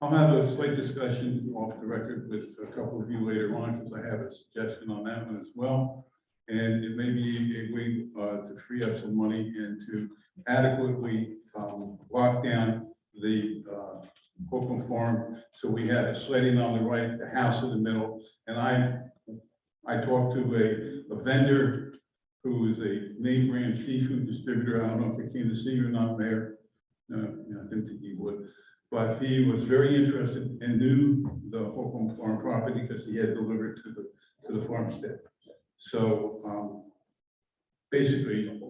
[SPEAKER 6] I'll have a slight discussion off the record with a couple of you later on, because I have a suggestion on that one as well. And it may be a way to free up some money and to adequately lock down the Holcomb Farm. So we had a sledding on the right, the house in the middle. And I talked to a vendor who is a name brand seafood distributor. I don't know if he came to see you or not, Mayor. No, I didn't think he would. But he was very interested and knew the Holcomb Farm property because he had delivered to the farmstead. So basically,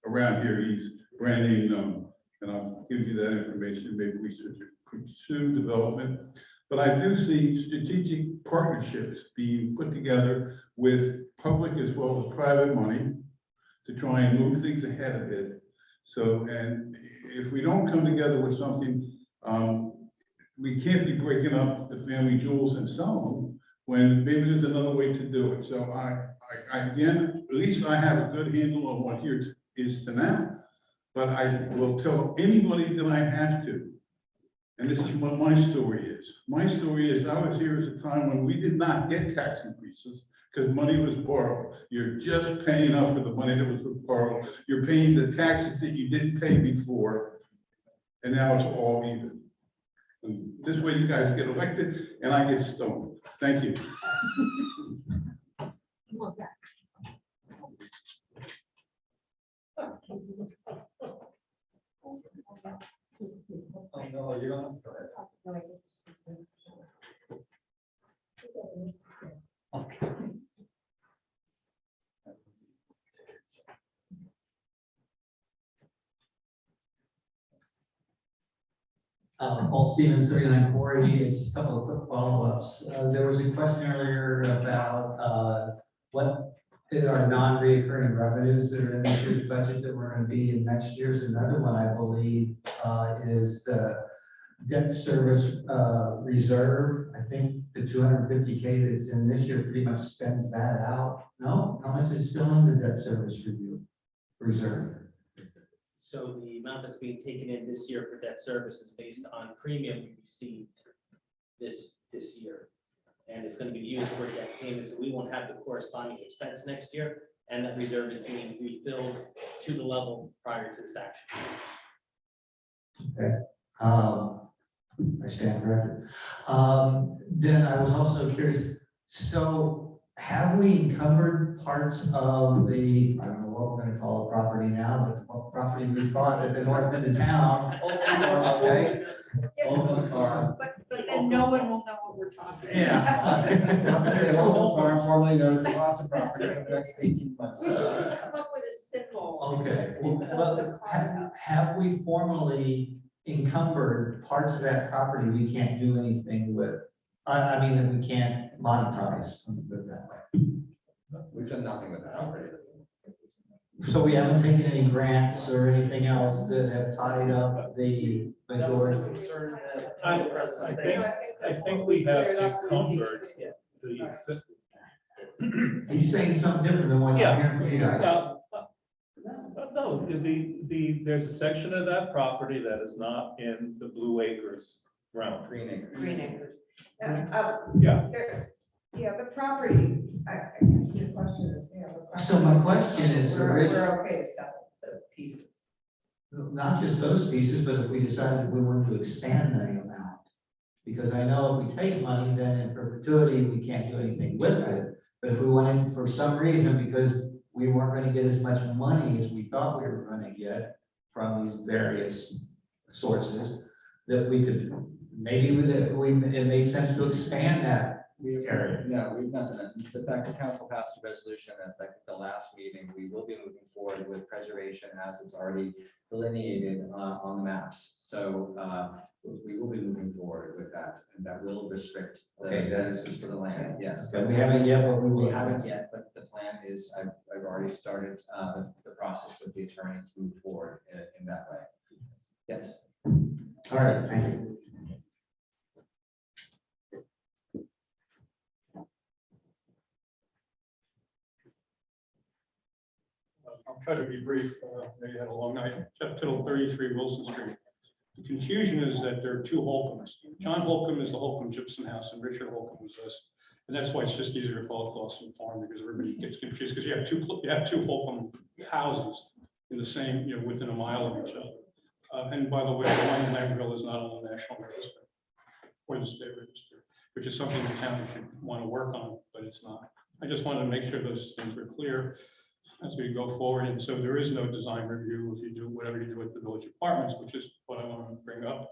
[SPEAKER 6] around here, he's branding known, and I'll give you that information. Maybe we should pursue development. But I do see strategic partnerships being put together with public as well as private money to try and move things ahead a bit. So, and if we don't come together with something, we can't be breaking up the family jewels and selling them when maybe there's another way to do it. So I again, at least I have a good handle on what here is to now, but I will tell anybody that I have to. And this is what my story is. My story is I was here at a time when we did not get tax increases because money was borrowed. You're just paying up for the money that was borrowed. You're paying the taxes that you didn't pay before, and now it's all even. And this way you guys get elected and I get stoned. Thank you.
[SPEAKER 3] Oh, no, you don't. Go ahead. Okay.
[SPEAKER 5] Paul Stevens, 3940, just a couple of quick follow-ups. There was a question earlier about what are non-reoccurring revenues that are in this year's budget that were going to be in next year's. Another one, I believe, is the debt service reserve. I think the 250K that's in this year pretty much spends that out. No, how much is still in the debt service review reserve?
[SPEAKER 10] So the amount that's being taken in this year for debt service is based on premium we received this year. And it's going to be used for debt payments. We won't have the corresponding expense next year. And that reserve is being refilled to the level prior to this action.
[SPEAKER 5] Okay. I stand corrected. Then I was also curious, so have we encumbered parts of the, I don't know what we're gonna call the property now, but what property we bought at the north end of town? Okay. Oakland Farm.
[SPEAKER 9] But then no one will know what we're talking about.
[SPEAKER 5] Yeah.
[SPEAKER 3] I'm gonna say Oakland Farm, formerly known as the Boston property, for the next 18 months.
[SPEAKER 9] We should just come up with a simple.
[SPEAKER 5] Okay, well, have we formally encumbered parts of that property we can't do anything with? I mean, that we can't monetize, let me put it that way.
[SPEAKER 3] We've done nothing with that property.
[SPEAKER 5] So we haven't taken any grants or anything else that have tied up the
[SPEAKER 10] That was the
[SPEAKER 5] majority?
[SPEAKER 10] concern that
[SPEAKER 4] I-
[SPEAKER 10] the president
[SPEAKER 4] I
[SPEAKER 10] stated.
[SPEAKER 4] I think we have encumbered the existing.
[SPEAKER 5] He's saying something different than what I'm
[SPEAKER 4] Yeah.
[SPEAKER 5] hearing from you guys.
[SPEAKER 4] No, there's a section of that property that is not in the Blue Acres realm.
[SPEAKER 3] Green acre.
[SPEAKER 1] Green Acres.
[SPEAKER 4] Yeah.
[SPEAKER 1] Yeah, the property, I guess your question is, yeah. the property-
[SPEAKER 5] So my question is,
[SPEAKER 1] We're okay to sell the pieces.
[SPEAKER 5] not just those pieces, but if we decided we wanted to expand the amount. Because I know if we take money, then in perpetuity, we can't do anything with it. But if we wanted, for some reason, because we weren't gonna get as much money as we thought we were gonna get from these various sources, that we could, maybe it made sense to expand that area.
[SPEAKER 3] No, we've not done it. The fact that council passed a resolution at the last meeting, we will be moving forward with preservation as it's already delineated on the maps. So we will be moving forward with that, and that will restrict the
[SPEAKER 5] Okay, then-
[SPEAKER 3] uses for the land, yes.
[SPEAKER 5] But we haven't yet, but we will.
[SPEAKER 3] We haven't yet, but the plan is, I've already started the process with the attorney to move forward in that way. Yes.
[SPEAKER 5] All right, thank you.
[SPEAKER 7] I'll try to be brief. They had a long night. Jeff Tittle, 33 Wilson Street. The confusion is that there are two Holcombs. John Holcomb is the Holcomb Gypsum House, and Richard Holcomb is this. And that's why it's just easier to call it Clausen Farm, because everybody gets confused, because you have two Holcomb houses in the same, within a mile of each other. And by the way, the one in Lambertville is not on the National Register or the State Register, which is something the county should want to work on, but it's not. I just wanted to make sure those things were clear as we go forward. And so there is no design review if you do whatever you do with the village apartments, which is what I want to bring up.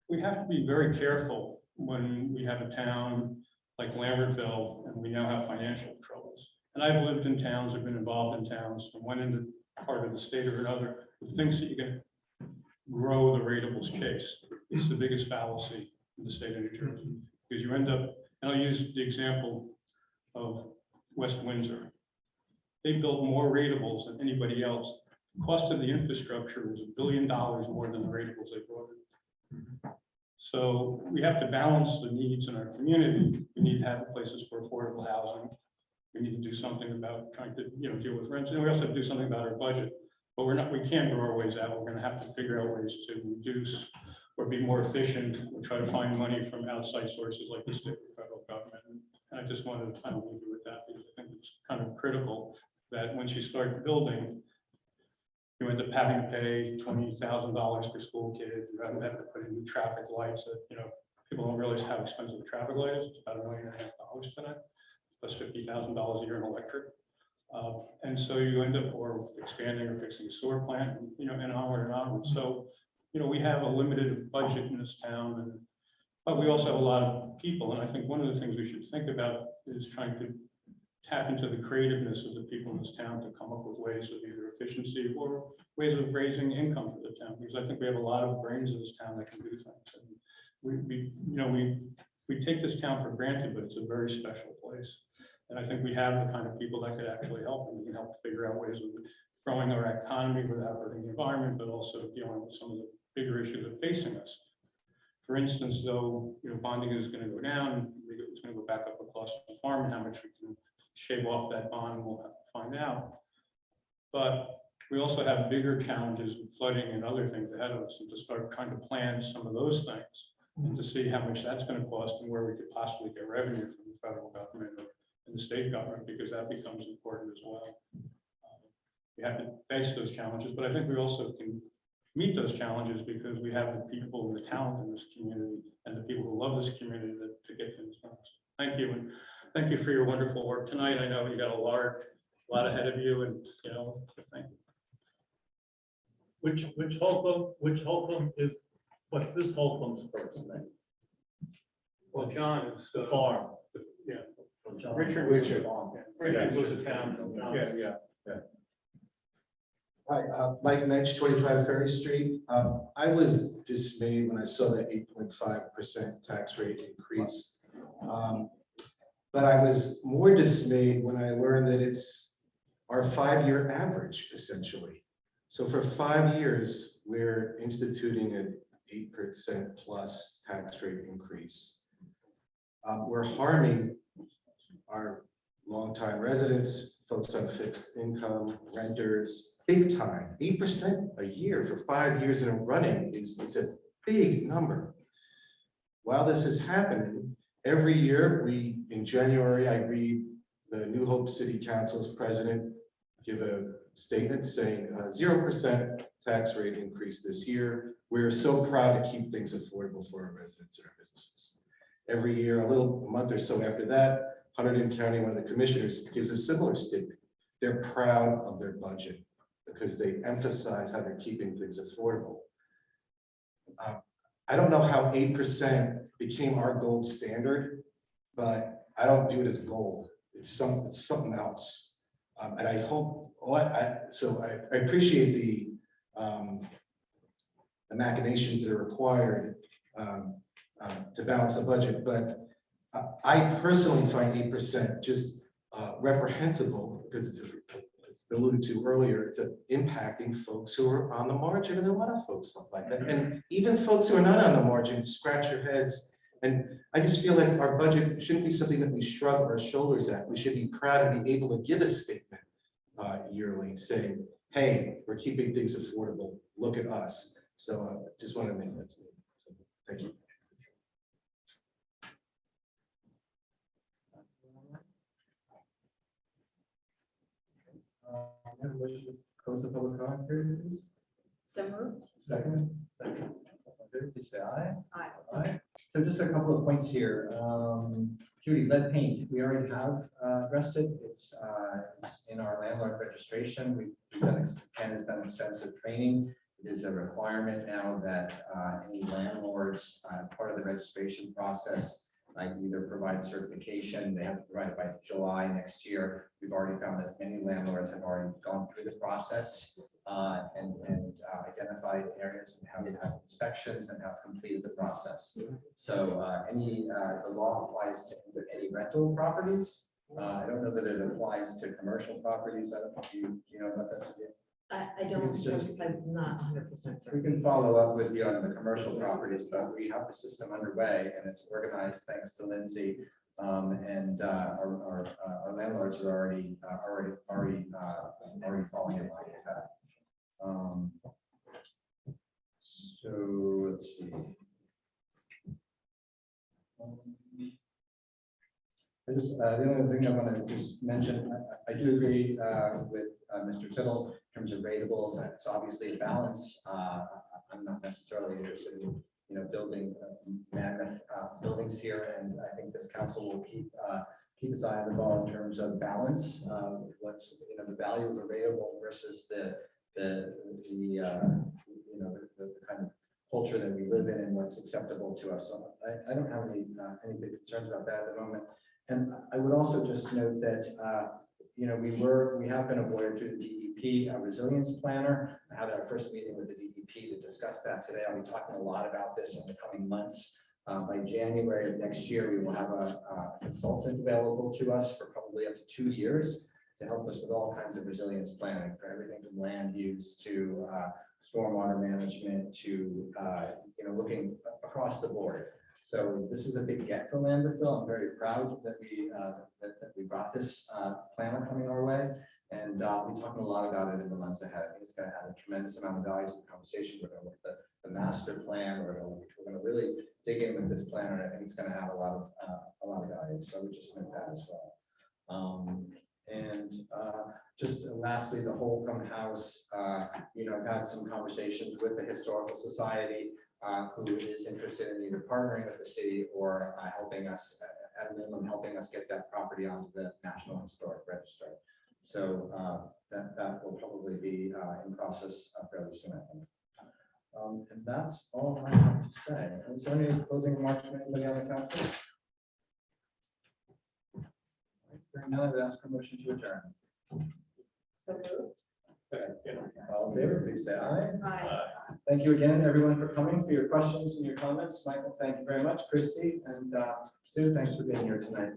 [SPEAKER 7] We have to be very careful when we have a town like Lambertville and we now have financial troubles. And I've lived in towns, I've been involved in towns, and went into part of the state or another, with things that you can grow the ratables chase. It's the biggest fallacy in the state of New Jersey, because you end up, and I'll use the example of West Windsor. They built more ratables than anybody else. The cost of the infrastructure was $1 billion more than the ratables they brought in. So we have to balance the needs in our community. We need to have places for affordable housing. We need to do something about trying to, deal with rents, and we also have to do something about our budget. But we can't grow our ways out. We're going to have to figure out ways to reduce or be more efficient. We'll try to find money from outside sources like the state or federal government. And I just wanted to kind of leave you with that, because I think it's kind of critical that once you start building, you end up having to pay $20,000 per school kid. You have to put in new traffic lights that, people don't realize how expensive the traffic light is. It's about $1.5 million tonight, plus $50,000 a year in electric. And so you end up or expanding or fixing a sewer plant, and onward and onward. So, we have a limited budget in this town, but we also have a lot of people. And I think one of the things we should think about is trying to tap into the creativeness of the people in this town to come up with ways of either efficiency or ways of raising income for the town, because I think we have a lot of brains in this town that can do things. And we take this town for granted, but it's a very special place. And I think we have the kind of people that could actually help, and we can help figure out ways of growing our economy without hurting the environment, but also dealing with some of the bigger issues that are facing us. For instance, though, bonding is going to go down, it's going to go back up across the farm, and how much we can shave off that bond, we'll have to find out. But we also have bigger challenges with flooding and other things ahead of us, and to start trying to plan some of those things and to see how much that's going to cost and where we could possibly get revenue from the federal government and the state government, because that becomes important as well. We have to face those challenges, but I think we also can meet those challenges because we have the people and the talent in this community and the people who love this community to get things done. So thank you, and thank you for your wonderful work tonight. I know you got a lot ahead of you, and thank you.
[SPEAKER 4] Which Holcomb is, what's this Holcomb's first name?
[SPEAKER 7] Well, John is
[SPEAKER 4] The farm.
[SPEAKER 7] yeah.
[SPEAKER 4] John.
[SPEAKER 7] Richard was a town. Yeah.
[SPEAKER 12] Hi, Mike Mensch, 25 Ferry Street. I was dismayed when I saw that 8.5% tax rate increase. But I was more dismayed when I learned that it's our 5-year average, essentially. So for 5 years, we're instituting an 8% plus tax rate increase. We're harming our longtime residents, folks on fixed income, renters, big time. 8% a year for 5 years in a running is a big number. While this is happening, every year in January, I read the New Hope City Council's president give a statement saying 0% tax rate increase this year. We're so proud to keep things affordable for our residents and our businesses. Every year, a month or so after that, Hunterdon County, one of the commissioners, gives a similar statement. They're proud of their budget because they emphasize how they're keeping things affordable. I don't know how 8% became our gold standard, but I don't do it as gold. It's something else. And I hope, I appreciate the machinations that are required to balance the budget, but I personally find 8% just reprehensible because it's been alluded to earlier. It's impacting folks who are on the margin, and a lot of folks look like that. And even folks who are not on the margin scratch their heads. And I just feel like our budget shouldn't be something that we shrug our shoulders at. We should be proud to be able to give a statement yearly saying, hey, we're keeping things affordable. Look at us. So just want to make that statement. So, thank you.
[SPEAKER 3] Close the public comment period, please.
[SPEAKER 9] So moved.
[SPEAKER 3] Second. Please say aye.
[SPEAKER 9] Aye.
[SPEAKER 3] Aye. So just a couple of points here. Judy, lead paint, we already have addressed it. It's in our landlord registration. Ken has done extensive training. It is a requirement now that any landlords, part of the registration process, either provide certification, they have to provide it by July next year. We've already found that many landlords have already gone through the process and identified areas and have inspections and have completed the process. So the law applies to any rental properties. I don't know that it applies to commercial properties. I don't know if you know about that.
[SPEAKER 2] I don't,
[SPEAKER 3] It's just-
[SPEAKER 2] I'm not 100%
[SPEAKER 3] We
[SPEAKER 2] certain.
[SPEAKER 3] can follow up with you on the commercial properties, but we have the system underway and it's organized thanks to Lindsay. And our landlords are already falling in line with that. So let's see. The only thing I want to just mention, I do agree with Mr. Tittle in terms of ratables. It's obviously a balance. I'm not necessarily interested in building mammoth buildings here, and I think this council will keep its eye on the ball in terms of balance. What's the value of a ratable versus the kind of culture that we live in and what's acceptable to us. So I don't have any big concerns about that at the moment. And I would also just note that, you know, we have been awarded through the DEP a resilience planner. I had our first meeting with the DEP to discuss that today. I'll be talking a lot about this in the coming months. By January of next year, we will have a consultant available to us for probably up to 2 years to help us with all kinds of resilience planning for everything from land use to stormwater management to, you know, looking across the board. So this is a big get for Lambertville. I'm very proud that we brought this planner coming our way. And we'll be talking a lot about it in the months ahead. I think it's going to add a tremendous amount of value to the conversation. We're going to look at the master plan. We're going to really dig in with this plan, and I think it's going to have a lot of value. So we just note that as well. Just lastly, the Holcomb House, you know, I've had some conversations with the Historical Society, who is interested in either partnering with the city or helping us, at a minimum, helping us get that property onto the National Historic Register. So that will probably be in process fairly soon, I think. And that's all I have to say. Is there any closing remarks from anybody on the council? Hearing none, I would ask for a motion to adjourn.
[SPEAKER 1] So moved.
[SPEAKER 3] All in favor, please say aye.
[SPEAKER 1] Aye.
[SPEAKER 3] Thank you again, everyone, for coming, for your questions and your comments. Michael, thank you very much. Christy and Sue, thanks for being here tonight.